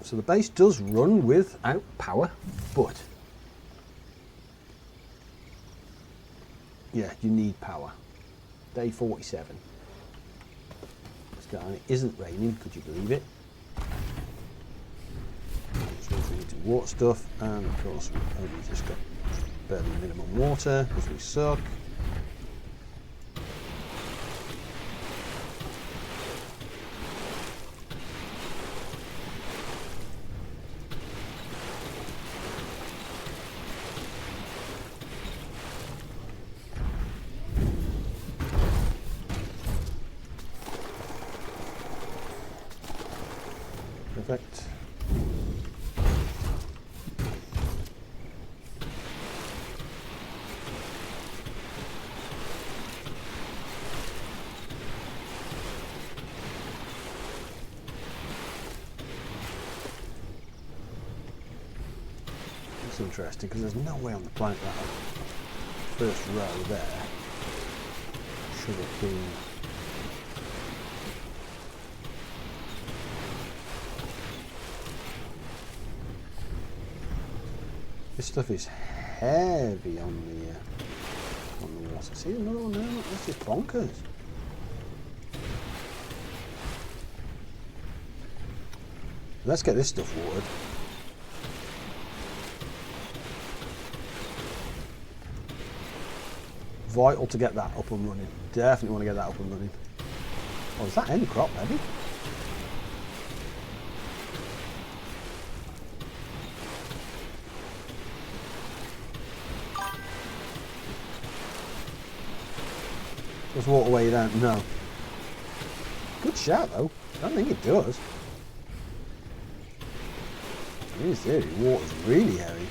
So the base does run without power, but yeah, you need power. Day 47. And it isn't raining, could you believe it? Which means we need to water stuff, and of course we've only just got barely minimum water because we suck. Perfect. It's interesting because there's no way on the planet that first row there should have been. This stuff is heavy on the water. See another one there? Look, this is bonkers. Let's get this stuff watered. Vital to get that up and running. Definitely want to get that up and running. Oh, is that end crop heavy? Does waterway you don't know? Good shout though. I don't think it does. In theory, water's really heavy.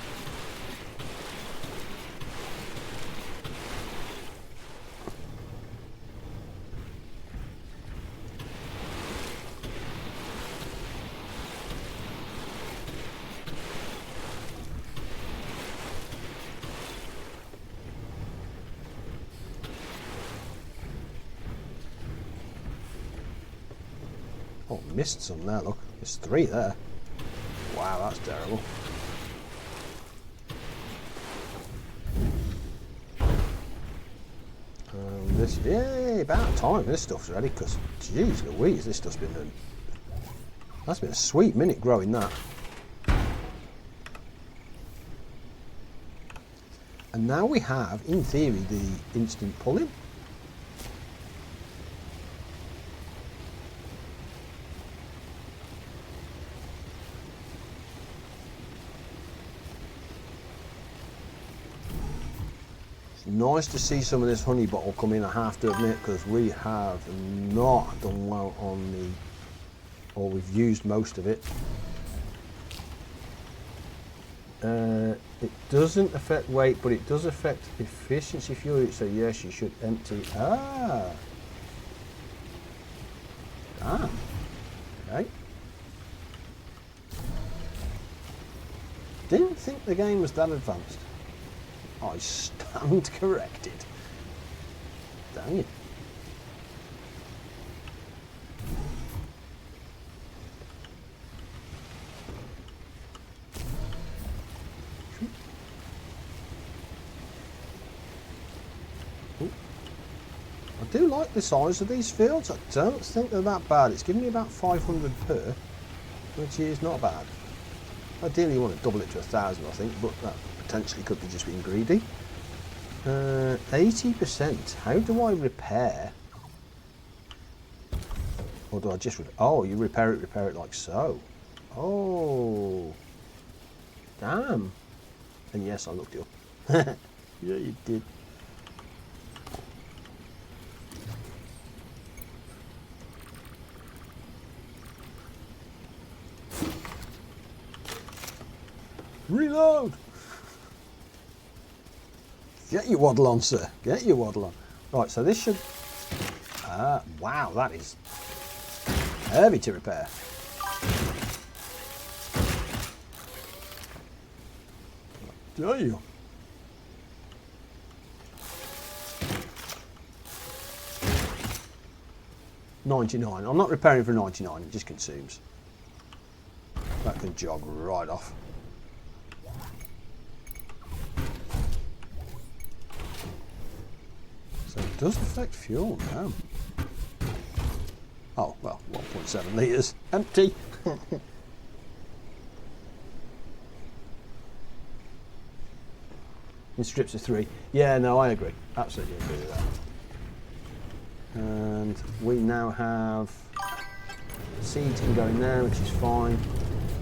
Oh, missed some there, look. There's 3 there. Wow, that's terrible. This, yeah, about time this stuff's ready, because, geez Louise, this stuff's been done. That's been a sweet minute growing that. And now we have, in theory, the instant pulling. Nice to see some of this honey bottle come in, I have to admit, because we have not done well on the, or we've used most of it. It doesn't affect weight, but it does affect efficiency fuel, so yes, you should empty. Ah, damn. Okay. Didn't think the game was that advanced. I stand corrected. Dang it. Ooh. I do like the size of these fields. I don't think they're that bad. It's giving me about 500 per, which is not bad. Ideally you want to double it to 1,000, I think, but that potentially could be just being greedy. 80%. How do I repair? Or do I just... Oh, you repair it like so. Oh. Damn. And yes, I looked you up. Yeah, you did. Reload! Get your waddle on, sir. Get your waddle on. Right, so this should... wow, that is heavy to repair. Do you? $99. I'm not repairing for $99, it just consumes. That can jog right off. So it does affect fuel now. Oh, well, 1.7 litres. Empty. In strips of 3. Yeah, no, I agree. Absolutely agree with that. And we now have seeds can go in there, which is fine.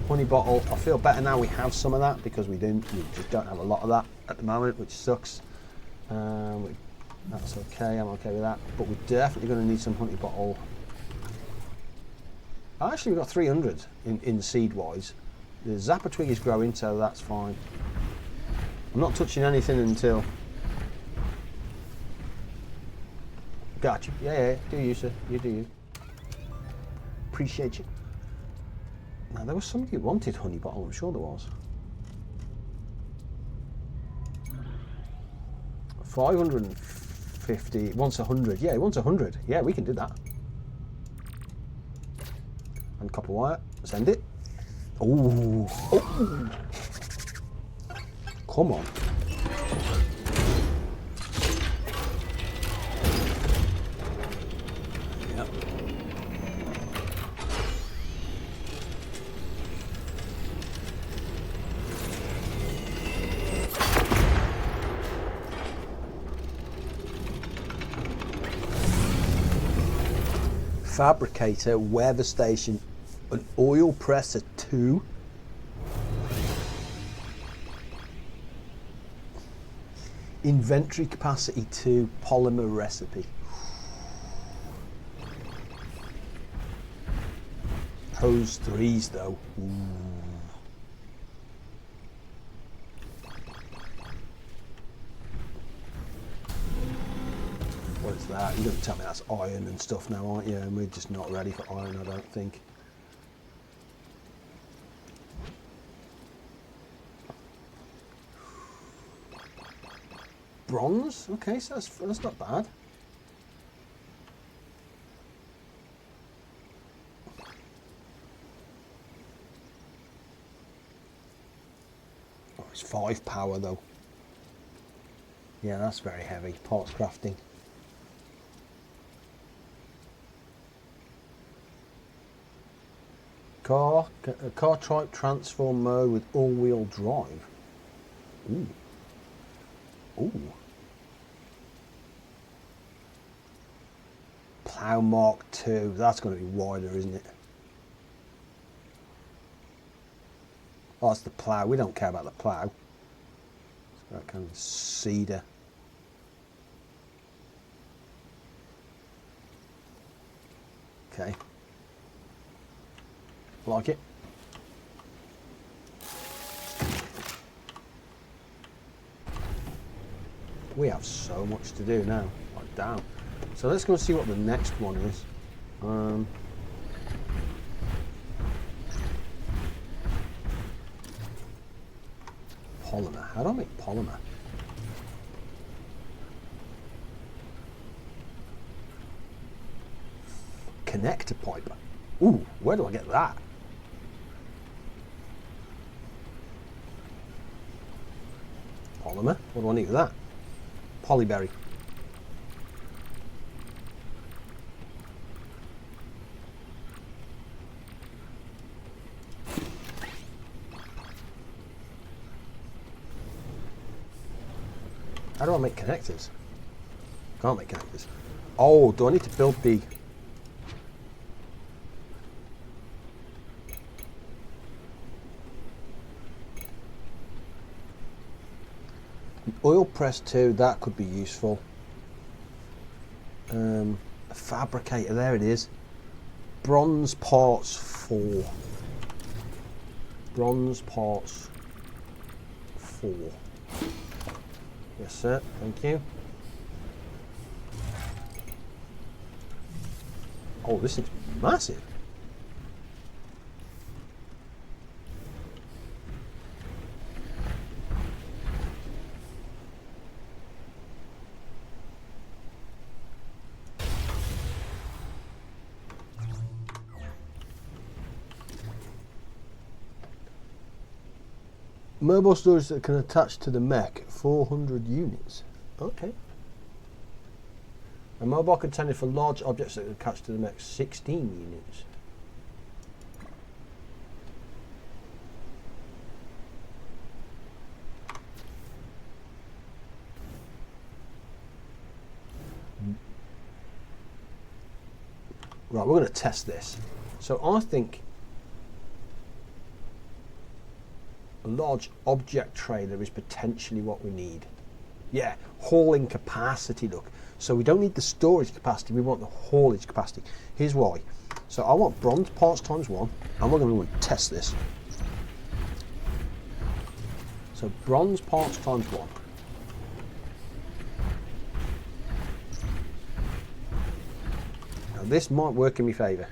Honey bottle, I feel better now we have some of that, because we just don't have a lot of that at the moment, which sucks. That's okay, I'm okay with that. But we're definitely going to need some honey bottle. Actually, we've got 300 in seed-wise. The zapper twig is growing, so that's fine. I'm not touching anything until... Gotcha. Yeah, do you, sir. You do you. Appreciate you. Now, there was somebody who wanted honey bottle, I'm sure there was. 550, wants 100. Yeah, he wants 100. Yeah, we can do that. And copper wire, send it. Ooh. Oh. Come on. Yep. Fabricator, weather station, an oil presser 2. Inventory capacity 2, polymer recipe. Hose 3s though. Ooh. What is that? You're going to tell me that's iron and stuff now, aren't you? And we're just not ready for iron, I don't think. Bronze? Okay, so that's not bad. Oh, it's 5 power though. Yeah, that's very heavy. Parts crafting. Car type transform mode with all-wheel drive. Ooh. Ooh. Plough Mark II. That's going to be wider, isn't it? Oh, it's the plough. We don't care about the plough. It's that kind of cedar. Okay. Like it. We have so much to do now. Like, damn. So let's go and see what the next one is. Polymer. How do I make polymer? Connector pipe. Ooh, where do I get that? Polymer. What do I need with that? Polyberry. How do I make connectors? Can't make connectors. Oh, do I need to build the... Oil press 2, that could be useful. A fabricator, there it is. Bronze parts 4. Bronze parts 4. Yes, sir. Thank you. Oh, this is massive. Mobile storage that can attach to the mech, 400 units. Okay. A mobile container for large objects that can attach to the mech, 16 units. Right, we're going to test this. So I think a large object trailer is potentially what we need. Yeah, hauling capacity, look. So we don't need the storage capacity, we want the haulage capacity. Here's why. So I want bronze parts times 1, and we're going to test this. So bronze parts times 1. Now this might work in my favour.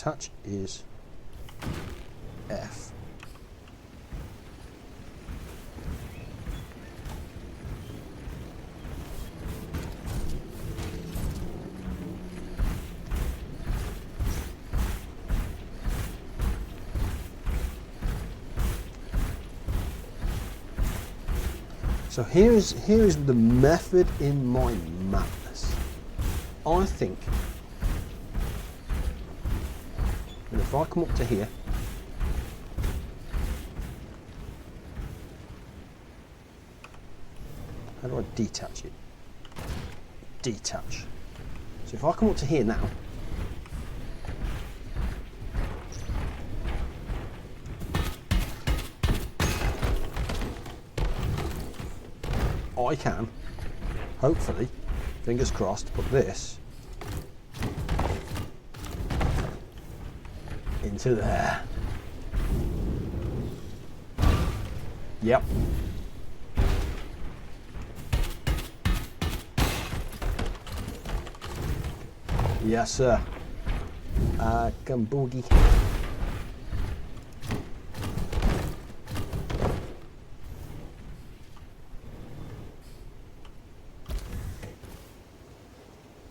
attach is F. So here is the method in my madness. I think that if I come up to here, how do I detach it? Detach. So if I come up to here now, I can, hopefully, fingers crossed, put this into there. Yep. Yes, sir. Can boogie.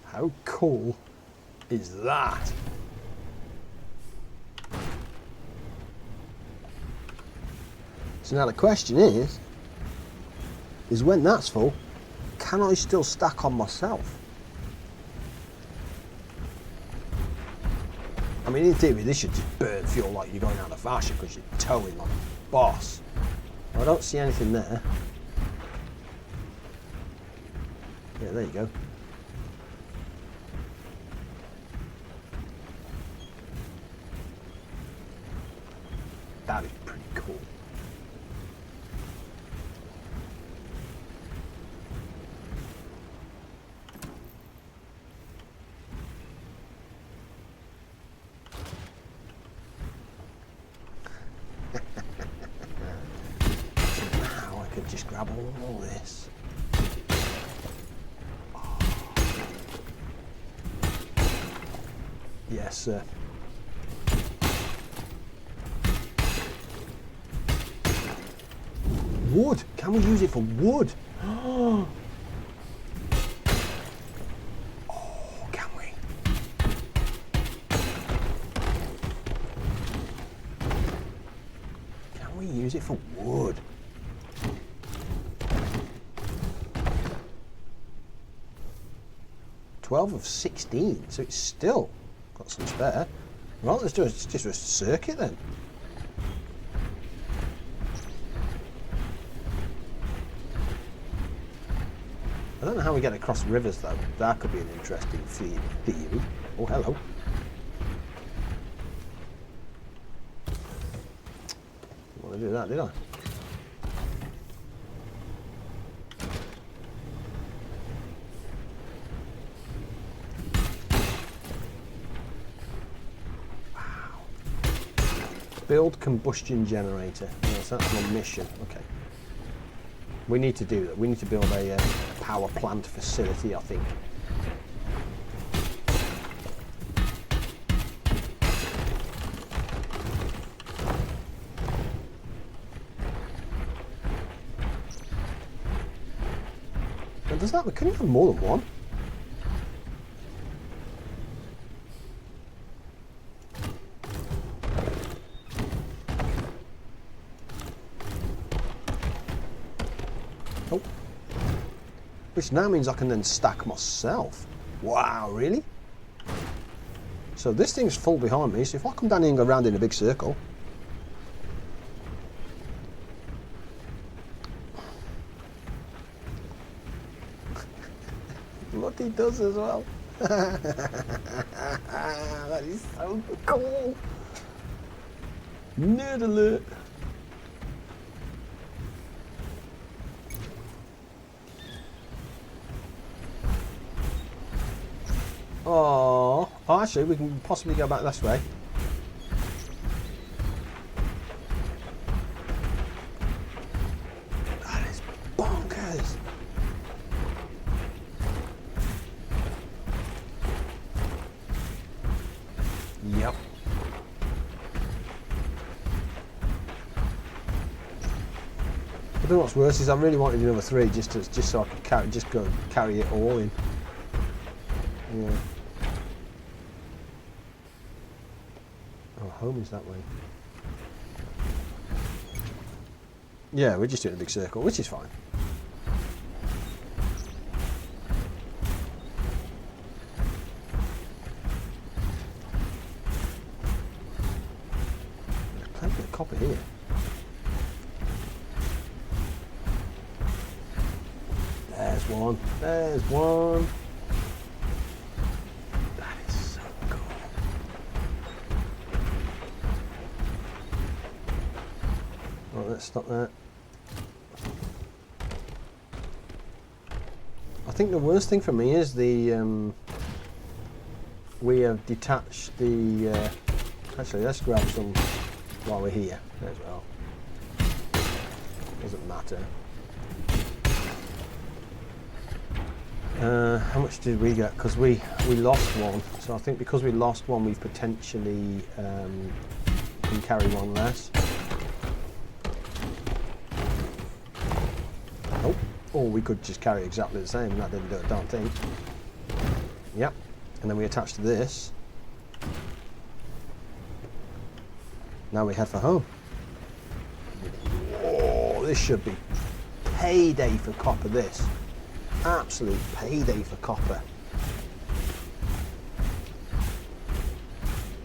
How cool is that? So now the question is when that's full, can I still stack on myself? I mean, in theory, this should just burn fuel like you're going out of fashion because you're towing like a boss. I don't see anything there. Yeah, there you go. That is pretty cool. Now I could just grab all this. Oh. Yes, sir. Wood! Can we use it for wood? Oh, can we? Can we use it for wood? $12 of 16, so it's still got some spare. Well, let's do just a circuit then. I don't know how we get across rivers though. That could be an interesting theory. Oh, hello. Didn't want to do that, did I? Wow. Build combustion generator. Yes, that's my mission. Okay. We need to do that. We need to build a power plant facility, I think. But does that? Can you have more than one? Oh. Which now means I can then stack myself. Wow, really? So this thing's full behind me, so if I come down here and go around in a big circle. What he does as well. That is so cool. Nerd alert. Oh, actually, we can possibly go back this way. That is bonkers. Yep. don't know what's worse is I really wanted another 3 just so I could carry it all in. Yeah. Oh, home is that way. Yeah, we're just doing a big circle, which is fine. There's plenty of copper here. There's one. There's one. That is so cool. Right, let's stop that. I think the worst thing for me is the we have detached the. Actually, let's grab some while we're here as well. Doesn't matter. How much did we get? Because we lost one, so I think because we lost one, we've potentially can carry one less. Oh, or we could just carry exactly the same, and that didn't do a darn thing. Yep, and then we attach to this. Now we head for home. Oh, this should be payday for copper. This. Absolute payday for copper.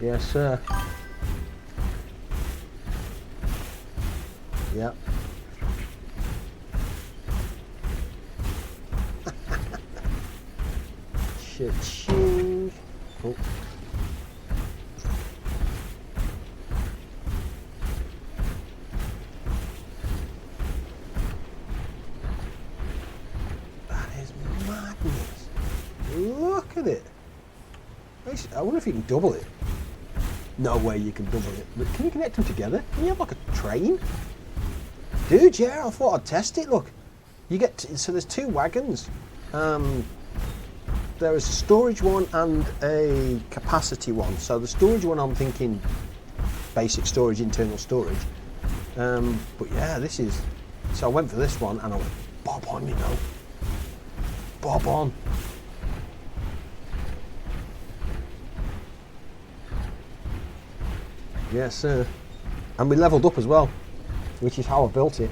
Yes, sir. Yep. Cha-ching. Oh. Look at it. I wonder if you can double it. No way you can double it. But can you connect them together? Can you have like a train? Dude, yeah, I thought I'd test it. Look, you get so there's 2 wagons. There is a storage one and a capacity one. So the storage one, I'm thinking basic storage, internal storage. But yeah, this is. So I went for this one and I went bob on, you know. Bob on. Yes, sir. And we levelled up as well, which is how I built it.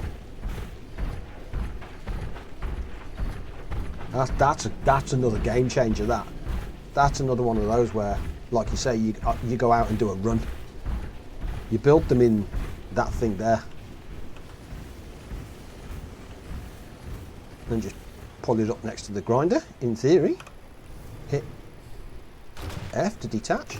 That's another game changer. That's another one of those where, like you say, you go out and do a run. You build them in that thing there, and just pull it up next to the grinder. In theory, hit F to detach.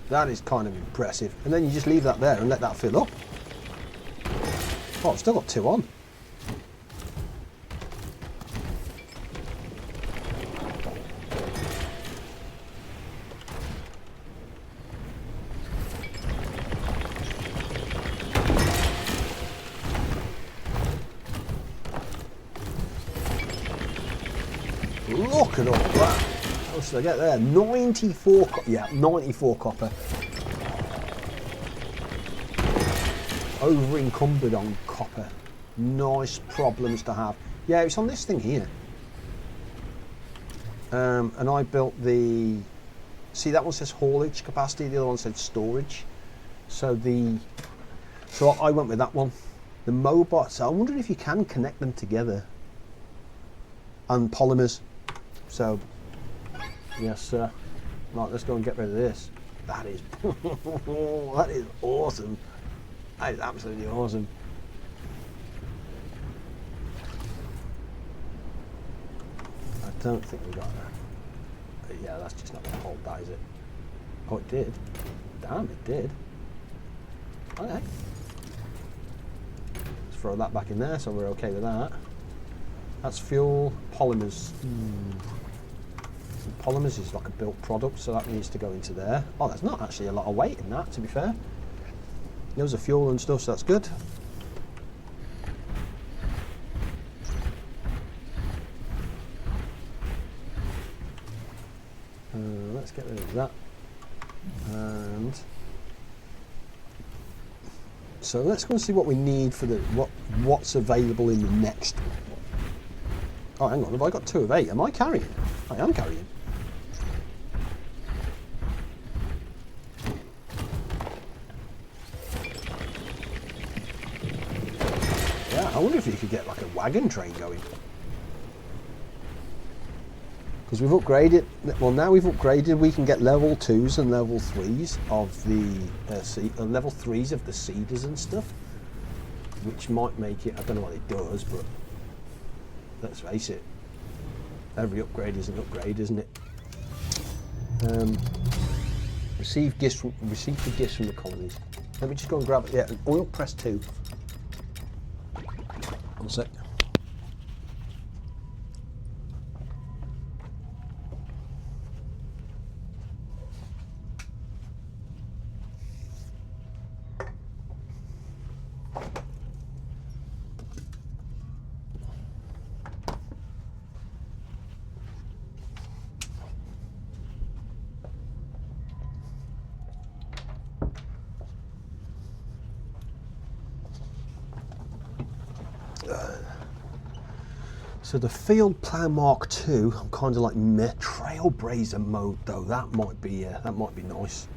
That is kind of impressive. And then you just leave that there and let that fill up. Oh, I've still got 2 on. Look at all that. How much did I get there? 94, yeah, 94 copper. Over encumbered on copper. Nice problems to have. Yeah, it's on this thing here. And I built the, see that one says haulage capacity, the other one said storage. So I went with that one. The Mobot, so I'm wondering if you can connect them together. And polymers. So, yes, sir. Right, let's go and get rid of this. That is, that is awesome. That is absolutely awesome. don't think we got that. Yeah, that's just not going to hold that, is it? Oh, it did. Damn, it did. Okay. Let's throw that back in there, so we're okay with that. That's fuel, polymers. Polymers is like a built product, so that needs to go into there. Oh, there's not actually a lot of weight in that, to be fair. Those are fuel and stuff, so that's good. Let's get rid of that. And so let's go and see what we need for the what's available in the next one. Oh, hang on, have I got 2 of 8? Am I carrying? I am carrying. Yeah, I wonder if you could get like a wagon train going. Because we've upgraded, well now we've upgraded, we can get level 2s and level 3s of the, level 3s of the seeders and stuff. Which might make it, I don't know what it does, but let's face it, every upgrade is an upgrade, isn't it? Receive the gifts from the colonies. Let me just go and grab it. Yeah, an oil press 2. One sec. So the Field Plough Mark II, I'm kind of like meh. Trailblazer mode though, that might be nice.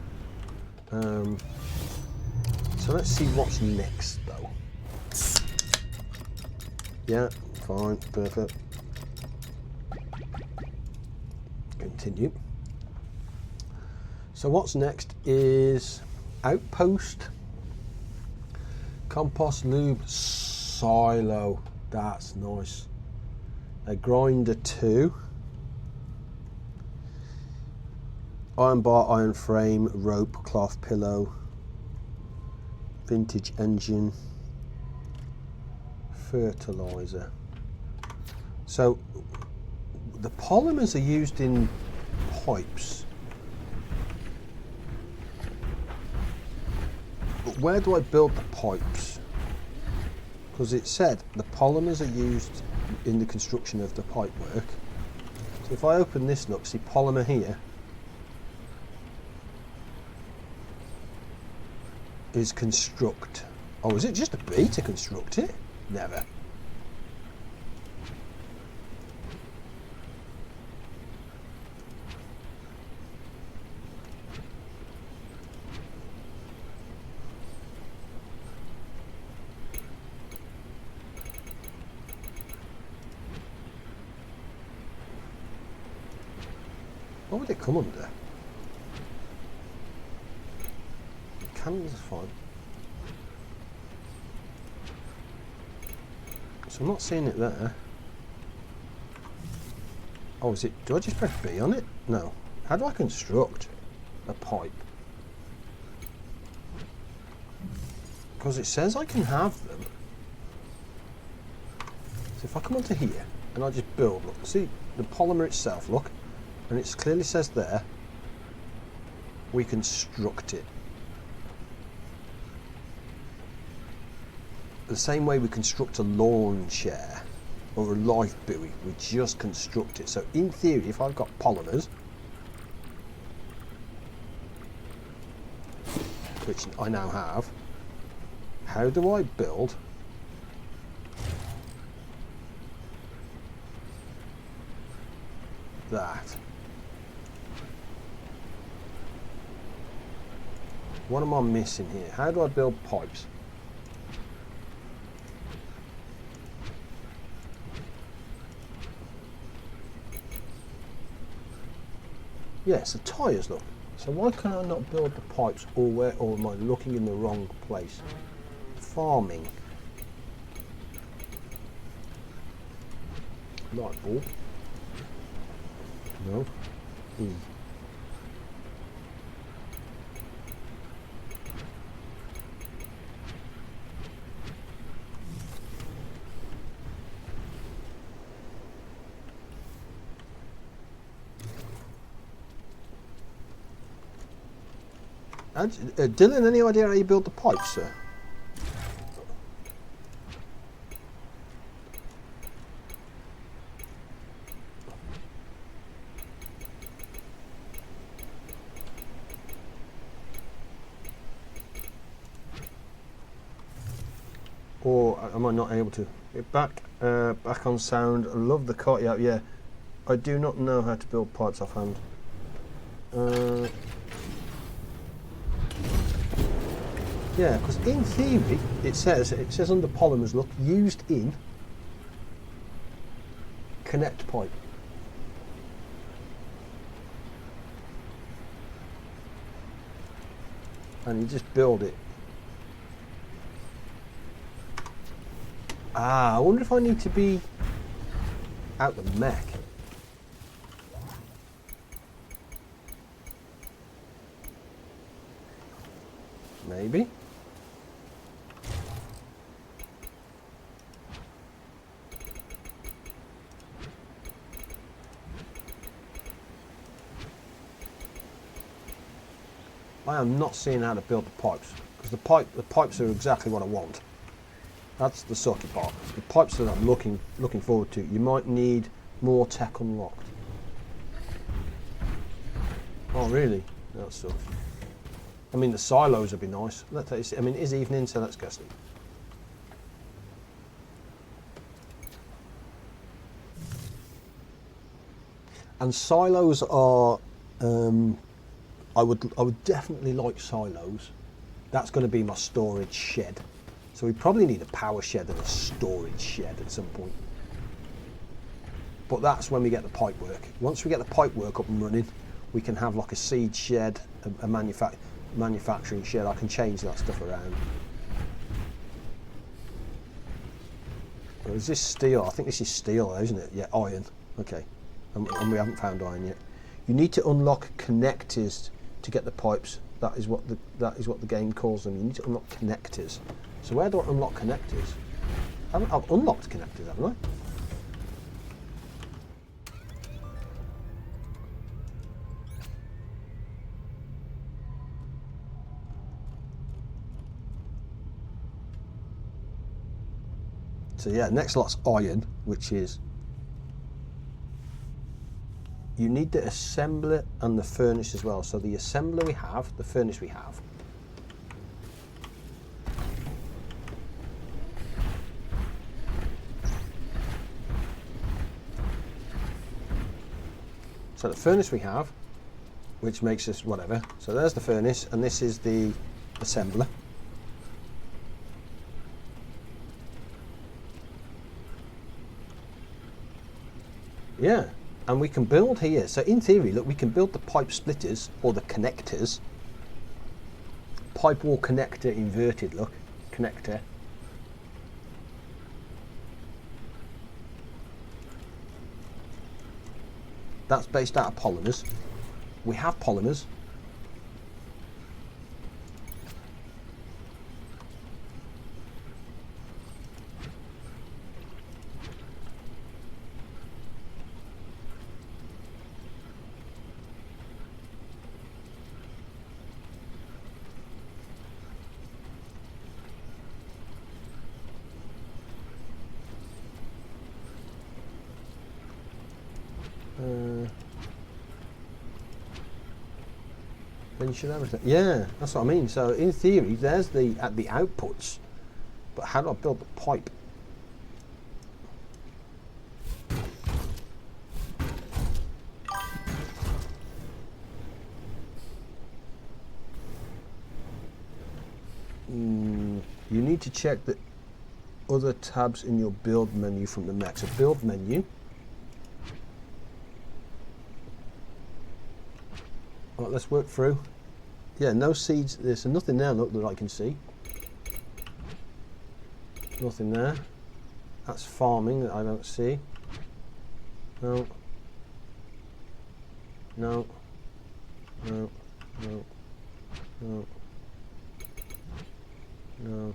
So let's see what's next though. Yeah, fine, perfect. Continue. So what's next is outpost, compost lube, silo. That's nice. A grinder 2, iron bar, iron frame, rope, cloth, pillow, vintage engine, fertilizer. So the polymers are used in pipes, but where do I build the pipes? Because it said the polymers are used in the construction of the pipe work. So if I open this, look, see polymer here is construct. Oh, is it just a B to construct it? Never. What would it come under? Candles are fine. So I'm not seeing it there. Oh, is it? Do I just press B on it? No. How do I construct a pipe? Because it says I can have them. So if I come onto here and I just build, look, see the polymer itself, look. And it clearly says there, we construct it. The same way we construct a lawn chair or a life buoy, we just construct it. So in theory, if I've got polymers, which I now have, how do I build that? What am I missing here? How do I build pipes? Yes, the tyres, look. So why can I not build the pipes or am I looking in the wrong place? Farming. Light bulb. No. E. Dylan, any idea how you build the pipes, sir? Or am I not able to? Back on sound. I love the cut. Yeah. I do not know how to build pipes offhand. Yeah, because in theory it says under polymers, look, used in connect pipe. And you just build it. I wonder if I need to be out the mech. Maybe. I am not seeing how to build the pipes, because the pipes are exactly what I want. That's the sucky part. The pipes that I'm looking forward to. You might need more tech unlocked. Oh really? That sucks. I mean, the silos would be nice. I mean, it is evening, so let's go sleep. And silos are. I would definitely like silos. That's going to be my storage shed. So we probably need a power shed and a storage shed at some point. But that's when we get the pipe work. Once we get the pipe work up and running, we can have like a seed shed, a manufacturing shed. I can change that stuff around. Or is this steel? I think this is steel, isn't it? Yeah, iron. Okay, and we haven't found iron yet. You need to unlock connectors to get the pipes. That is what the game calls them. You need to unlock connectors. So where do I unlock connectors? I've unlocked connectors, haven't I? So yeah, next lot's iron, which is you need the assembler and the furnace as well. So the assembler we have, the furnace we have. So the furnace we have, which makes us whatever. So there's the furnace, and this is the assembler. Yeah, and we can build here. So in theory, look, we can build the pipe splitters or the connectors. Pipe wall connector inverted, look, connector. That's based out of polymers. We have polymers. Then you should have everything. Yeah, that's what I mean. So in theory, there's the outputs, but how do I build the pipe? You need to check the other tabs in your build menu from the mech. So build menu. Right, let's work through. Yeah, no seeds. There's nothing there, look, that I can see. Nothing there. That's farming that I don't see. No. No. No. No. No. No.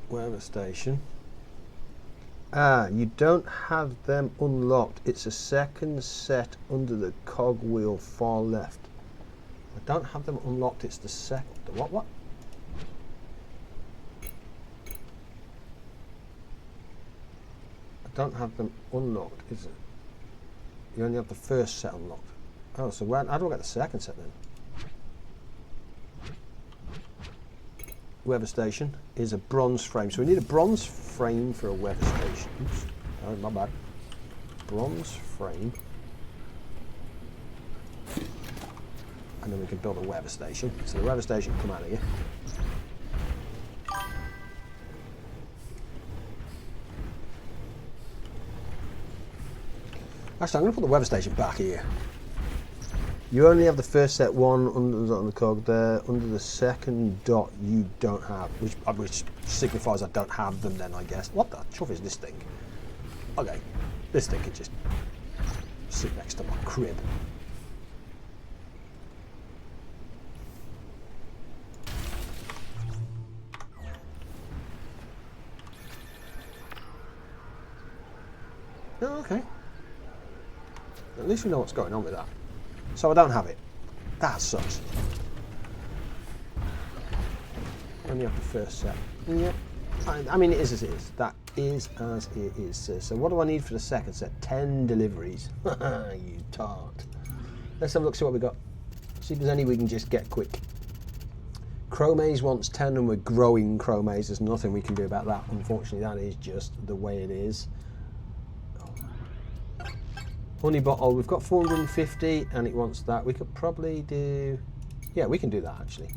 Weather station. Ah, you don't have them unlocked. It's a second set under the cogwheel far left. I don't have them unlocked. It's the second. What? I don't have them unlocked, is it? You only have the first set unlocked. Oh, so how do I get the second set then? Weather station is a bronze frame. So we need a bronze frame for a weather station. Oops, oh, my bad. Bronze frame. And then we can build a weather station. So the weather station can come out of here. Actually, I'm going to put the weather station back here. You only have the first set one on the cog there. Under the second dot, you don't have, which signifies I don't have them then, I guess. What the chuff is this thing? Okay, this thing can just sit next to my crib. Oh, okay. At least we know what's going on with that. So I don't have it. That sucks. Only have the first set. Yep. I mean, it is as it is. That is as it is. So what do I need for the second set? 10 deliveries. You tart. Let's have a look, see what we got. See if there's any we can just get quick. Chromaze wants 10 and we're growing Chromaze. There's nothing we can do about that. Unfortunately, that is just the way it is. Honey bottle, we've got 450 and it wants that. We could probably do, yeah, we can do that actually.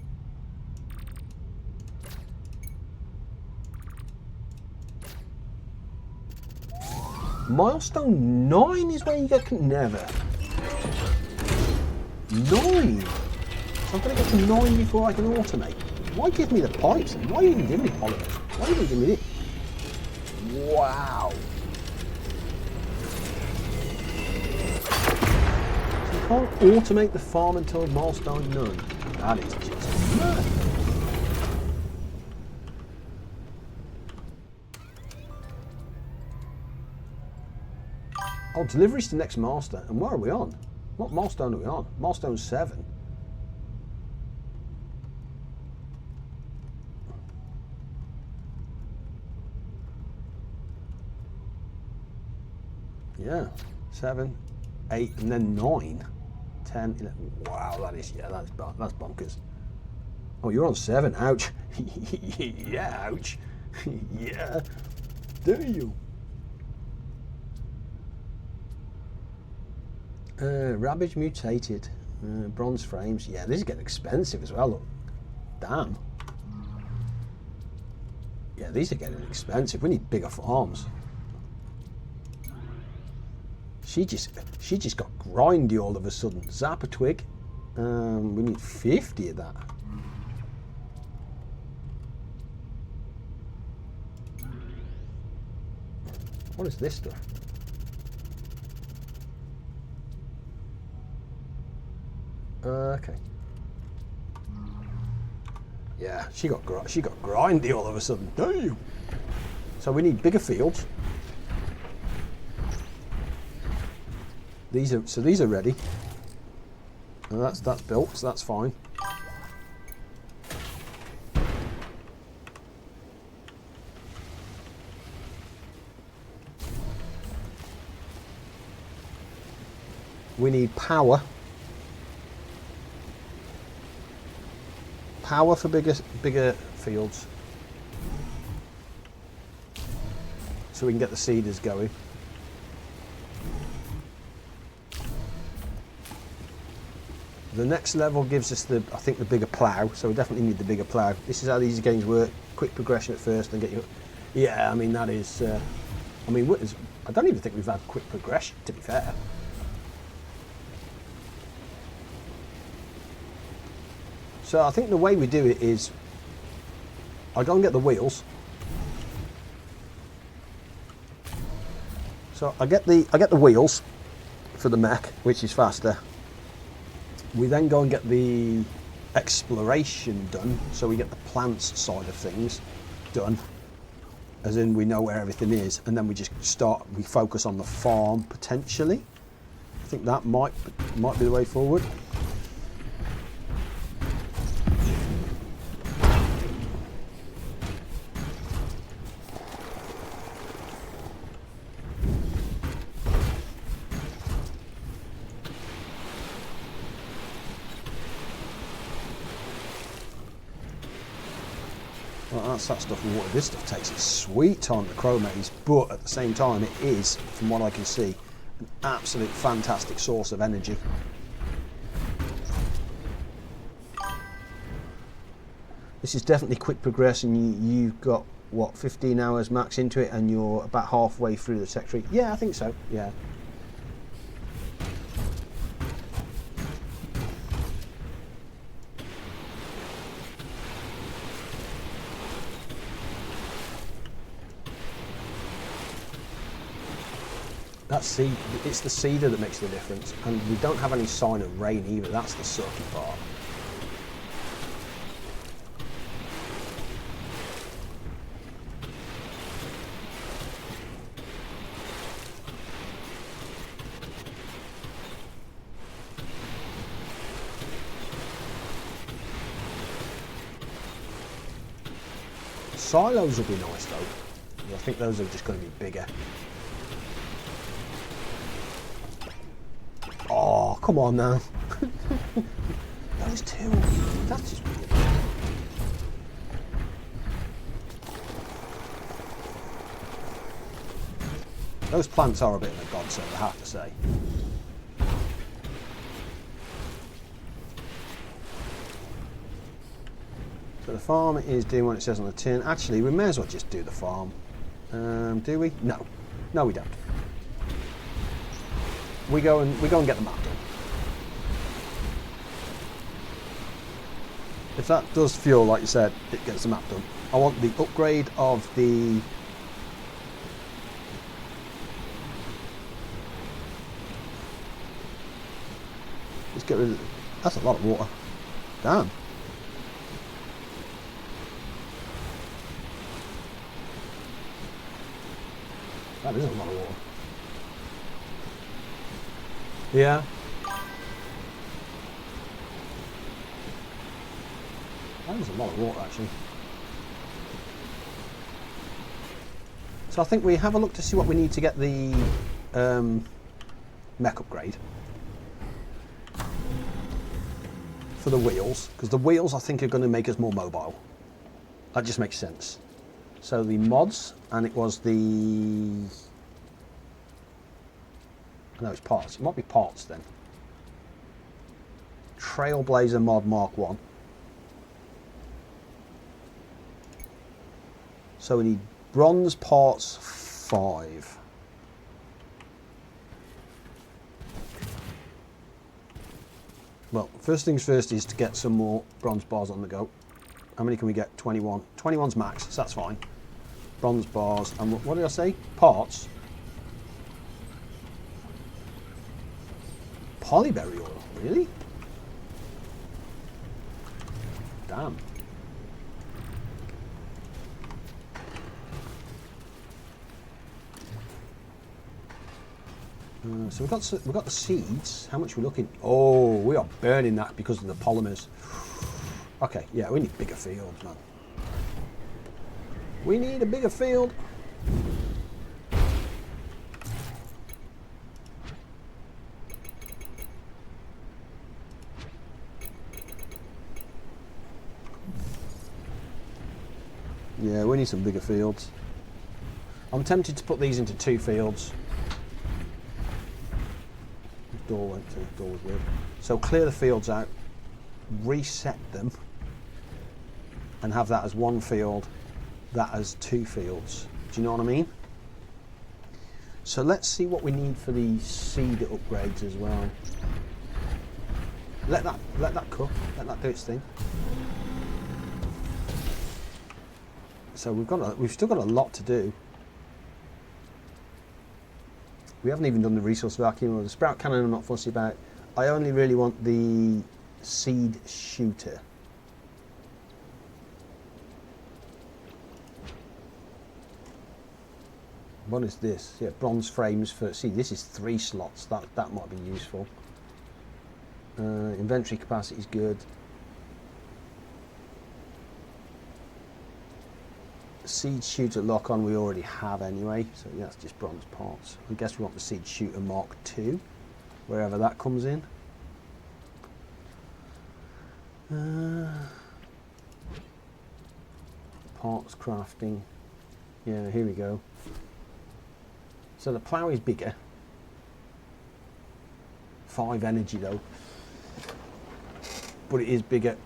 Milestone 9 is where you get, never. 9! So I'm going to get to 9 before I can automate. Why give me the pipes? Why even give me polymers? Why even give me this? Wow. Can't automate the farm until milestone 9. That is just mad. Oh, deliveries to next milestone. And where are we on? What milestone are we on? Milestone 7. Yeah, 7, 8, and then 9. 10, 11. Wow, that is, yeah, that's bonkers. Oh, you're on 7. Ouch. Yeah, ouch. Yeah. Do you? Ravage mutated. Bronze frames. Yeah, this is getting expensive as well. Look. Damn. Yeah, these are getting expensive. We need bigger farms. She just got grindy all of a sudden. Zap a twig. We need 50 of that. What is this stuff? Okay. Yeah, she got grindy all of a sudden. Damn. So we need bigger fields. These are ready. And that's built, so that's fine. We need power. Power for bigger fields. So we can get the seeders going. The next level gives us I think the bigger plough, so we definitely need the bigger plough. This is how these games work, quick progression at first and get you... Yeah, I mean, that is... I mean, I don't even think we've had quick progression, to be fair. So I think the way we do it is, I go and get the wheels. So I get the wheels for the mech, which is faster. We then go and get the exploration done, so we get the plants side of things done, as in we know where everything is, and then we just we focus on the farm potentially. I think that might be the way forward. Well, that's that stuff and water. This stuff takes its sweet time to crow maze, but at the same time it is, from what I can see, an absolute fantastic source of energy. This is definitely quick progression. You've got, what, 15 hours max into it and you're about halfway through the tech tree. Yeah, I think so, yeah. That seed, it's the cedar that makes the difference, and we don't have any sign of rain either. That's the sucky part. Silos will be nice though. I think those are just going to be bigger. Oh, come on now. Those two, that's just weird. Those plants are a bit of a godsend, I have to say. So the farm is doing what it says on the tin. Actually, we may as well just do the farm. Do we? No. No, we don't. We go and get the map done. If that does fuel, like you said, it gets the map done. I want the upgrade of the... Let's get rid of... That's a lot of water. Damn. That is a lot of water. Yeah. That is a lot of water, actually. So I think we have a look to see what we need to get the mech upgrade for the wheels, because the wheels I think are going to make us more mobile. That just makes sense. So the mods, and it was the... No, it's parts. It might be parts then. Trailblazer mod Mark 1. So we need bronze parts 5. Well, first things first is to get some more bronze bars on the go. How many can we get? 21. 21's max, so that's fine. Bronze bars, and what did I say? Parts. Polyberry oil, really? Damn. So we've got the seeds. How much are we looking? Oh, we are burning that because of the polymers. Okay, yeah, we need bigger fields, man. We need a bigger field. Yeah, we need some bigger fields. I'm tempted to put these into 2 fields. door went to. Door was weird. So clear the fields out, reset them, and have that as one field, that as two fields. Do you know what I mean? So let's see what we need for the seed upgrades as well. Let that cook. Let that do its thing. So we've still got a lot to do. We haven't even done the resource vacuum or the sprout cannon. I'm not fussy about. I only really want the seed shooter. What is this? Yeah, bronze frames for. See, this is 3 slots. That might be useful. Inventory capacity is good. Seed shooter lock on we already have anyway, so yeah, that's just bronze parts. I guess we want the seed shooter Mark II, wherever that comes in. Parts crafting. Yeah, here we go. So the plough is bigger. 5 energy though, but it is bigger.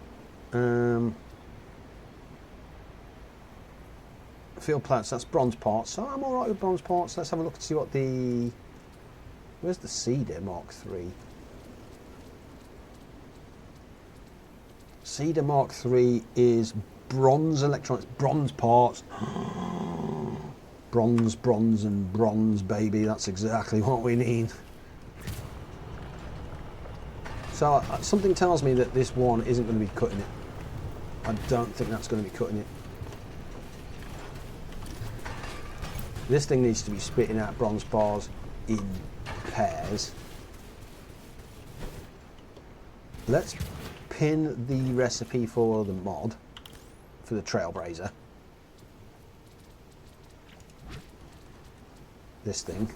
Field plants, that's bronze parts, so I'm alright with bronze parts. Let's have a look and see what the... Where's the Cedar Mark III? Cedar Mark III is bronze electronics, bronze parts. Bronze, bronze and bronze, baby, that's exactly what we need. So something tells me that this one isn't going to be cutting it. I don't think that's going to be cutting it. This thing needs to be spitting out bronze bars in pairs. Let's pin the recipe for the mod, for the Trailblazer. This thing.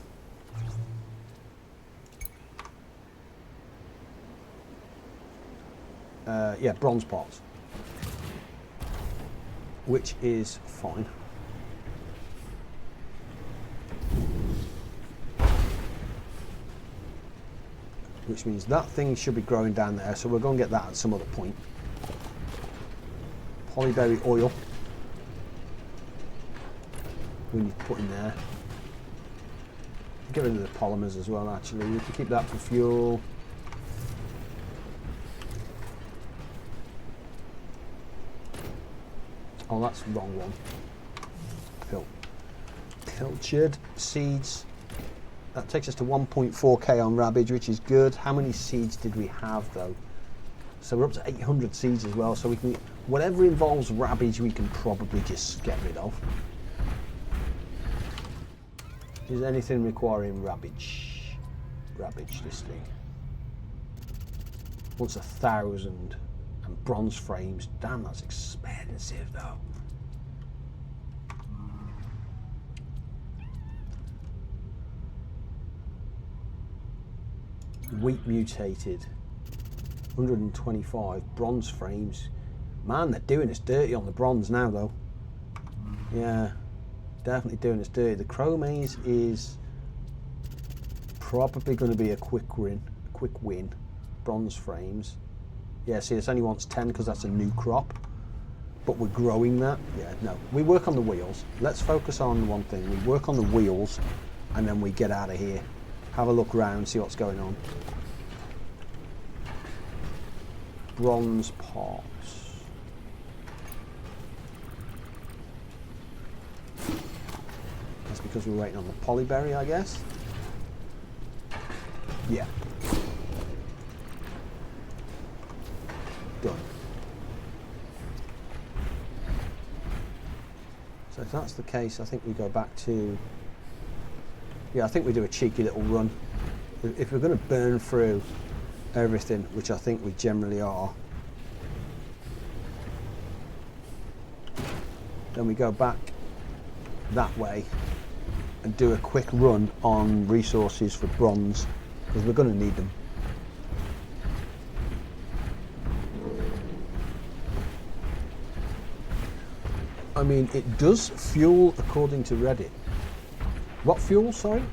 Yeah, bronze parts. Which is fine. Which means that thing should be growing down there, so we're going to get that at some other point. Polyberry oil we need to put in there. Get rid of the polymers as well, actually. We can keep that for fuel. Oh, that's the wrong one. Pilchard seeds. That takes us to 1.4k on Rabbage, which is good. How many seeds did we have though? So we're up to 800 seeds as well, so we can, whatever involves Rabbage we can probably just get rid of. Is anything requiring Rabbage? Rabbage, this thing. Wants 1,000 and bronze frames. Damn, that's expensive though. Wheat mutated, 125 bronze frames. Man, they're doing us dirty on the bronze now though. Yeah, definitely doing us dirty. The chromase is probably going to be a quick win. Bronze frames. Yeah, see, this only wants 10 because that's a new crop, but we're growing that. Yeah, no, we work on the wheels. Let's focus on one thing. We work on the wheels and then we get out of here. Have a look around, see what's going on. Bronze parts. That's because we're waiting on the polyberry, I guess. Yeah. Done. So if that's the case, I think we go back to... Yeah, I think we do a cheeky little run. If we're going to burn through everything, which I think we generally are, then we go back that way and do a quick run on resources for bronze, because we're going to need them. I mean, it does fuel according to Reddit. What fuel, sorry?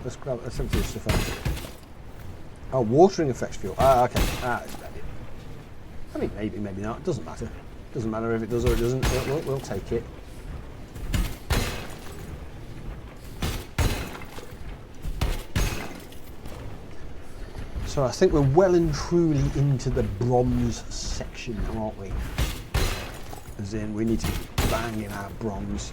let's empty this stuff out. Oh, watering affects fuel. Ah, okay. Ah, it's better. I mean, maybe not. It doesn't matter. Doesn't matter if it does or it doesn't. We'll take it. So I think we're well and truly into the bronze section, aren't we? As in, we need to bang in our bronze.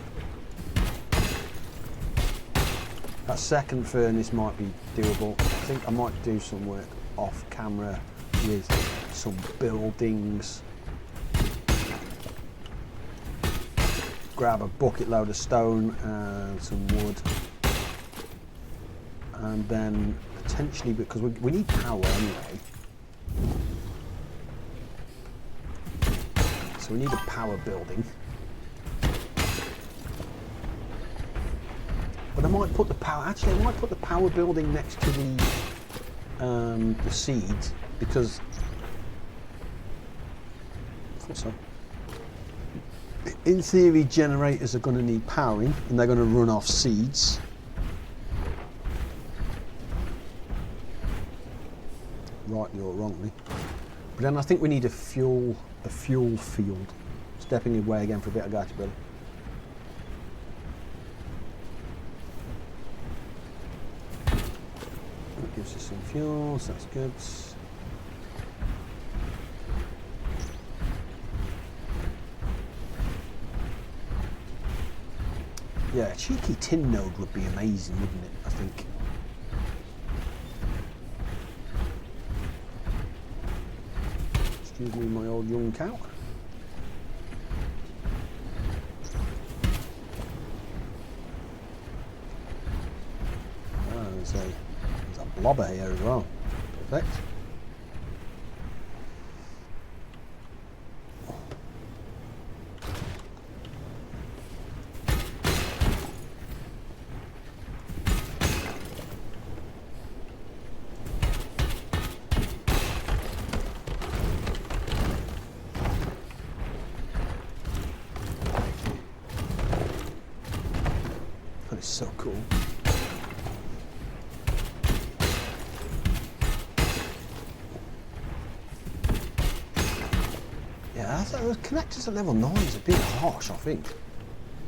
That second furnace might be doable. I think I might do some work off camera with some buildings. Grab a bucket load of stone and some wood. And then potentially, because we need power anyway. So we need a power building. But I might put the power. Actually, I might put the power building next to the seeds, because I think so. In theory, generators are going to need powering, and they're going to run off seeds. Rightly or wrongly. But then I think we need a fuel field. Stepping away again for a bit of gadget building. That gives us some fuel, so that's good. Yeah, a cheeky tin node would be amazing, wouldn't it? I think. Excuse me, my old young cow. Ah, there's a blobber here as well. Perfect. That is so cool. Yeah, those connectors at level 9 is a bit harsh, I think.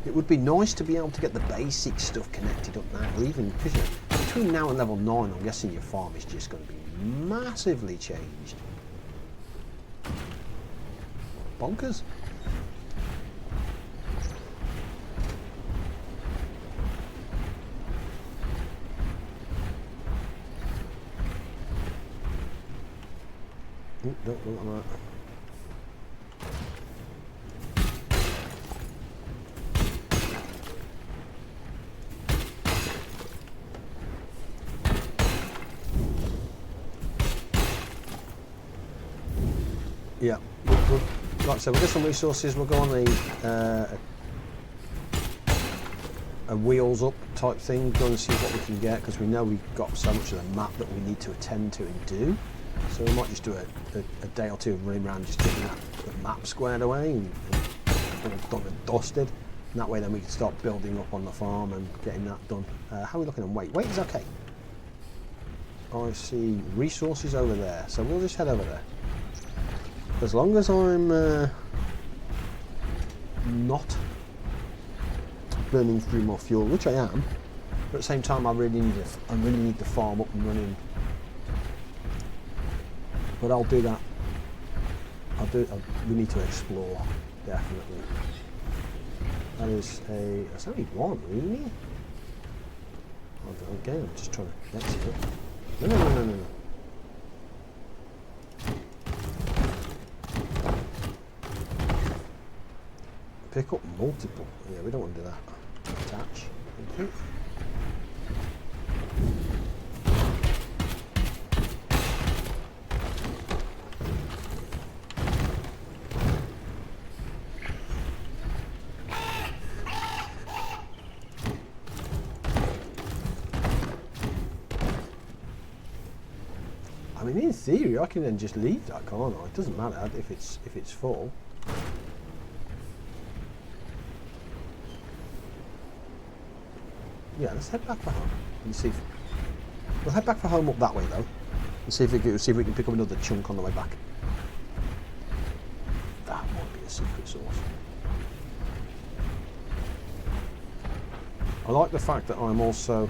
It would be nice to be able to get the basic stuff connected up now, or even, because between now and level 9, I'm guessing your farm is just going to be massively changed. Bonkers. Don't look at that. Yeah, like I said, we'll get some resources. We'll go on a wheels up type thing, go and see what we can get, because we know we've got so much of the map that we need to attend to and do. So we might just do a day or two of running around, just getting the map squared away and all done and dusted. And that way then we can start building up on the farm and getting that done. How are we looking on weight? Weight is okay. I see resources over there, so we'll just head over there. As long as I'm not burning through more fuel, which I am, but at the same time I really need the farm up and running. But I'll do that. We need to explore, definitely. That is that's only one, really? Again, I'm just trying to get to it. No. Pick up multiple. Yeah, we don't want to do that. Attach. Thank you. I mean, in theory, I can then just leave that, can't I? It doesn't matter if it's full. Yeah, let's head back behind and see if We'll head back for home up that way though, and see if we can pick up another chunk on the way back. That might be a secret source. I like the fact that I'm also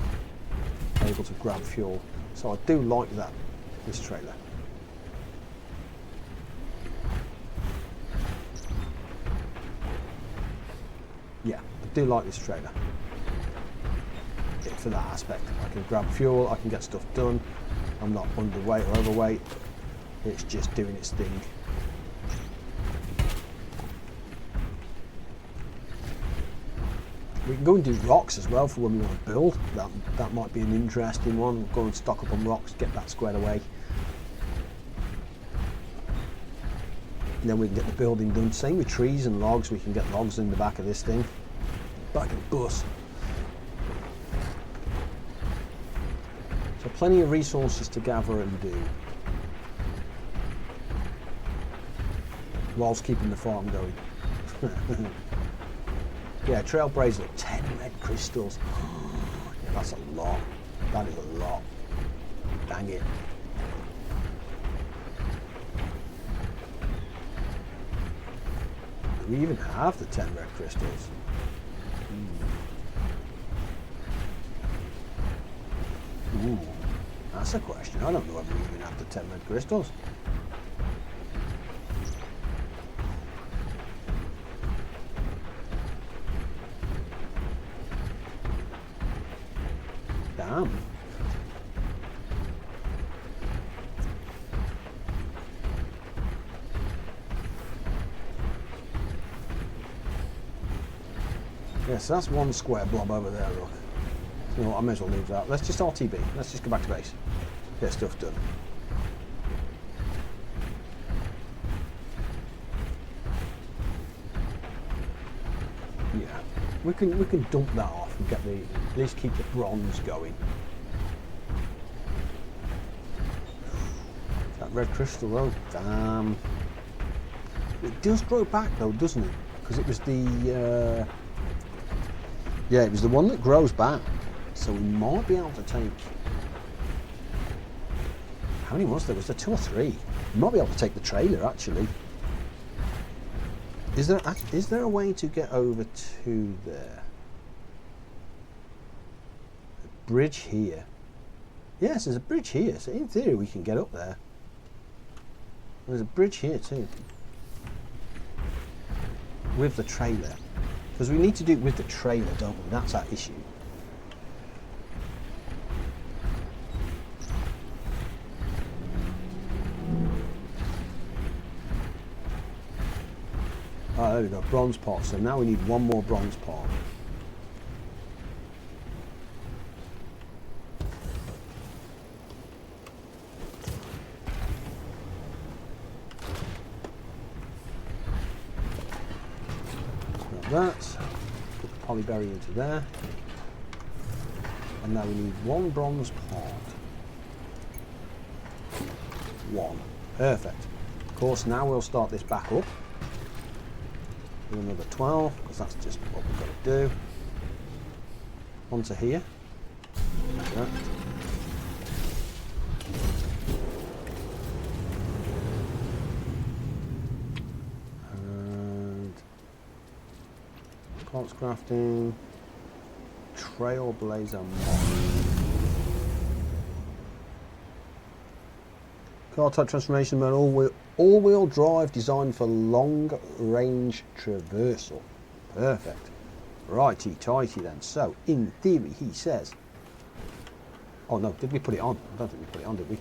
able to grab fuel, so I do like that, this trailer. Yeah, I do like this trailer. For that aspect, I can grab fuel, I can get stuff done, I'm not underweight or overweight, it's just doing its thing. We can go and do rocks as well for when we want to build. That might be an interesting one. We'll go and stock up on rocks, get that squared away. And then we can get the building done. Same with trees and logs, we can get logs in the back of this thing. Back of the bus. So plenty of resources to gather and do. Whilst keeping the farm going. Yeah, trailblazer, 10 red crystals. Yeah, that's a lot. That is a lot. Dang it. Do we even have the 10 red crystals? Ooh, that's a question. I don't know if we even have the 10 red crystals. Damn. Yes, that's one square blob over there, look. You know what, I may as well leave that. Let's just RTB. Let's just go back to base. Get stuff done. Yeah. We can dump that off and get at least keep the bronze going. That red crystal though, damn. It does grow back though, doesn't it? Because it was the yeah, it was the one that grows back. So we might be able to take, how many was there? Was there 2 or 3? We might be able to take the trailer actually. Is there a way to get over to there? A bridge here. Yes, there's a bridge here. So in theory we can get up there. There's a bridge here too. With the trailer. Because we need to do it with the trailer, don't we? That's our issue. Oh, there we go, bronze pot. So now we need one more bronze pot. That, put the polyberry into there, and now we need one bronze pot. One, perfect. Of course, now we'll start this back up. Do another 12, because that's just what we've got to do. Onto here, like that. Parts crafting, trailblazer mod. Car type transformation mode, all-wheel drive designed for long-range traversal. Perfect. Righty-tighty then. So, in theory, he says... Oh no, did we put it on? I don't think we put it on, did we?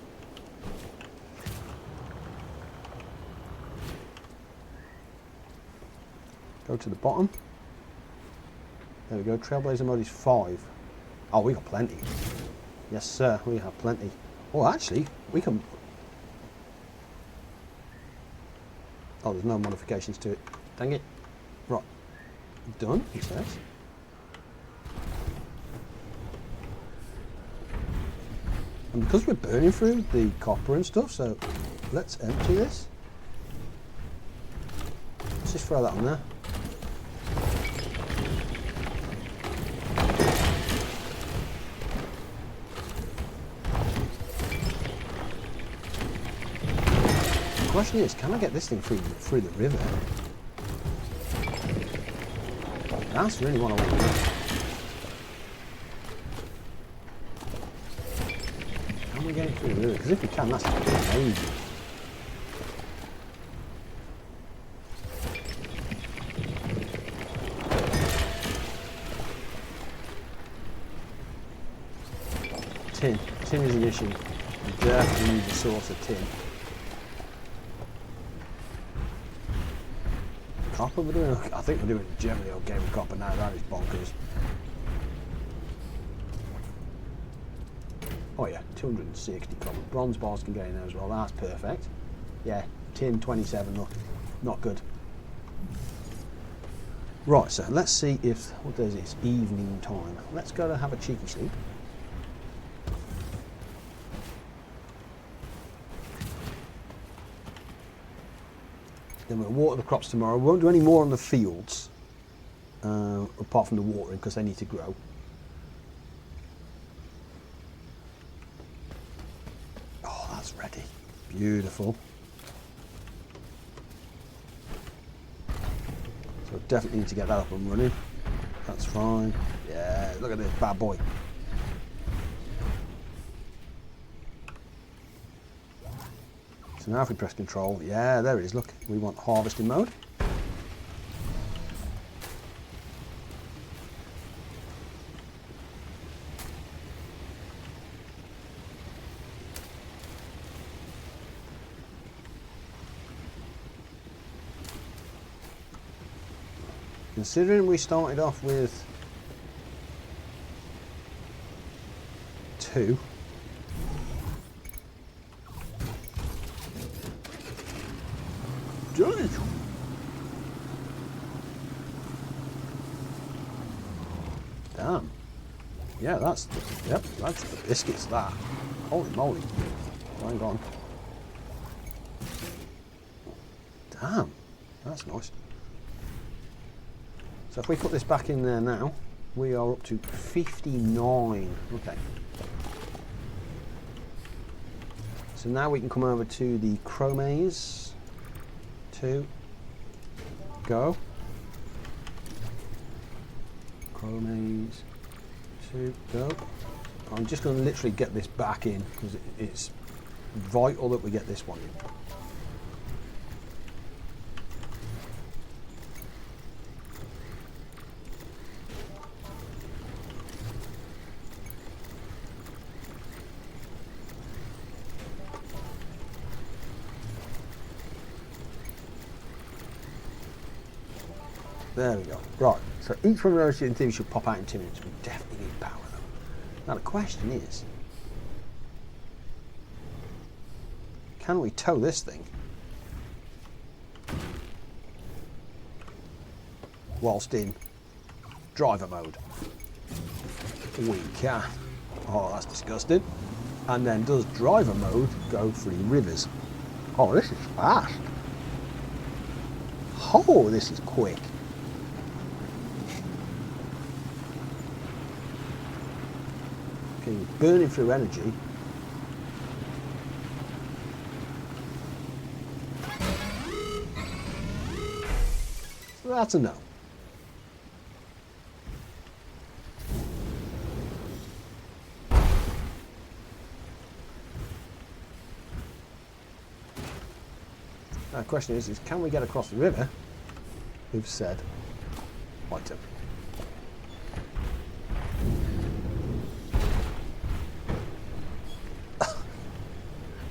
Go to the bottom. There we go, Trailblazer mode is 5. Oh, we got plenty. Yes, sir, we have plenty. Oh, actually, we can... Oh, there's no modifications to it. Dang it. Right. Done, he says. And because we're burning through the copper and stuff, so let's empty this. Let's just throw that on there. question is, can I get this thing through the river? That's really what I want to do. Can we get it through the river? Because if we can, that's going to be amazing. Tin. Tin is an issue. You definitely need a source of tin. Copper we're doing? I think we're doing generally okay with copper now. That is bonkers. Oh yeah, 260 copper. Bronze bars can get in there as well. That's perfect. Yeah, tin 27. Look, not good. Right, so let's see if what day is it? It's evening time. Let's go to have a cheeky sleep. Then we'll water the crops tomorrow. We won't do any more on the fields, apart from the watering, because they need to grow. Oh, that's ready. Beautiful. So definitely need to get that up and running. That's fine. Yeah, look at this bad boy. So now if we press control, yeah, there it is, look, we want harvesting mode. Considering we started off with 2. Damn. Yeah, that's the biscuits, that. Holy moly. Hang on. Damn. That's nice. So if we put this back in there now, we are up to 59. Okay. So now we can come over to the chromaze. 2. Go. Chromaze. 2. Go. I'm just going to literally get this back in because it's vital that we get this one in. There we go. Right, so each one of those things should pop out in 2 minutes. We definitely need power though. Now the question is, can we tow this thing whilst in driver mode? We can. Oh, that's disgusting. And then does driver mode go through rivers? Oh, this is fast. Oh, this is quick. Okay, burning through energy. So that's a no. Now the question is can we get across the river? We've said item.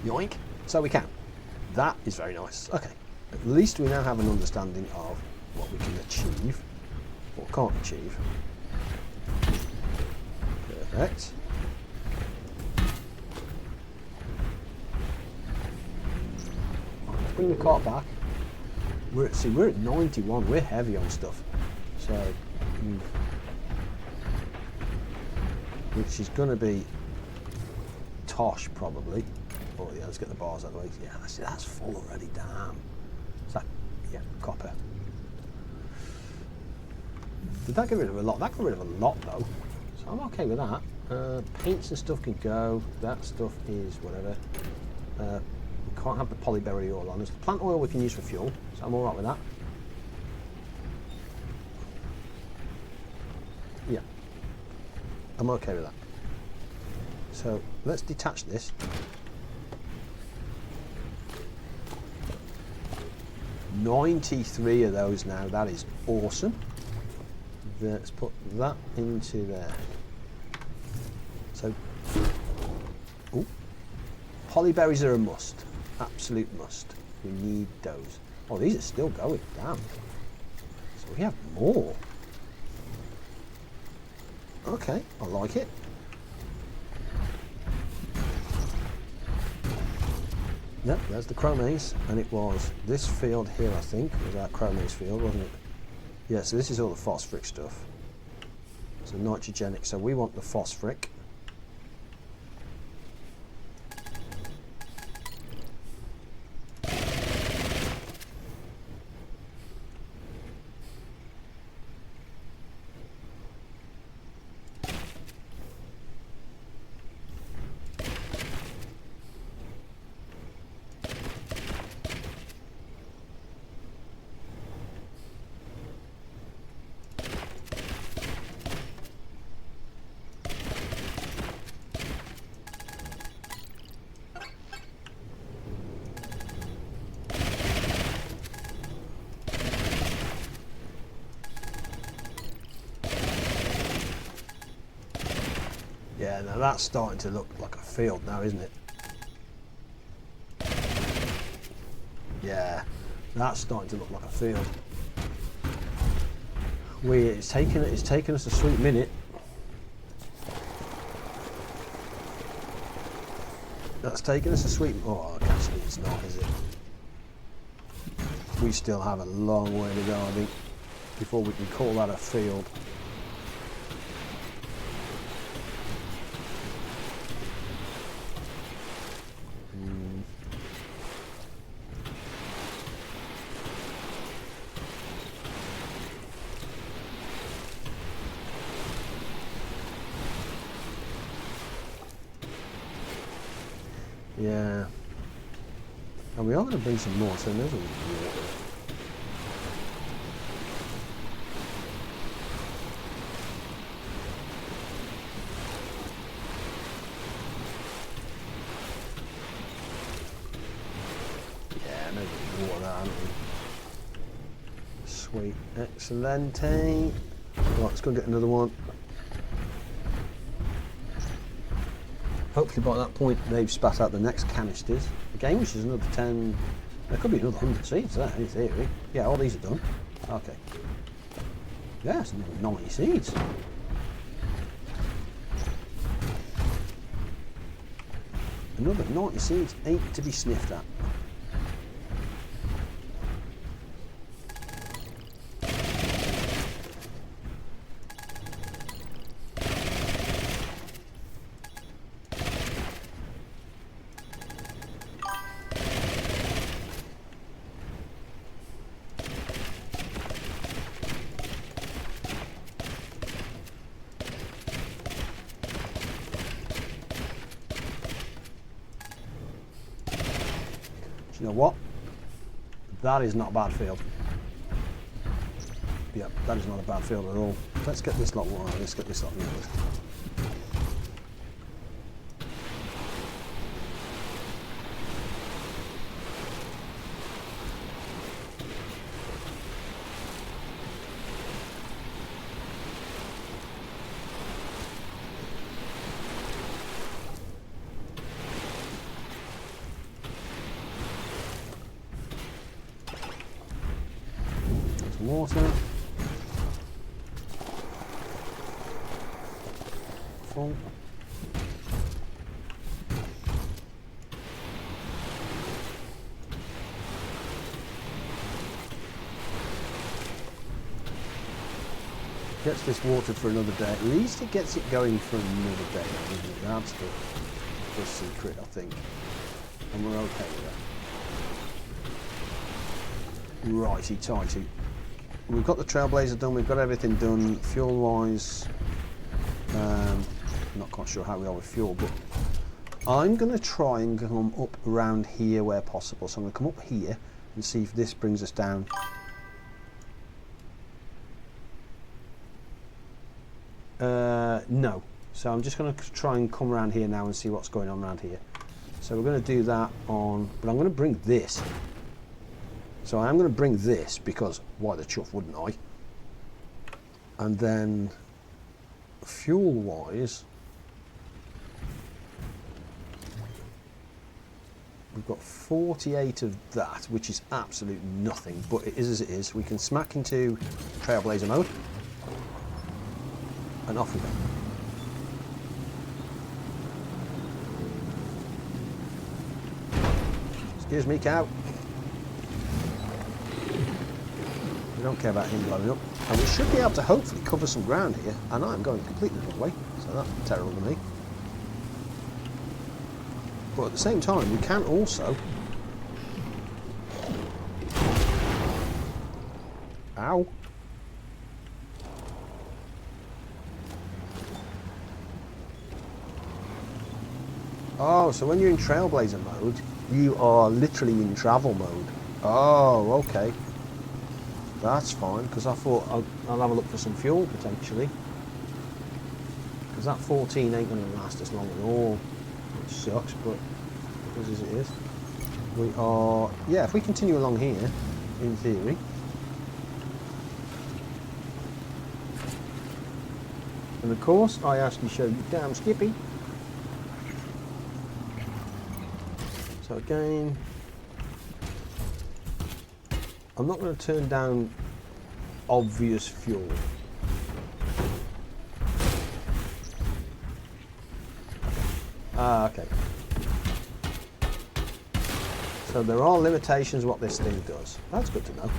Yoink. So we can. That is very nice. Okay. At least we now have an understanding of what we can achieve or can't achieve. Perfect. Let's bring the cart back. We're at 91. We're heavy on stuff. So, which is going to be tosh probably. Oh yeah, let's get the bars out of the way. Yeah, that's full already, damn. Is that, yeah, copper. Did that get rid of a lot? That got rid of a lot though. So I'm okay with that. Paints and stuff can go. That stuff is whatever. can't have the polyberry oil on. There's the plant oil we can use for fuel, so I'm all right with that. Yeah, I'm okay with that. So let's detach this. $93 of those now, that is awesome. Let's put that into there. So, ooh, polyberries are a must, absolute must. We need those. Oh, these are still going, damn. So we have more. Okay, I like it. Yep, there's the chromase, and it was this field here, I think, was our chromase field, wasn't it? Yeah, so this is all the phosphoric stuff. So nitrogenic, so we want the phosphoric. Yeah, now that's starting to look like a field now, isn't it? Yeah, that's starting to look like a field. It's taken us a sweet minute. That's taken us a sweet. Oh, actually, it's not, is it? We still have a long way to go, I think, before we can call that a field. Yeah, and we are going to bring some more, so there's a water. Yeah, maybe water, aren't we? Sweet, excellente. Right, let's go get another one. Hopefully by that point they've spat out the next canisters again, which is another 10. There could be another 100 seeds there in theory. Yeah, all these are done. Okay. Yeah, it's another 90 seeds. Another 90 seeds ain't to be sniffed at. You know what? That is not a bad field. Yeah, that is not a bad field at all. Let's get this lot water. Let's get this lot water. Water. Full. Gets this water for another day. At least it gets it going for another day. That's the secret, I think. And we're okay with that. Righty tighty. We've got the Trailblazer done, we've got everything done fuel wise. Not quite sure how we are with fuel, but I'm going to try and come up around here where possible. So I'm going to come up here and see if this brings us down. No. So I'm just going to try and come around here now and see what's going on around here. So we're going to do that on, but I'm going to bring this. So I am going to bring this because why the chuff wouldn't I? And then fuel wise, we've got 48 of that, which is absolute nothing, but it is as it is. We can smack into Trailblazer mode and off we go. Excuse me, cow. We don't care about him blowing up. And we should be able to hopefully cover some ground here. And I'm going completely the wrong way, so that's terrible to me. But at the same time, we can also... Ow. Oh, so when you're in Trailblazer mode, you are literally in travel mode. Oh, okay. That's fine, because I thought I'll have a look for some fuel potentially. Because that 14 ain't going to last us long at all. Which sucks, but it is as it is. We are, yeah, if we continue along here, in theory. And of course, I asked you to show you damn Skippy. So again, I'm not going to turn down obvious fuel. Ah, okay. So there are limitations what this thing does. That's good to know.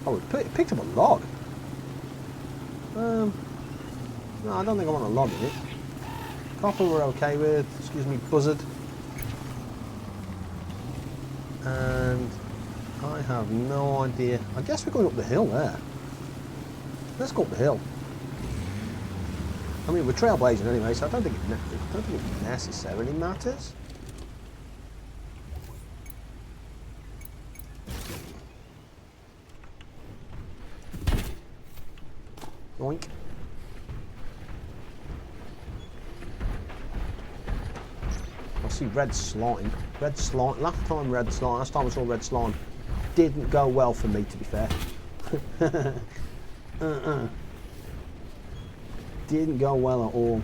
Oh, it picked up a log. No, I don't think I want a log in it. Copper we're okay with. Excuse me, buzzard. And I have no idea. I guess we're going up the hill there. Let's go up the hill. I mean, we're trailblazing anyway, so I don't think it necessarily matters. Boink. I see red slime. Red slime. Last time I saw red slime, didn't go well for me, to be fair. Didn't go well at all.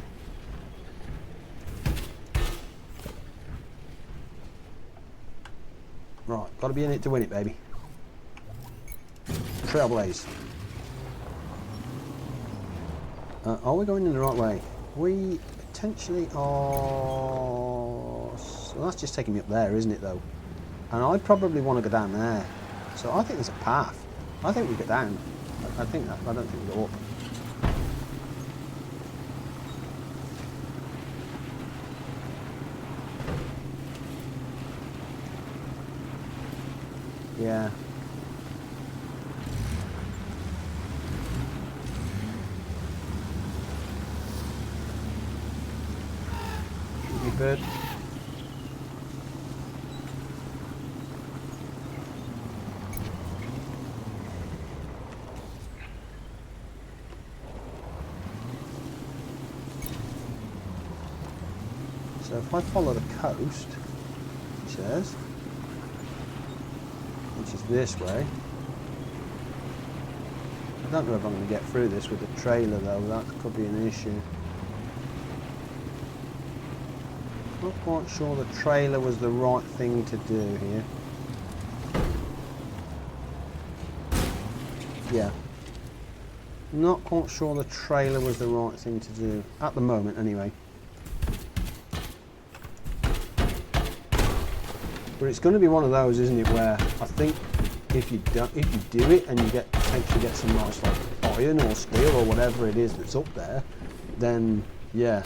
Right, got to be in it to win it, baby. Trailblaze. Are we going in the right way? We potentially are... So that's just taking me up there, isn't it, though? And I probably want to go down there. So I think there's a path. I think we go down. I don't think we go up. Yeah. Bird. So if I follow the coast, it says, which is this way. I don't know if I'm going to get through this with the trailer though, that could be an issue. Not quite sure the trailer was the right thing to do here. Yeah. Not quite sure the trailer was the right thing to do. At the moment, anyway. But it's going to be one of those, isn't it, where I think if you do it and you potentially get some nice like iron or steel or whatever it is that's up there, then yeah.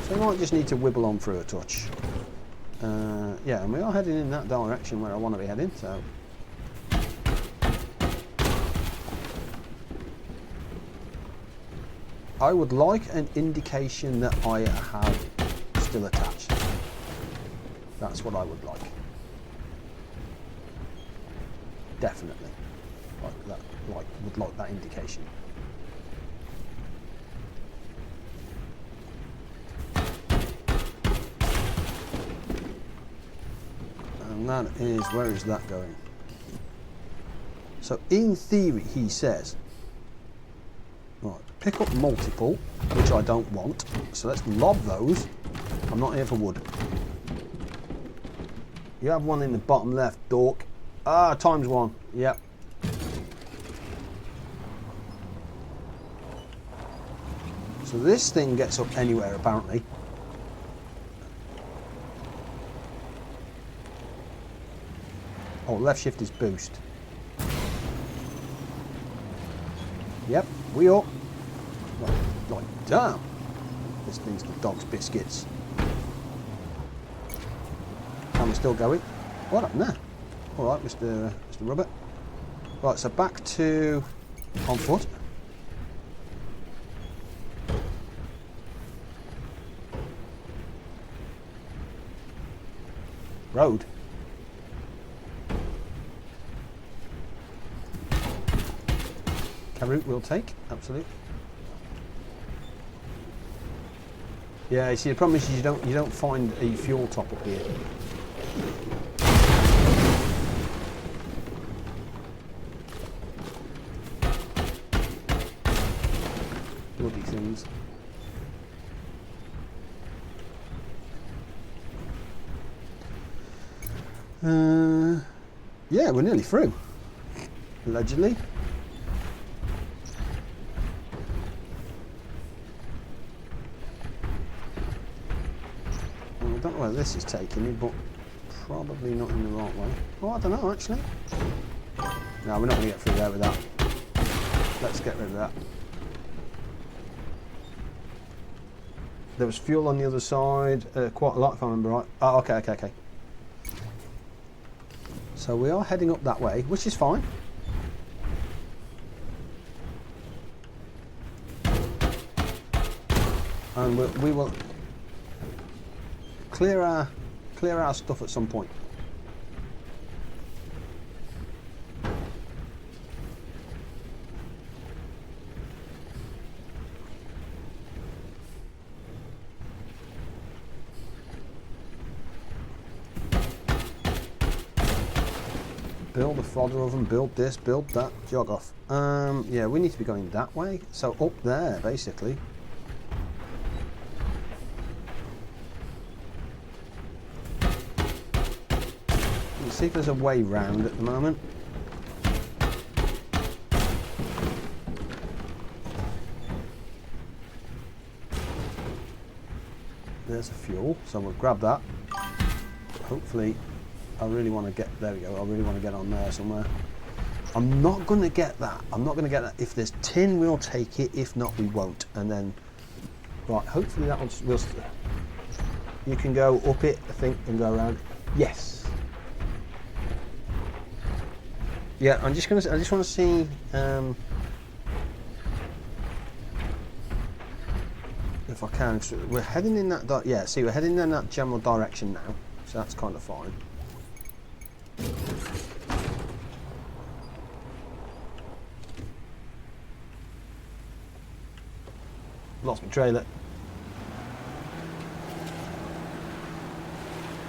So might just need to wibble on through a touch. Yeah, and we are heading in that direction where I want to be heading, so. I would like an indication that I have still attached. That's what I would like. Definitely. Like that, would like that indication. And that is, where is that going? So in theory, he says, right, pick up multiple, which I don't want. So let's lob those. I'm not here for wood. You have one in the bottom left, dork. Ah, ×1. Yep. So this thing gets up anywhere, apparently. Oh, left shift is boost. Yep, we up. Like, damn. This thing's the dog's biscuits. And we're still going. What happened there? Alright, Mr. Rubber. Right, so back to on foot. Road. Route we'll take, absolutely. Yeah, you see, the problem is you don't find a fuel top up here. Bloody things. Yeah, we're nearly through. Allegedly. I don't know where this is taking me, but probably not in the right way. Oh, I don't know, actually. No, we're not going to get through there with that. Let's get rid of that. There was fuel on the other side, quite a lot if I remember right. Oh, okay. So we are heading up that way, which is fine. And we will clear our stuff at some point. Build a fodder oven, build this, build that, jog off. Yeah, we need to be going that way. So up there, basically. See if there's a way round at the moment. There's a fuel, so we'll grab that. Hopefully, I really want to get, there we go, I really want to get on there somewhere. I'm not going to get that. I'm not going to get that. If there's tin, we'll take it. If not, we won't. And then, right, hopefully that one's, you can go up it, I think, and go around. Yes. Yeah, I just want to see if I can. So we're heading in that. Yeah, see, we're heading in that general direction now, so that's kind of fine. Lost my trailer.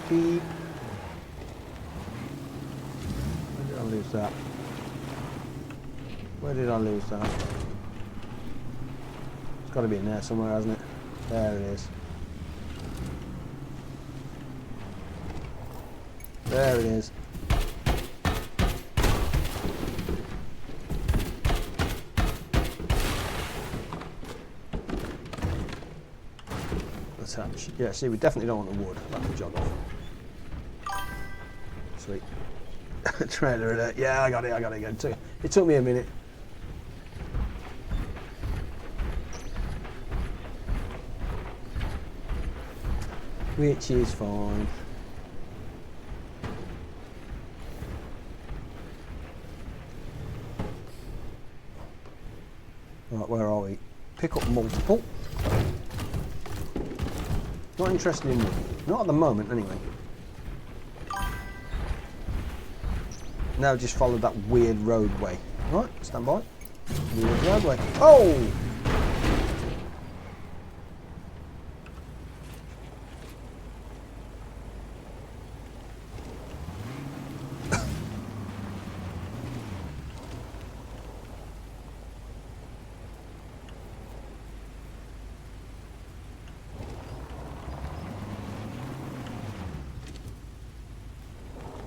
Beep. Lose that. Where did I lose that? It's got to be in there somewhere, hasn't it? There it is. There it is. Attach. Yeah, see, we definitely don't want the wood. I'll have to jog off. Sweet. Trailer alert. Yeah, I got it. It took me a minute. which is fine. Right, where are we? Pick up multiple. Not interested in me. Not at the moment, anyway. Now just follow that weird roadway. Right, stand by. Weird roadway. Oh!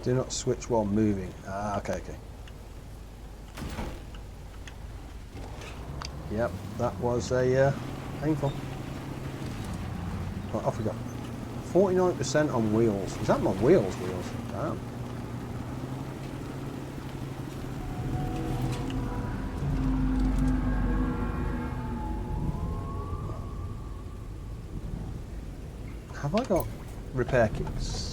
Do not switch while moving. Ah, okay, okay. Yep, that was a painful. Right, off we go. 49% on wheels. Is that my wheels? Damn. Have I got repair kits?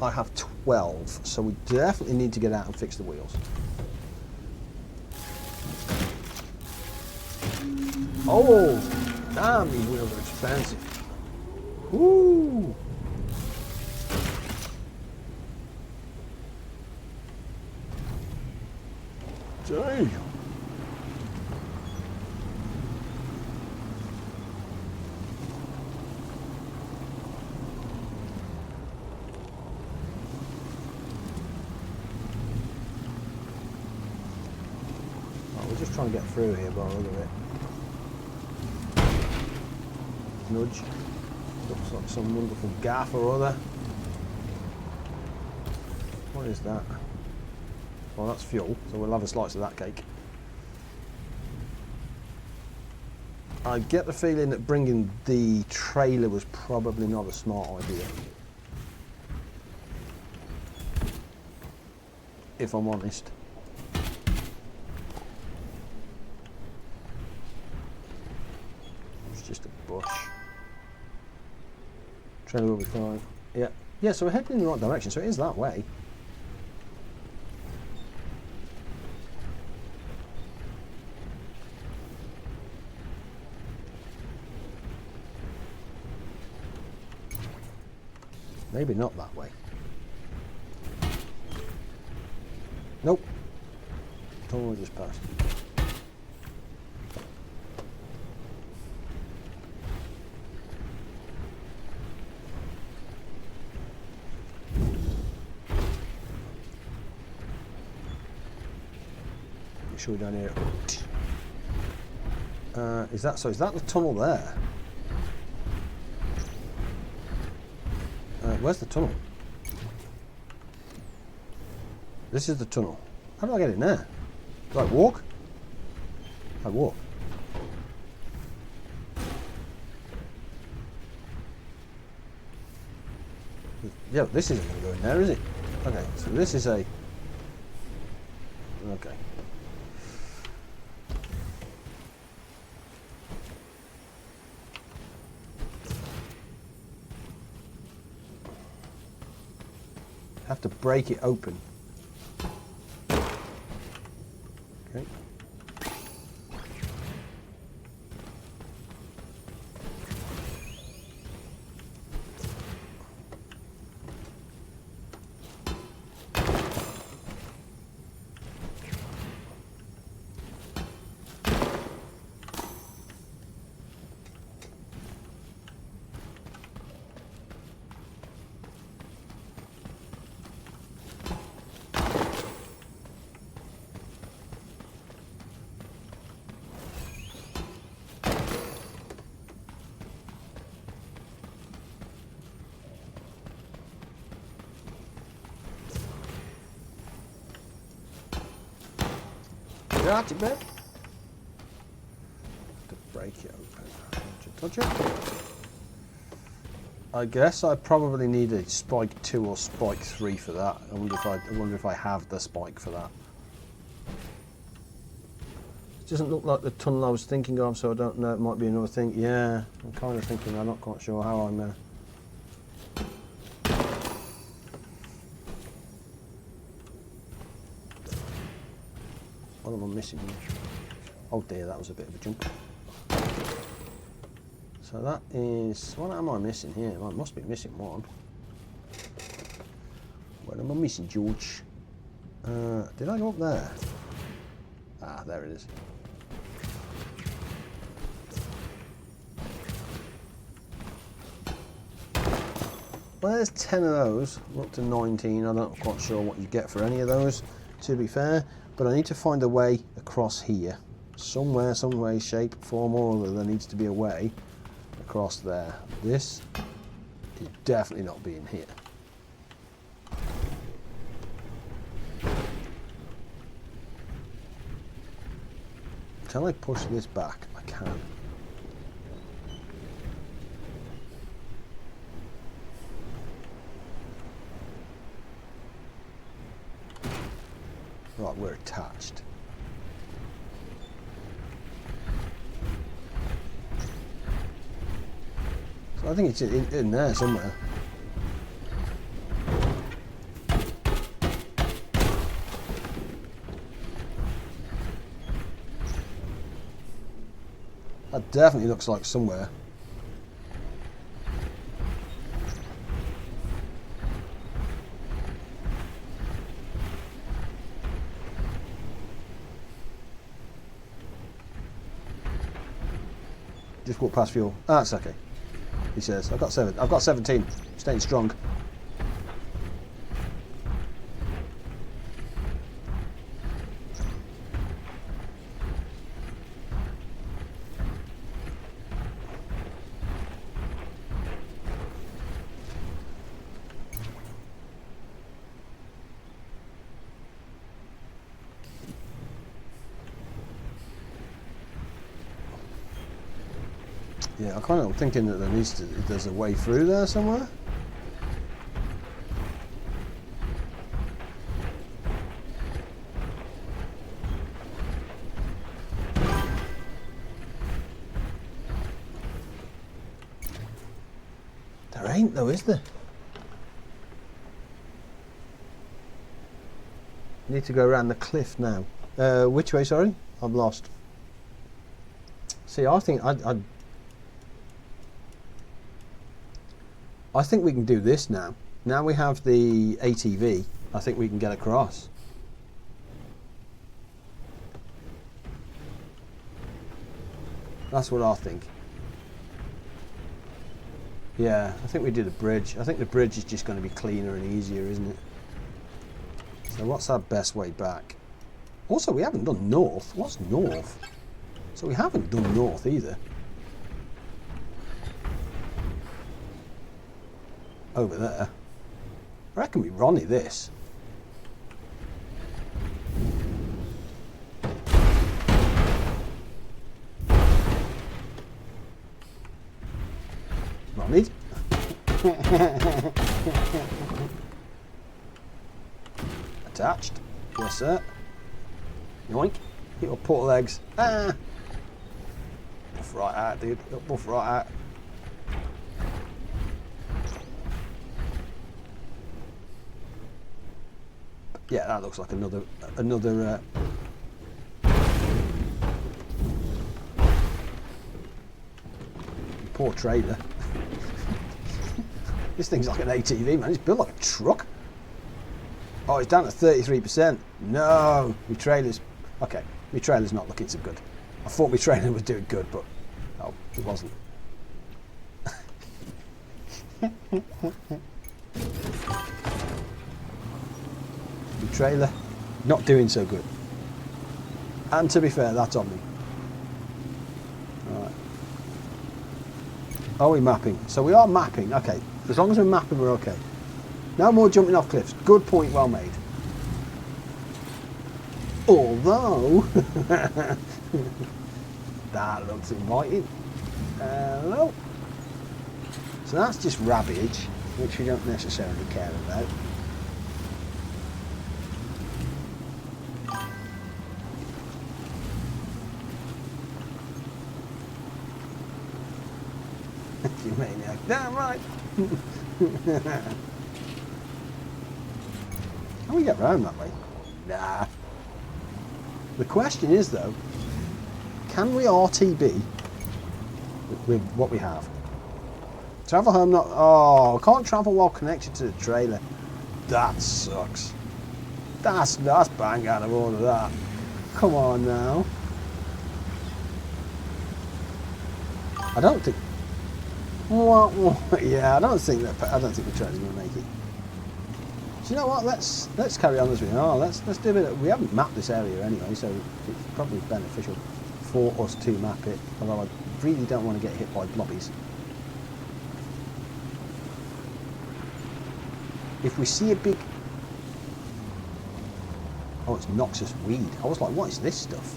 I have 12, so we definitely need to get out and fix the wheels. Oh, damn, these wheels are expensive. Woo! Damn. Just trying to get through here by the look of it. Nudge. Looks like some wonderful gaff or other. What is that? Well, that's fuel, so we'll have a slice of that cake. I get the feeling that bringing the trailer was probably not a smart idea. If I'm honest. Just a bush. Trailer will be fine. Yeah. Yeah, so we're heading in the right direction, so it is that way. Maybe not that way. Nope. Tunnel just passed. Sure down here. Is that the tunnel there? Where's the tunnel? This is the tunnel. How do I get in there? Do I walk? I walk. Yeah, this isn't going to go in there, is it? Okay, so this is a... Okay. Have to break it open. Okay. Got it, man. To break it open. Touch it. I guess I probably need a spike 2 or spike 3 for that. I wonder if I have the spike for that. It doesn't look like the tunnel I was thinking of, so I don't know. It might be another thing. Yeah, I'm kind of thinking. I'm not quite sure how I'm. What am I missing here? Oh dear, that was a bit of a jump. So that is... What am I missing here? I must be missing one. What am I missing, George? Did I go up there? Ah, there it is. Well, there's 10 of those. We're up to 19. I'm not quite sure what you get for any of those, to be fair. But I need to find a way across here. Somewhere, some way, shape, form or other, there needs to be a way across there. This is definitely not being here. Can I push this back? I can. Right, we're attached. So I think it's in there somewhere. That definitely looks like somewhere. Just walk past fuel. Ah, that's okay. He says, I've got 17. Staying strong. Yeah, I kind of thinking that there's a way through there somewhere. There ain't though, is there? Need to go around the cliff now. Which way, sorry? I'm lost. See, I think I think we can do this now. Now we have the ATV, I think we can get across. That's what I think. Yeah, I think we did a bridge. I think the bridge is just going to be cleaner and easier, isn't it? So what's our best way back? Also, we haven't done north. What's north? So we haven't done north either. Over there. I reckon we Ronnie this. Ronnie. Attached. Yes, sir. Yoink. Get your portal legs. Ah. Buff right out, dude. Buff right out. Yeah, that looks like another poor trailer. This thing's like an ATV, man. It's built like a truck. Oh, it's down to 33%. No, my trailer's okay. My trailer's not looking so good. I thought my trailer was doing good, but no, it wasn't. The trailer not doing so good, and to be fair, that's on me. All right. Are we mapping? So we are mapping. Okay, as long as we're mapping, we're okay. No more jumping off cliffs. Good point, well made. Although that looks inviting. Hello. So that's just rabbage, which we don't necessarily care about. You maniac. Damn right. Can we get round that way? Nah. The question is though, can we RTB with what we have? Travel home not... Oh, can't travel while connected to the trailer. That sucks. That's bang out of order, that. Come on now. I don't think... Yeah, I don't think the trailer's going to make it. So you know what? Let's carry on as we are. Let's do a bit. We haven't mapped this area anyway, so it's probably beneficial for us to map it. Although I really don't want to get hit by blobbies. If we see a big... Oh, it's noxious weed. I was like, what is this stuff?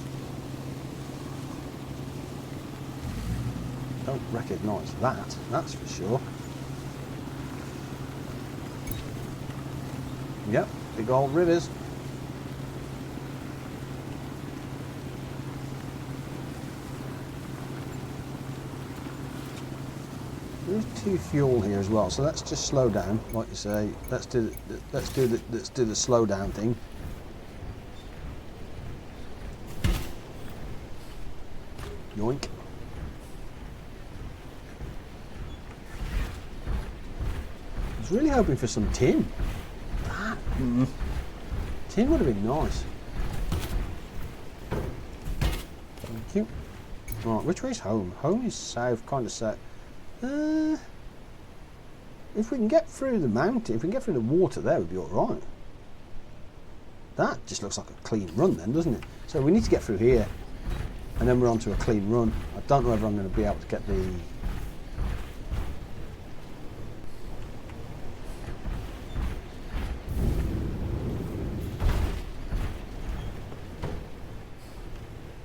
Don't recognise that, that's for sure. Yep, big old rivers. There's 2 fuel here as well, so let's just slow down, like you say. Let's do the slow down thing. Yoink. I was really hoping for some tin. Tin would have been nice. Thank you. Right, which way's home? Home is south, kind of south. If we can get through the mountain, if we can get through the water there, we'd be alright. That just looks like a clean run then, doesn't it? So we need to get through here, and then we're on to a clean run. I don't know whether I'm going to be able to get the...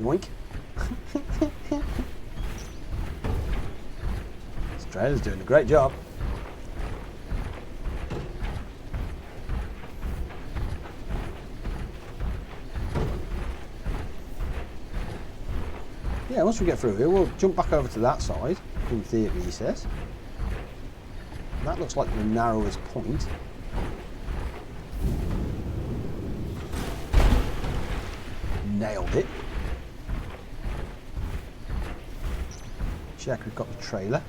Yoink. This trailer's doing a great job. Yeah, once we get through here, we'll jump back over to that side, in theory, he says. That looks like the narrowest point. Nailed it. Check, we've got the trailer.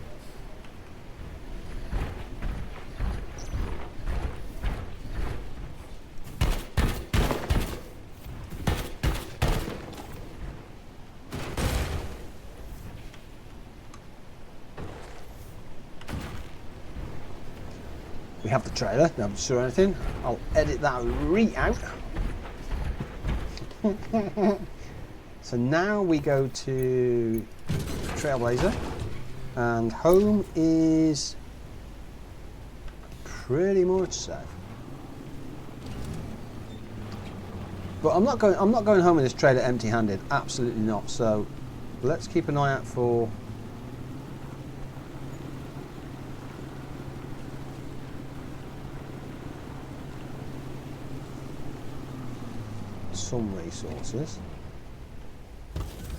We have the trailer, no sure anything. I'll edit that out. So now we go to Trailblazer, and home is pretty much south. But I'm not going home in this trailer empty-handed. Absolutely not. So let's keep an eye out for some resources.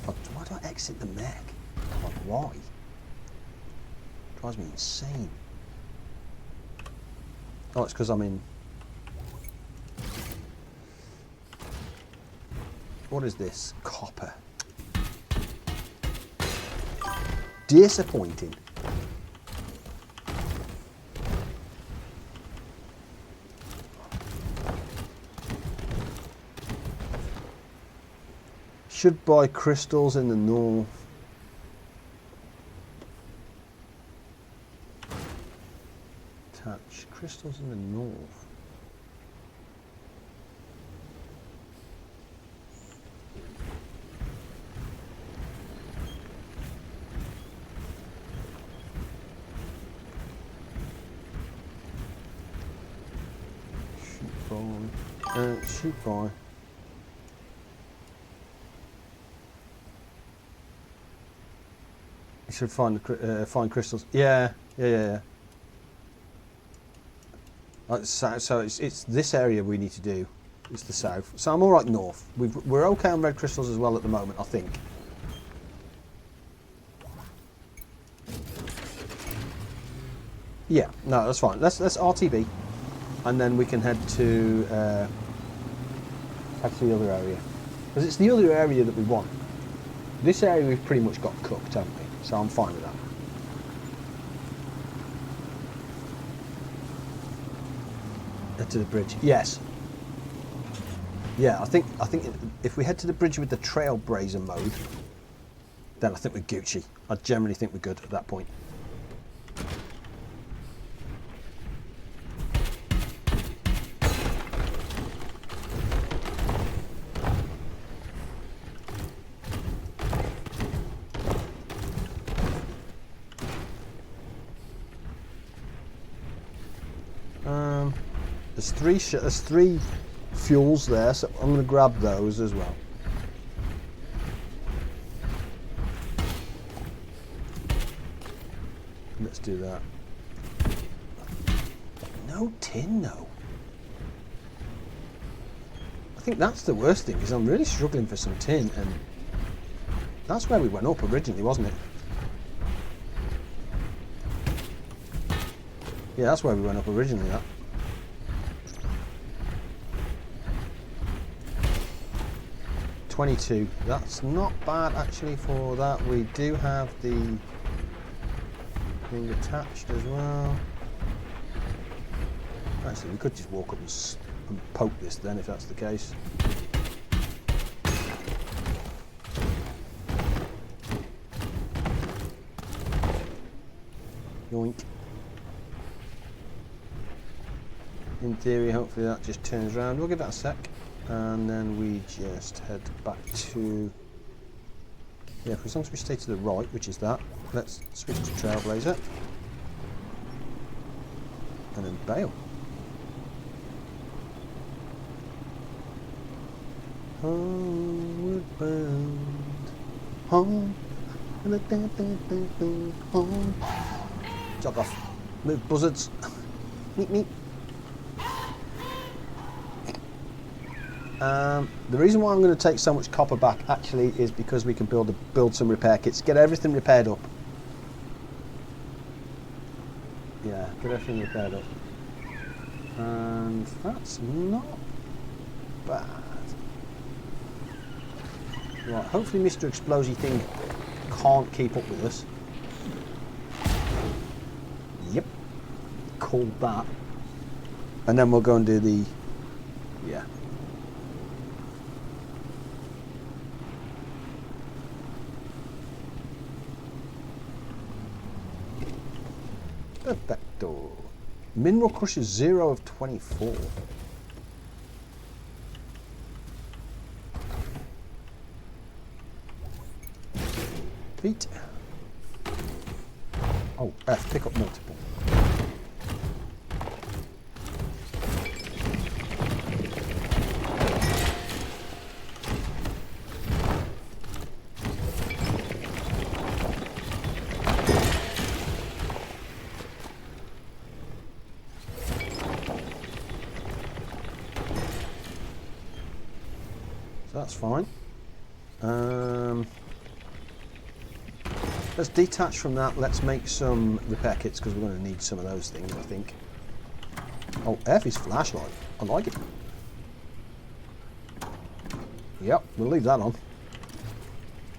Why do I exit the mech? Like, why? Drives me insane. Oh, it's because I'm in... What is this? Copper. Disappointing. Should buy crystals in the north. Touch crystals in the north. Shoot by. You should find crystals. Yeah. So it's this area we need to do. It's the south. So I'm all right north. We're okay on red crystals as well at the moment, I think. Yeah, no, that's fine. Let's RTB, and then we can head to the other area. Because it's the other area that we want. This area we've pretty much got cooked, haven't we? So I'm fine with that. Head to the bridge. Yes. Yeah, I think if we head to the bridge with the trailblazer mode, then I think we're Gucci. I generally think we're good at that point. There's three fuels there, so I'm going to grab those as well. Let's do that. No tin, though. I think that's the worst thing, is I'm really struggling for some tin, and that's where we went up originally, wasn't it? Yeah, that's where we went up originally, that. $22. That's not bad actually for that. We do have the thing attached as well. Actually, we could just walk up and poke this then, if that's the case. Yoink. In theory, hopefully that just turns around. We'll give that a sec. And then we just head back to, yeah, as long as we stay to the right, which is that, let's switch to Trailblazer and then bail. Homeward bound, home, home. Jog off, move buzzards, meet me. The reason why I'm going to take so much copper back actually is because we can build some repair kits, get everything repaired up. Yeah, get everything repaired up. And that's not bad. Right, hopefully Mr. Explosy thing can't keep up with us. Yep, called that. And then we'll go and do the, yeah. Perfecto. Mineral Crush is 0 of 24. Feet. Oh, F, pick up multiple. That's fine. Let's detach from that. Let's make some repair kits because we're going to need some of those things, I think. Oh, F is flashlight. I like it. Yep, we'll leave that on.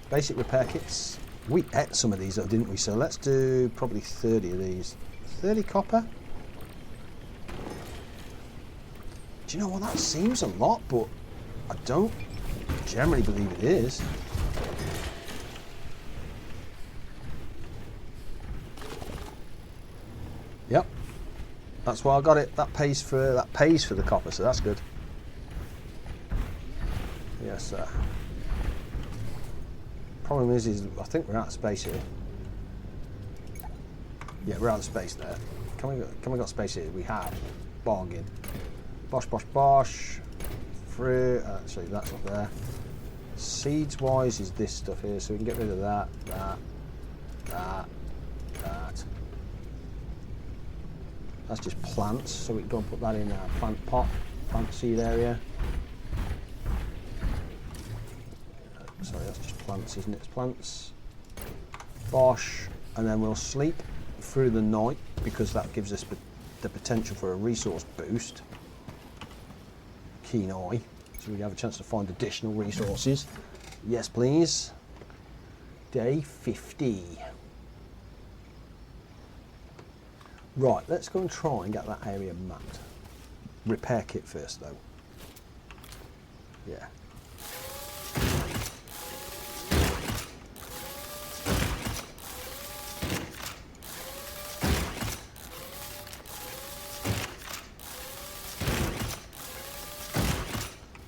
Basic repair kits. We ate some of these though, didn't we? So let's do probably 30 of these. 30 copper. Do you know what? That seems a lot, but I don't generally believe it is. Yep, that's why I got it. That pays for the copper, so that's good. Yes, sir. Problem is I think we're out of space here. Yeah, we're out of space there. Can we got space here? We have. Bargain. Bosh, bosh, bosh. Through. Actually, that's up there. Seeds wise is this stuff here, so we can get rid of that. That's just plants, so we can go and put that in our plant pot, plant seed area. Sorry, that's just plants, isn't it? It's plants. Bosh, and then we'll sleep through the night because that gives us the potential for a resource boost. Keen eye. so we have a chance to find additional resources. Yes, please. Day 50. Right, let's go and try and get that area mapped. Repair kit first, though. Yeah.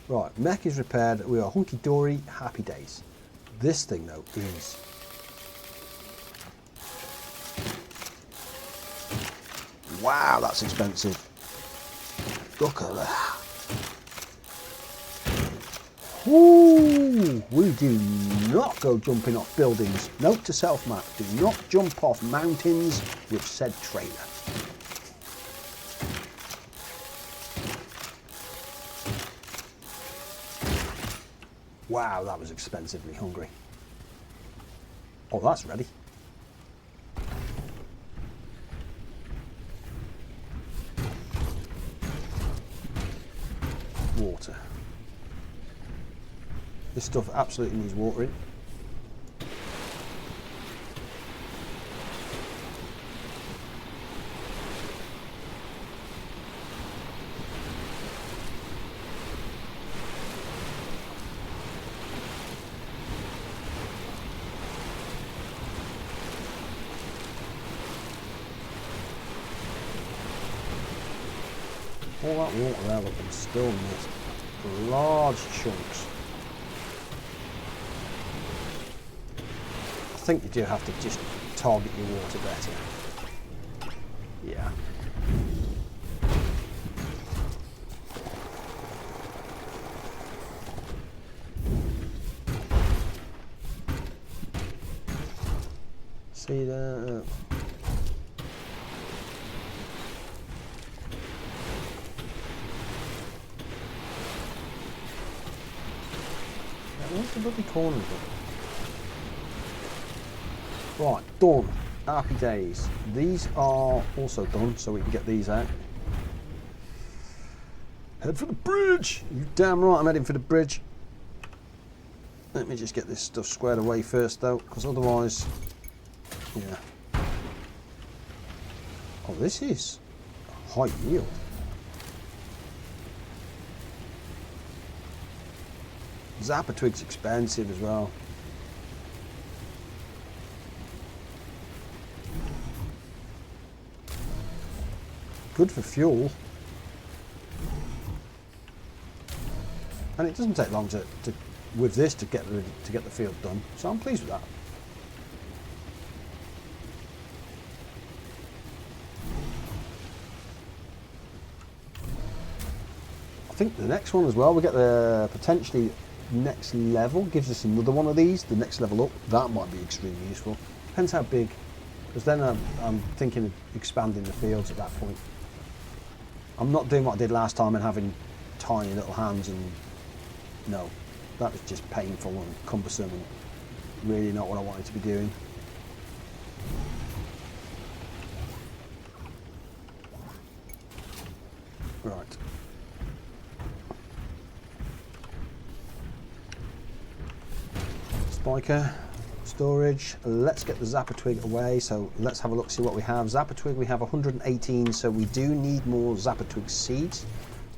Right, mech is repaired. We are hunky-dory, happy days. This thing, though, is... Wow, that's expensive. Look at that. Ooh, we do not go jumping off buildings. Note to self, Matt, do not jump off mountains with said trailer. Wow, that was expensively hungry. Oh, that's ready. Water. This stuff absolutely needs watering. All that water there, look, and still missed large chunks. I think you do have to just target your water better. Yeah. See that? What's the bloody corner of it? Right, done. Happy days. These are also done, so we can get these out. Head for the bridge! You damn right I'm heading for the bridge. Let me just get this stuff squared away first, though, because otherwise... Yeah. Oh, this is high yield. Zappa Twig's expensive as well. Good for fuel. And it doesn't take long to with this to get the field done. So I'm pleased with that. I think the next one as well, we get the potentially next level, gives us another one of these, the next level up. That might be extremely useful. Depends how big, because then I'm thinking of expanding the fields at that point. I'm not doing what I did last time and having tiny little hands, and no, that was just painful and cumbersome and really not what I wanted to be doing. Right. Spiker, storage. Let's get the Zappa Twig away. So let's have a look, see what we have. Zappa Twig, we have 118, so we do need more Zappa Twig seeds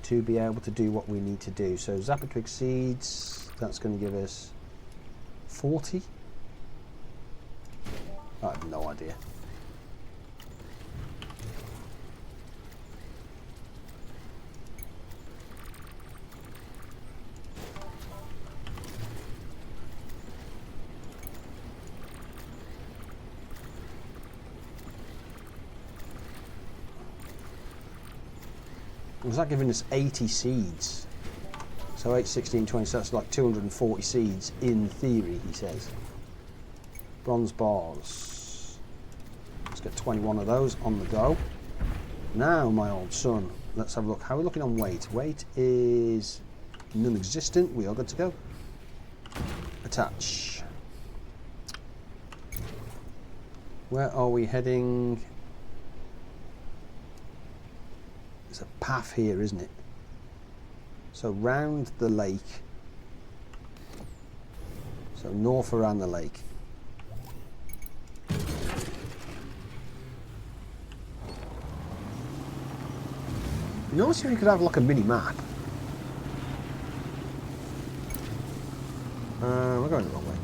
to be able to do what we need to do. So Zappa Twig seeds, that's going to give us 40. I have no idea. Was that giving us 80 seeds? So 8, 16, 20, so that's like 240 seeds in theory, he says. Bronze bars. Let's get 21 of those on the go. Now, my old son, let's have a look. How are we looking on weight? Weight is non-existent. We are good to go. Attach. Where are we heading? There's a path here, isn't it? So round the lake. So north around the lake. You know, see if you could have like a mini map. We're going the wrong way.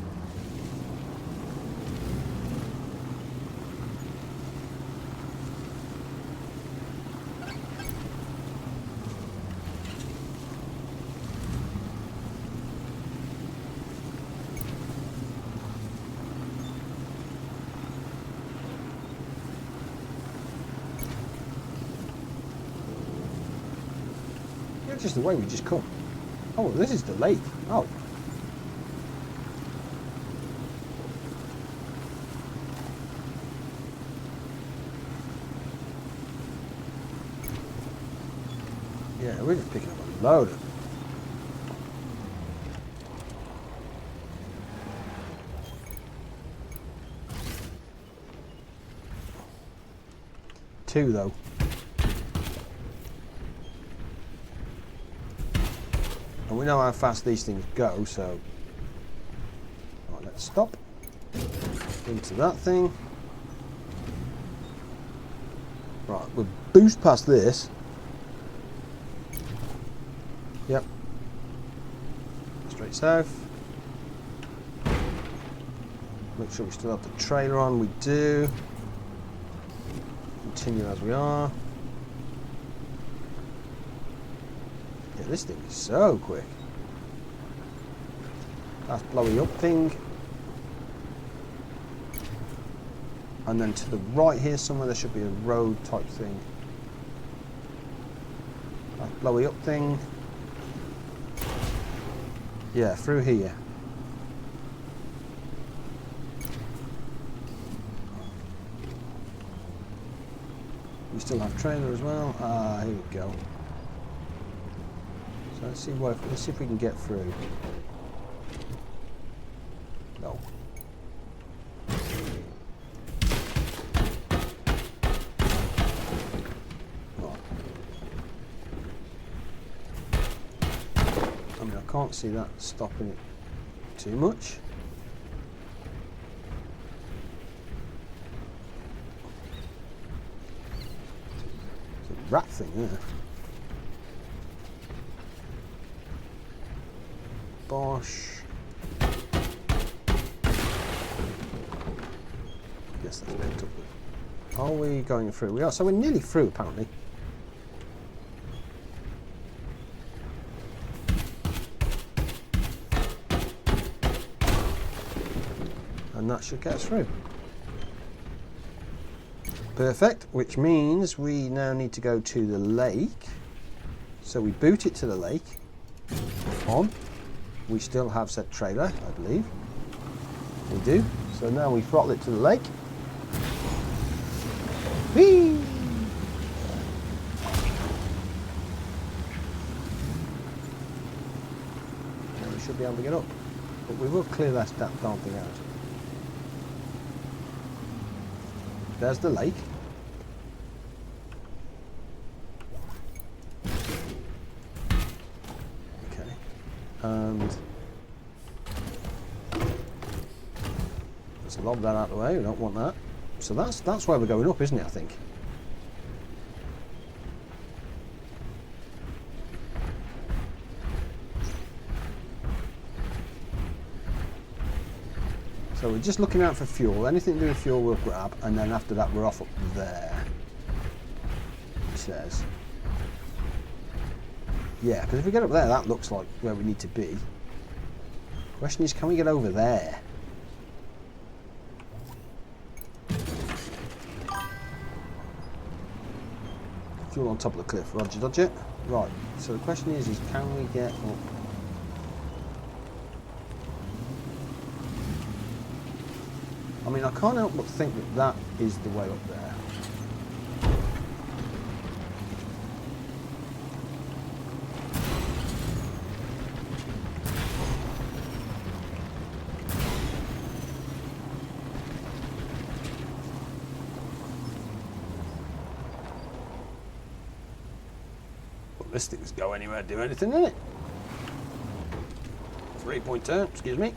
Yeah, just the way we just come. Oh, this is the lake. Oh. Yeah, we're just picking up a load of. Two though. And we know how fast these things go, so right, let's stop into that thing. Right, we'll boost past this. Yep. Straight south. Make sure we still have the trailer on. We do. Continue as we are. Yeah, this thing is so quick. That's blowy up thing. And then to the right here somewhere there should be a road type thing. That blowy up thing. Yeah, through here. We still have trailer as well. Ah, here we go. So let's see if we can get through. No. I mean, I can't see that stopping it too much. It's a rat thing there. Bosh. Yes, that's linked up with. Are we going through? We are. So we're nearly through, apparently. And that should get us through. Perfect, which means we now need to go to the lake. So we boot it to the lake. On. We still have set trailer, I believe. We do. So now we throttle it to the lake. Whee! Now we should be able to get up. But we will clear that darn thing out. There's the lake. Okay. And let's lob that out of the way. We don't want that. So that's where we're going up, isn't it? I think. So we're just looking out for fuel. Anything to do with fuel we'll grab, and then after that we're off up there. It says. Yeah, because if we get up there, that looks like where we need to be. Question is, can we get over there? Fuel on top of the cliff. Roger, dodger. Right. So the question is can we get up? I mean, I can't help but think that that is the way up there. This thing's go anywhere, do anything in it. 3-point turn, excuse me.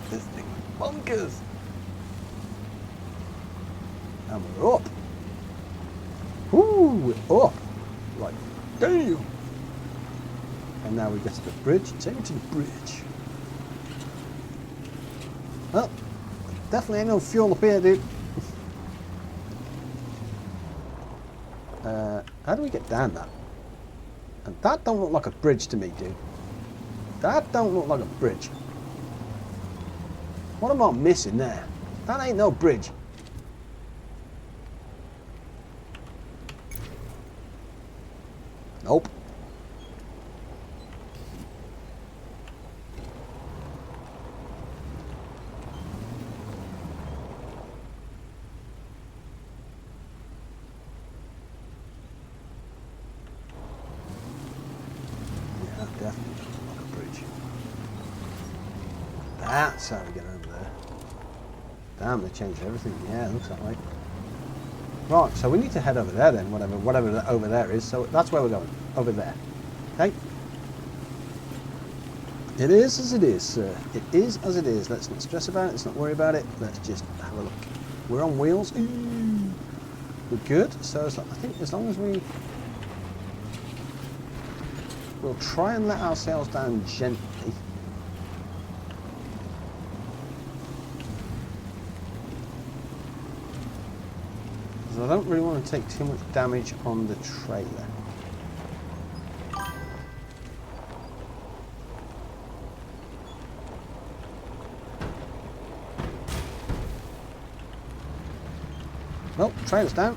This thing is bonkers. And we're up. Woo, we're up. Like, damn. And now we get to the bridge. Take me to the bridge. Well, definitely ain't no fuel up here, dude. How do we get down that? And that don't look like a bridge to me, dude. That don't look like a bridge. What am I missing there? That ain't no bridge. Nope. Yeah, definitely doesn't look like a bridge. That's how we get over there. Damn, they changed everything. Yeah, it looks that way. Right, so we need to head over there then, whatever over there is. So that's where we're going, over there. Okay? It is as it is, sir. It is as it is. Let's not stress about it. Let's not worry about it. Let's just have a look. We're on wheels. Ooh. We're good. So I think as long as we'll try and let ourselves down gently. I don't really want to take too much damage on the trailer. Well, trailer's down.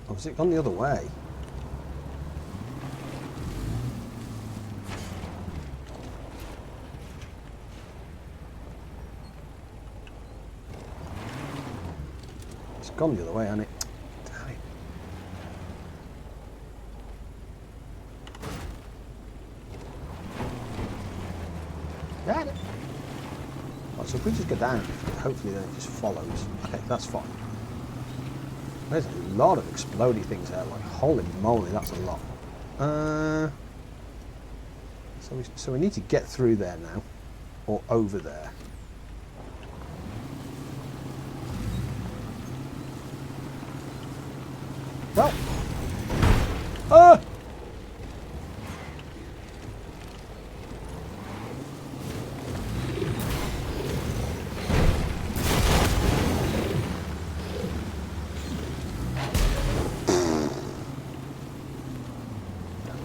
Oh, has it gone the other way? It's gone the other way, hasn't it? Damn it. Got it. Right, so if we just go down, hopefully then it just follows. Okay, that's fine. There's a lot of explodey things there, like holy moly, that's a lot. So we need to get through there now, or over there. Well,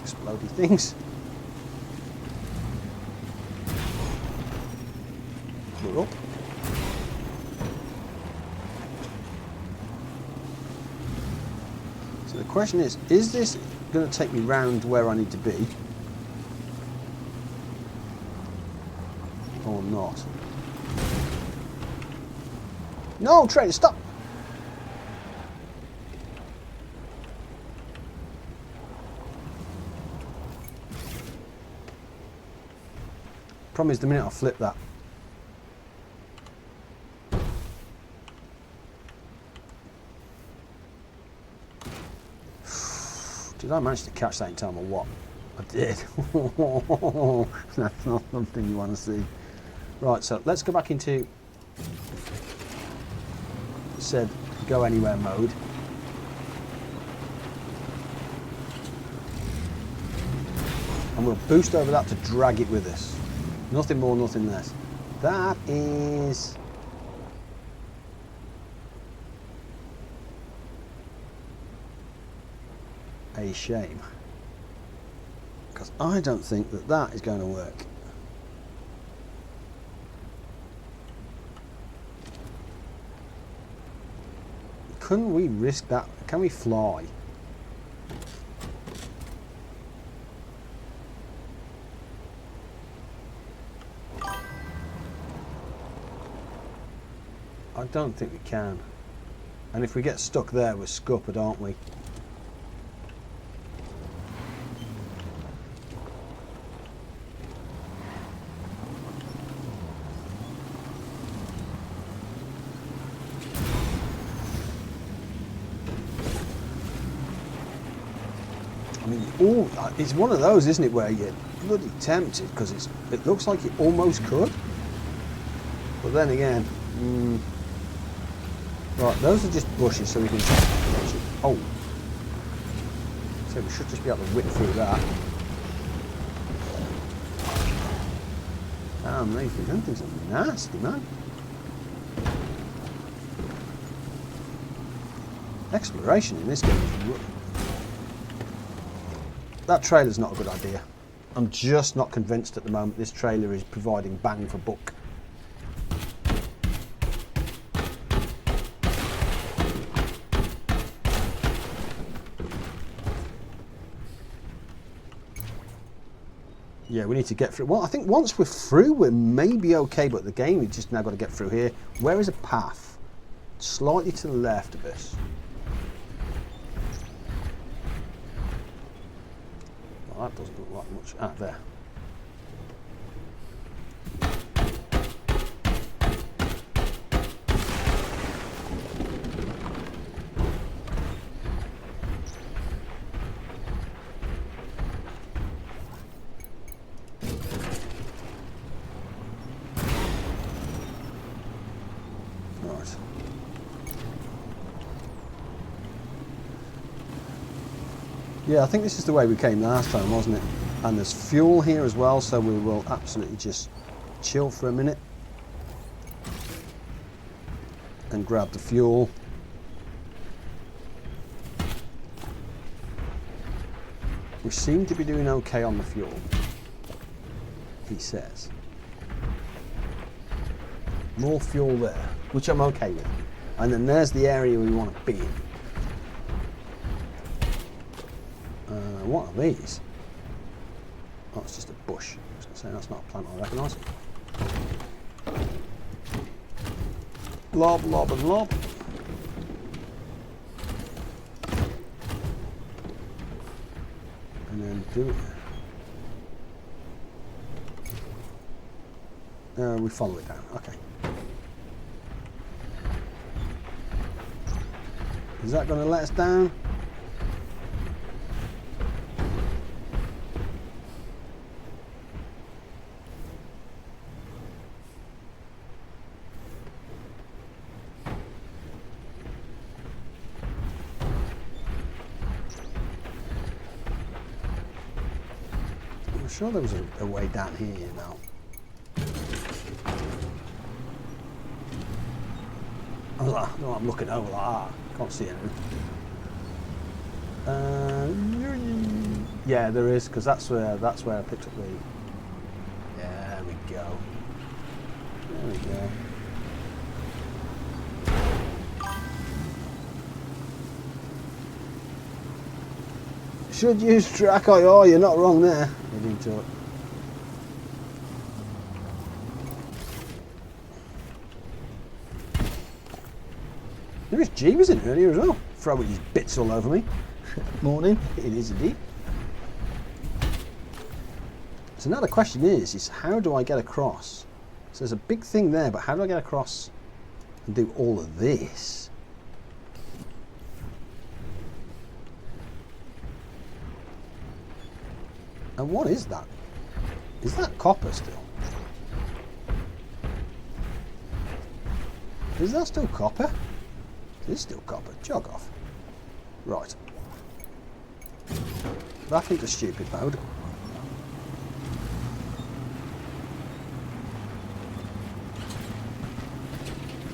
explodey things. We're up. So the question is this going to take me round where I need to be? Or not? No, train, stop! Problem is, the minute I flip that. Did I manage to catch that in time or what? I did. That's not something you want to see. Right, so let's go back into said go anywhere mode. And we'll boost over that to drag it with us. Nothing more, nothing less. That is a shame, because I don't think that that is going to work. Couldn't we risk that? Can we fly? I don't think we can. And if we get stuck there, we're scuppered, aren't we? I mean, it's one of those, isn't it, where you're bloody tempted because it looks like it almost could. But then again, right, those are just bushes, so we can. Oh, so we should just be able to whip through that. Damn, them things are nasty, man. Exploration in this game is rough. That trailer's not a good idea. I'm just not convinced at the moment this trailer is providing bang for buck. Yeah, we need to get through. Well, I think once we're through, we're maybe okay, but the game, we've just now got to get through here. Where is a path? Slightly to the left of us. Well, that doesn't look like much. Ah, there. Yeah, I think this is the way we came last time, wasn't it? And there's fuel here as well, so we will absolutely just chill for a minute and grab the fuel. We seem to be doing okay on the fuel, he says. More fuel there, which I'm okay with. And then there's the area we want to be in. What are these? Oh, it's just a bush. I was going to say that's not a plant I recognise. Lob, lob and lob. And then do it. We follow it down, okay. Is that going to let us down? I'm sure there was a way down here now. No, I'm looking over like that. Can't see anything. Yeah, there is, because that's where I picked up the. Yeah, there we go. There we go. Should use track. Oh, you're not wrong there. Into it. There is Jeeves in earlier as well, throwing his bits all over me. Morning, it is indeed. So now the question is how do I get across? So there's a big thing there, but how do I get across and do all of this? And what is that? Is that copper still? Is that still copper? It is still copper. Jog off. Right. Back into stupid mode.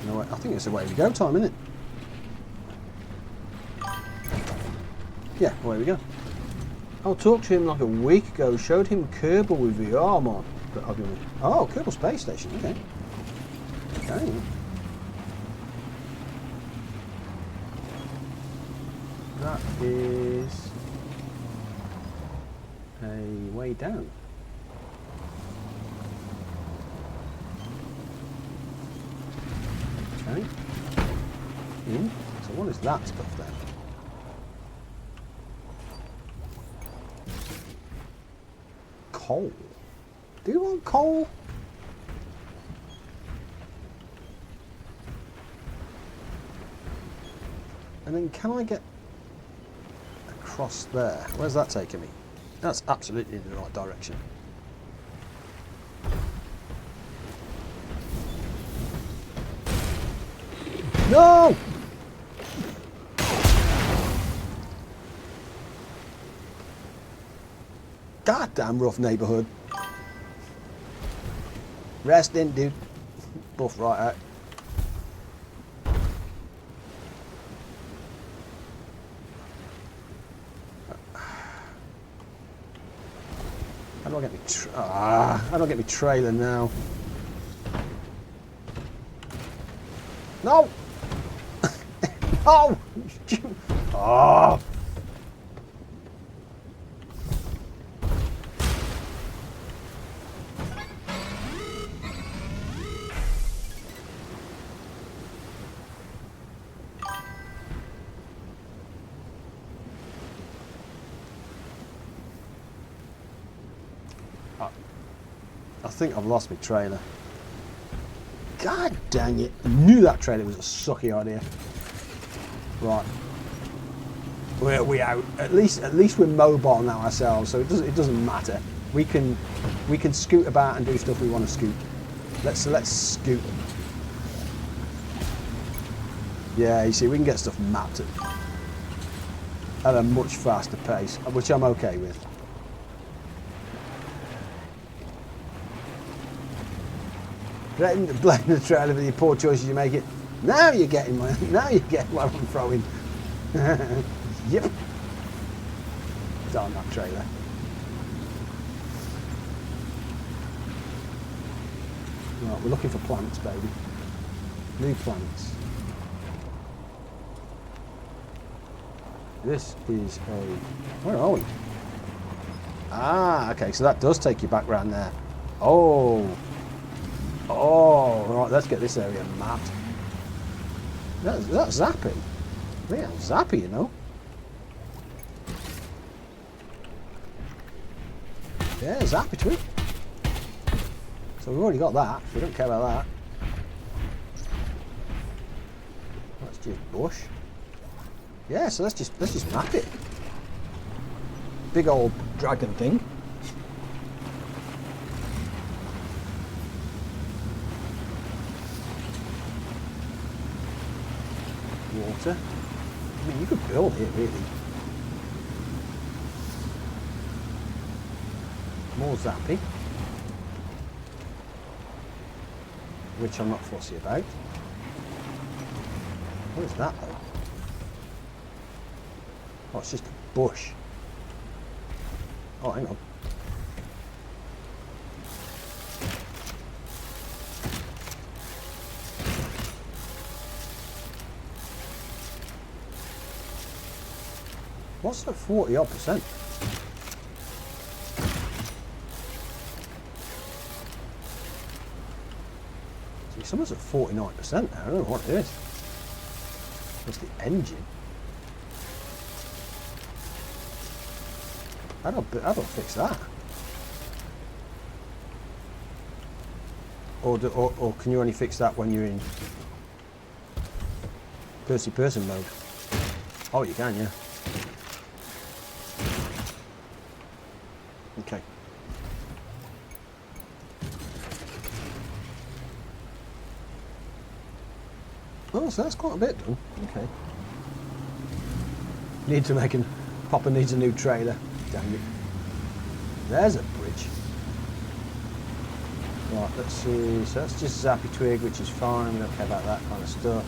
You know what? I think it's the way to go time, isn't it? Yeah, away we go. I talked to him like a week ago, showed him Kerbal with VR mod. Oh, Kerbal Space Station, okay. Okay. That is a way down. Okay. Okay. So what is that stuff then? Coal. Do you want coal? And then can I get across there? Where's that taking me? That's absolutely in the right direction. No! Goddamn rough neighbourhood. Rest in, dude. Buff right out. How do I get me? How do I get me trailer now? No! No! Oh! I think I've lost my trailer. God dang it. I knew that trailer was a sucky idea. Right. We out. At least we're mobile now ourselves, so it doesn't matter. We can scoot about and do stuff we want to scoot. Let's scoot. Yeah, you see, we can get stuff mapped at a much faster pace, which I'm okay with. Blame the trailer for the poor choices you make it. Now you're getting what I'm throwing. Yep. Darn that trailer. Right, we're looking for plants, baby. New plants. This is a... Where are we? Ah, okay, so that does take you back round there. Oh. Oh, right, let's get this area mapped. That's zappy. Yeah, zappy, you know. Yeah, zappy twig. So we've already got that. We don't care about that. That's just bush. Yeah, so let's just map it. Big old dragon thing. Water. I mean, you could build it, really. More zappy, which I'm not fussy about. What is that, though? Oh, it's just a bush. Oh, hang on. What's the 40-odd%? See, someone's at 49% now. I don't know what it is. What's the engine? How do I fix that? Or can you only fix that when you're in person mode? Oh, you can, yeah. Okay. Oh, so that's quite a bit done. Okay. Need to make an... Papa needs a new trailer. Dang it. There's a bridge. Right, let's see. So that's just zappy twig, which is fine. We don't care about that kind of stuff.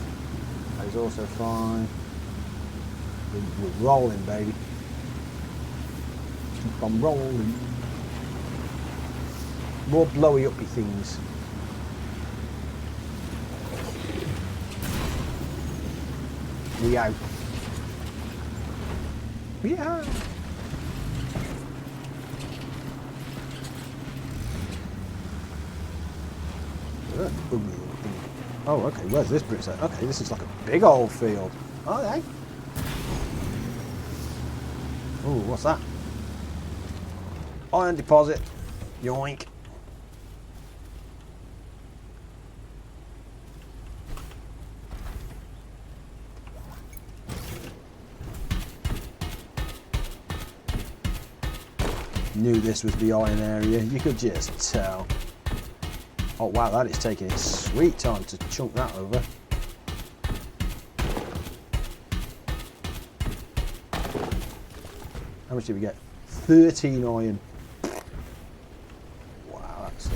That is also fine. We're rolling, baby. Keep on rolling. More blowy uppy things. We out. We out. Oh, okay, where's this brick set? Okay, this is like a big old field. Oh, hey. Oh, what's that? Iron deposit. Yoink. Knew this was the iron area, you could just tell. Oh wow, that is taking its sweet time to chunk that over. How much did we get? 13 iron. Wow, that's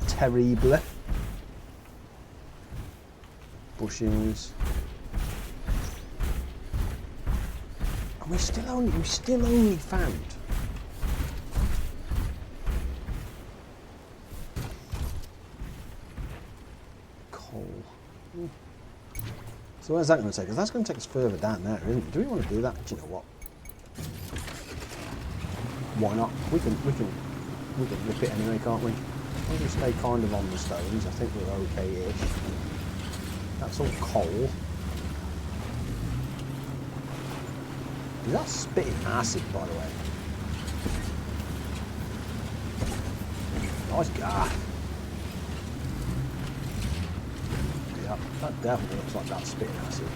terrible. Bushings. And we still only found coal. So where's that going to take us? That's going to take us further down there, isn't it? Do we want to do that? Do you know what? Why not? We can rip it anyway, can't we? We'll just stay kind of on the stones. I think we're okay-ish. That's all coal. Is that spitting acid, by the way? Nice guy. Yeah, that definitely looks like that's spitting acid.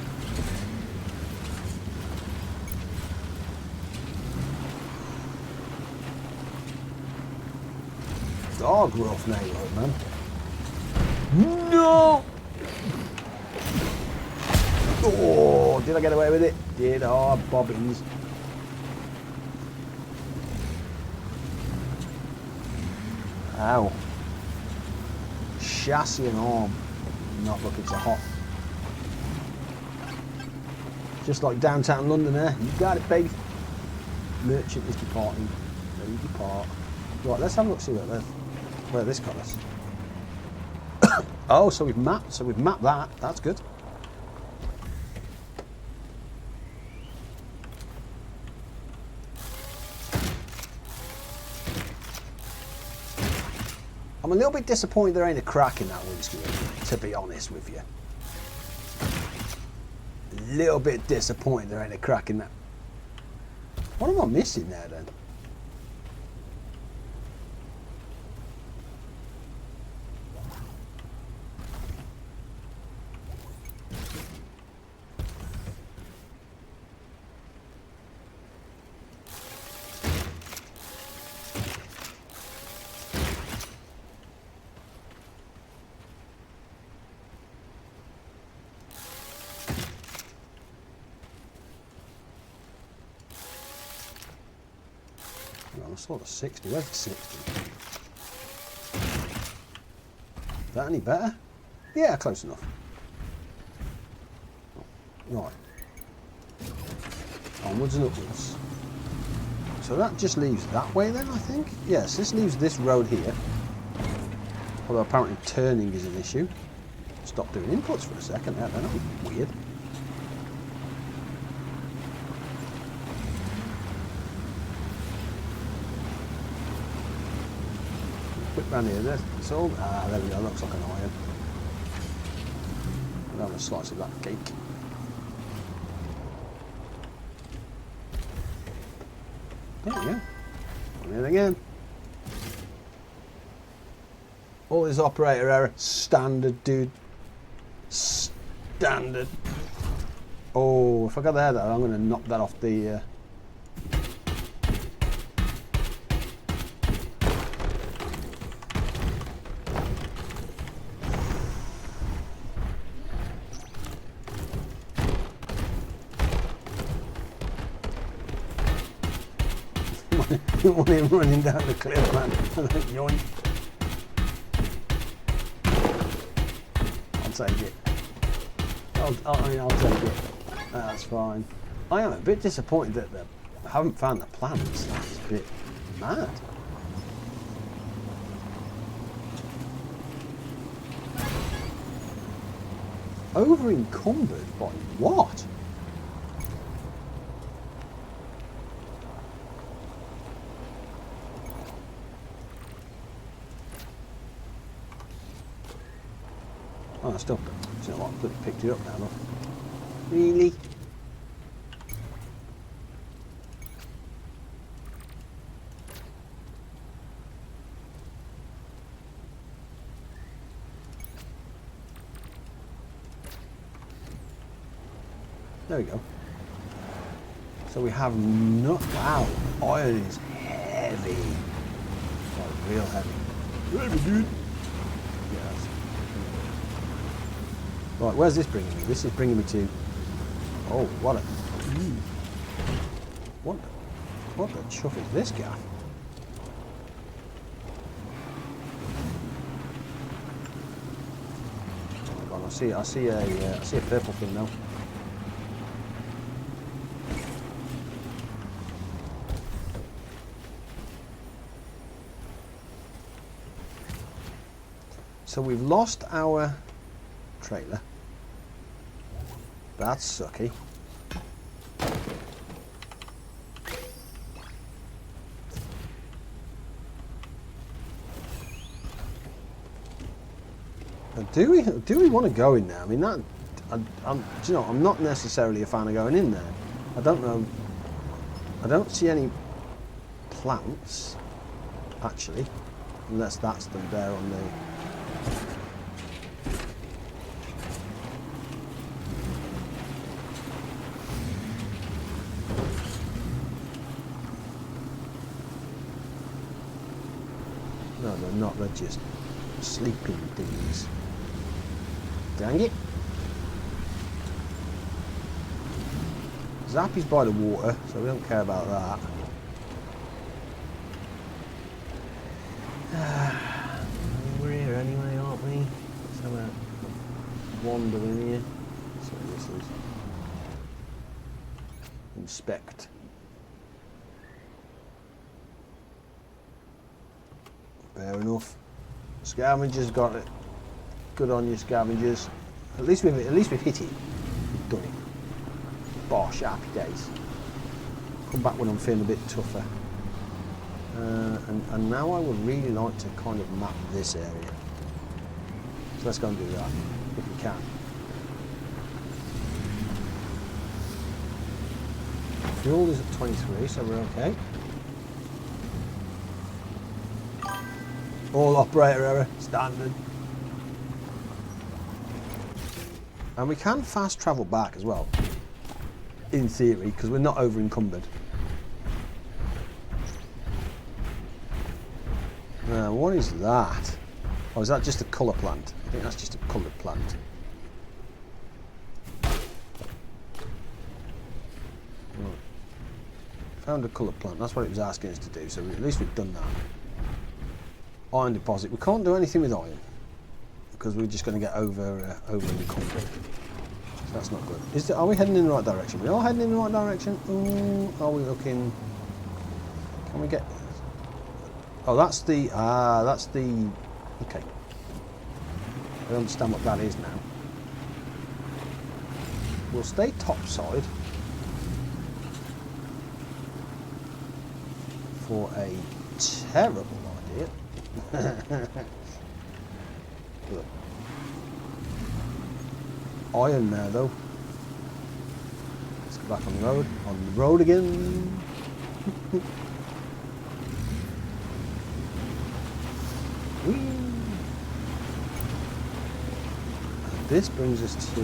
Dog rough neighborhood, man. No! Oh, did I get away with it? Did I, bobbins? Ow. Chassis and arm. Not looking so hot. Just like downtown London there. You got it, baby. Merchant is departing. There you depart. Right, let's have a look, see where this got us. Oh, so we've mapped that. That's good. I'm a little bit disappointed there ain't a crack in that windscreen, to be honest with you. A little bit disappointed there ain't a crack in that. What am I missing there then? I saw the 60. Where's the 60? Is that any better? Yeah, close enough. Right. Onwards and upwards. So that just leaves that way then, I think? Yes, this leaves this road here. Although apparently turning is an issue. Stop doing inputs for a second. They're not weird. Quick round here, it's all, there we go, looks like an iron. We'll have a slice of that cake. There we go. And again. All this operator error, standard, dude. Standard. Oh, if I got there though, I'm going to knock that off the... I want him running down the cliff, man. Yoink. I'll take it. I'll take it. That's fine. I am a bit disappointed that I haven't found the plants. That's a bit mad. Over encumbered by what? Oh, I still, you know what, I bloody picked it up now, look. Really? There we go. So we have not. Wow, iron is heavy. Like real heavy. Heavy, dude. Yes. Right, where's this bringing me? This is bringing me to. Oh, what a. What the chuff is this gaff? Oh my God, I see a purple thing now. So we've lost our trailer. That's sucky. Do we want to go in there? I mean, do you know, I'm not necessarily a fan of going in there. I don't know. I don't see any plants, actually, unless that's them there on the. No, they're not. They're just sleeping things. Dang it. Zappy's by the water, so we don't care about that. We're here anyway, aren't we? Let's have a wander in here. So this is inspect. Fair enough. Scavengers got it. Good on you, scavengers. At least we've hit it. We've done it. Bosh, happy days. Come back when I'm feeling a bit tougher. And now I would really like to kind of map this area. So let's go and do that, if we can. Fuel is at 23, so we're okay. All operator error, standard. And we can fast travel back as well, in theory, because we're not over encumbered. Now, what is that? Oh, is that just a colour plant? I think that's just a coloured plant. Right. Found a coloured plant, that's what it was asking us to do, so at least we've done that. Iron deposit, we can't do anything with iron, because we're just going to get over encumbered. So that's not good. Are we heading in the right direction? We are heading in the right direction. Ooh, are we looking? Can we get? Oh, that's the. Okay. I understand what that is now. We'll stay topside for a terrible idea. Look. Iron there though. Let's go back on the road. On the road again. Whee! And this brings us to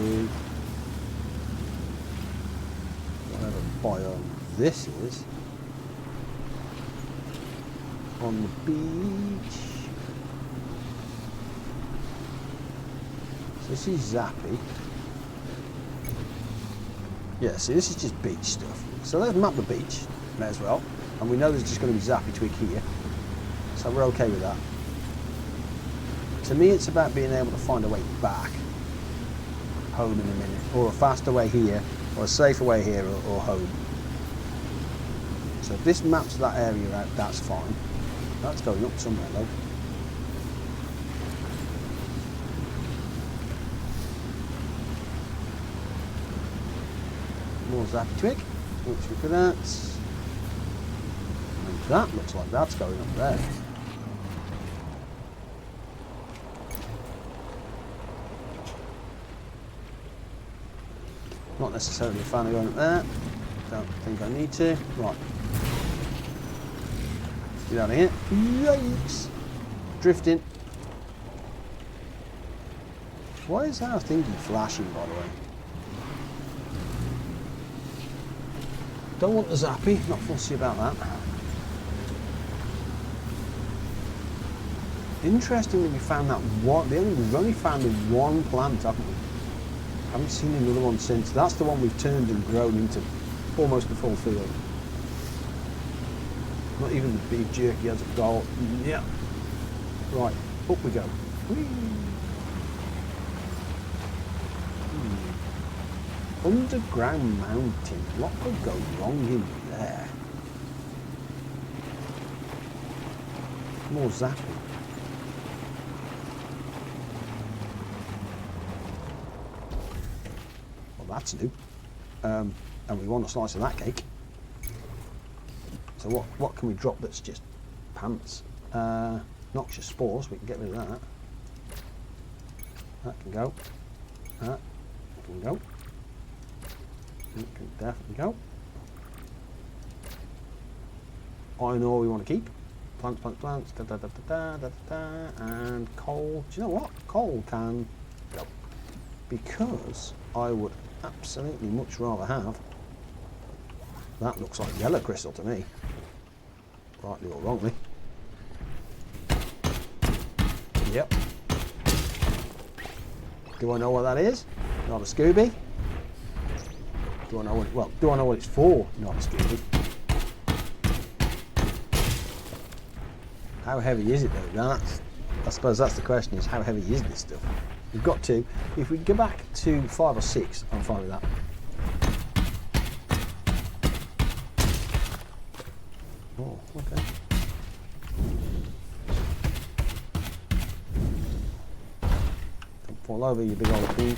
whatever biome this is. On the beach. So this is Zappy. Yeah, see, this is just beach stuff. So let's map the beach, may as well. And we know there's just going to be Zappy twig here. So we're okay with that. To me, it's about being able to find a way back home in a minute. Or a faster way here, or a safer way here, or home. So if this maps that area out, that's fine. That's going up somewhere though. More Zappy twig. Let's look at that. And that looks like that's going up there. Not necessarily a fan of going up there. Don't think I need to. Right. Get out of here. Yikes! Drifting. Why is our thingy flashing, by the way? Don't want the zappy, not fussy about that. Interestingly, we found that one. We've only found in one plant, haven't we? Haven't seen another one since. That's the one we've turned and grown into almost a full field. Not even the big jerky as a doll. Yeah. Right, up we go. Whee. Underground mountain. What could go wrong in there? More zapping. Well, that's new. And we want a slice of that cake. So what can we drop that's just pants? Noxious spores, we can get rid of that. That can go. That can go. That can definitely go. Iron ore we want to keep. Plants, plants, plants. Da, da, da, da, da, da, da, and coal. Do you know what? Coal can go. Because I would absolutely much rather have. That looks like yellow crystal to me. Rightly or wrongly. Yep. Do I know what that is? Not a Scooby. Do I know what? Well, do I know what it's for? Not a Scooby. How heavy is it though? I suppose that's the question: is how heavy is this stuff? We've got to. If we go back to 5 or 6, I'm fine with that. Oh, okay. Don't fall over, you big old thing.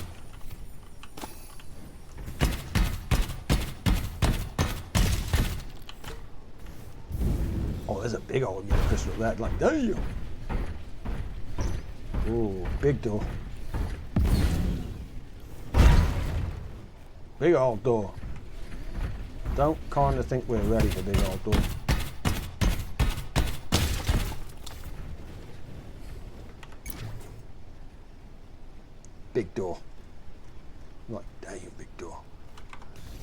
Oh, there's a big old yellow crystal there, like, damn! Ooh, big door. Big old door. Don't kind of think we're ready for big old door. Big door. Right, damn, big door.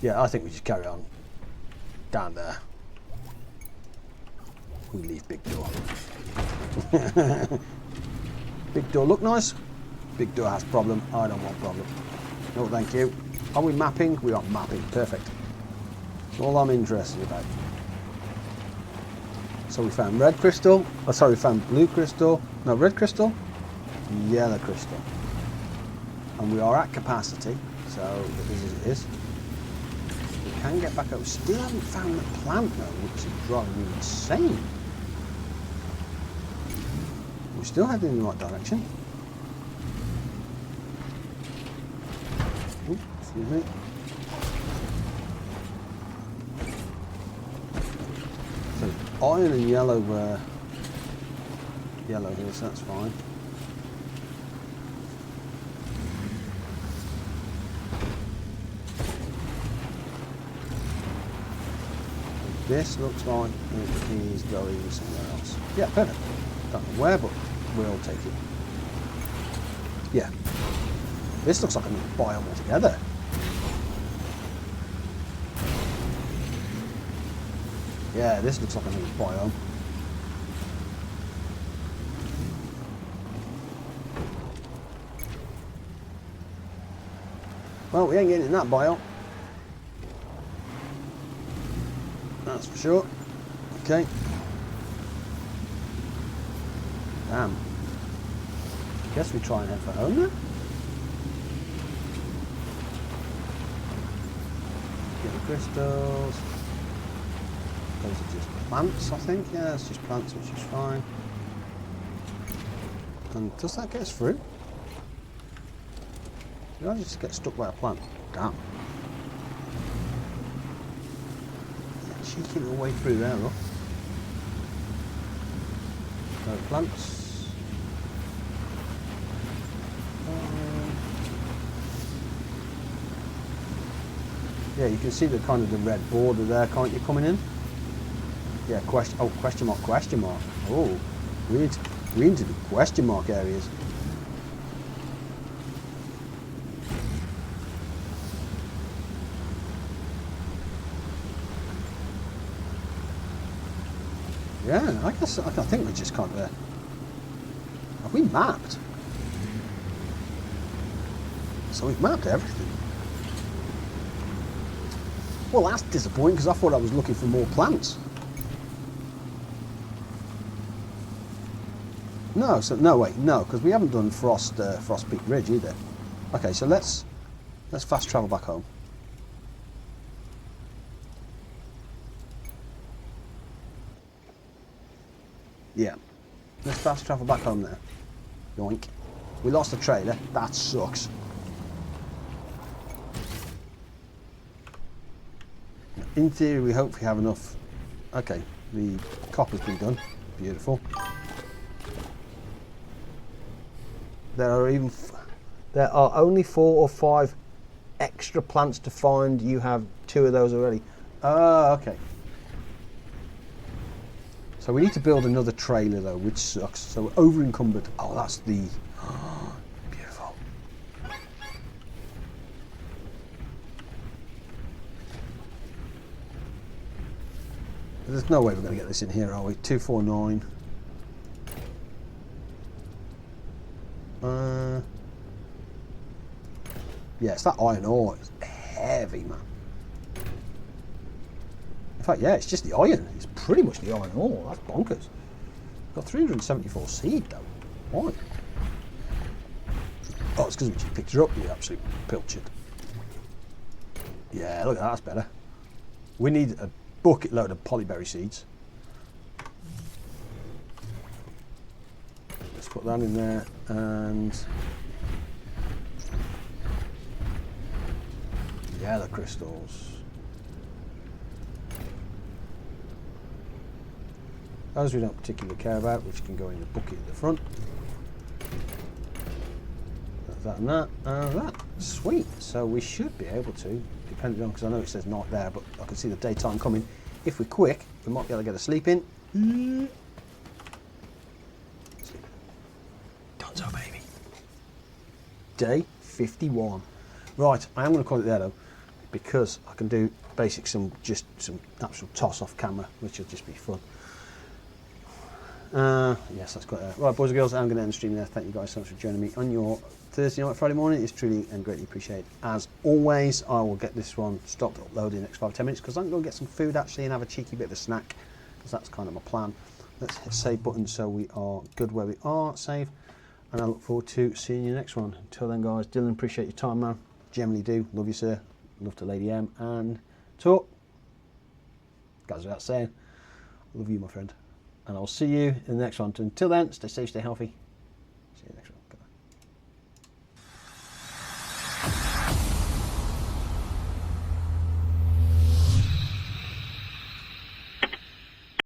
Yeah, I think we just carry on down there. We leave big door. Big door look nice. Big door has problem. I don't want problem. No, thank you. Are we mapping? We are mapping. Perfect. That's all I'm interested about. So we found red crystal. Oh, sorry, we found blue crystal. No, red crystal. Yellow crystal. And we are at capacity, so it is as it is. We can get back up. We still haven't found the plant though, which is driving me insane. We're still heading in the right direction. Oops, excuse me. So iron and yellow were yellow here, so that's fine. This looks like it is going somewhere else. Yeah, perfect. Don't know where, but we'll take it. Yeah. This looks like a new biome altogether. Yeah, this looks like a new biome. Well, we ain't getting in that biome. That's for sure. Okay. Damn. Guess we try and head for home then. Get the crystals. Those are just plants, I think. Yeah, it's just plants, which is fine. And does that get us through? Did I just get stuck by a plant? Damn. Cheeking our way through there, look. No plants. Yeah, you can see the kind of the red border there, can't you, coming in? Yeah, question mark, question mark. Oh, we're into the question mark areas. Yeah, I think we're just kind of have we mapped? So we've mapped everything. Well, that's disappointing because I thought I was looking for more plants. No, because we haven't done Frost Peak Ridge either. Okay, so let's fast travel back home. Yeah, let's fast travel back home there. Yoink. We lost the trailer. That sucks. In theory, we hope we have enough. Okay, the copper's been done. Beautiful. There are only 4 or 5 extra plants to find. You have 2 of those already. Oh, okay. So we need to build another trailer though, which sucks. So we're over encumbered. Oh, that's the beautiful. There's no way we're going to get this in here, are we? 249. Yeah, it's that iron ore. It's heavy, man. In fact, yeah, it's just the iron. It's pretty much the iron ore. That's bonkers. Got 374 seed though. Why? Oh, it's because we just picked her up, you absolute pilchard. Yeah, look at that, that's better. We need a bucket load of polyberry seeds. Let's put that in there and yeah, the crystals. Those we don't particularly care about, which can go in the bucket at the front. That and that and that. Sweet. So we should be able to, depending on, because I know it says night there, but I can see the daytime coming. If we're quick, we might be able to get a sleep in. Donzo, baby. Day 51. Right, I am going to call it there though, because I can do some actual toss off camera, which will just be fun. Yes, that's got right, boys and girls, I'm going to end the stream there. Thank you guys so much for joining me on your Thursday night, Friday morning. It's truly and greatly appreciated. As always, I will get this one stopped uploading in the next 5 or 10 minutes because I'm going to get some food actually and have a cheeky bit of a snack because that's kind of my plan. Let's hit save button so we are good where we are. Save, and I look forward to seeing you next one. Until then, guys, Dylan, appreciate your time, man. Generally do. Love you, sir. Love to Lady M and talk. Guys, without saying, love you, my friend. And I'll see you in the next one. Until then, stay safe, stay healthy. See you next one.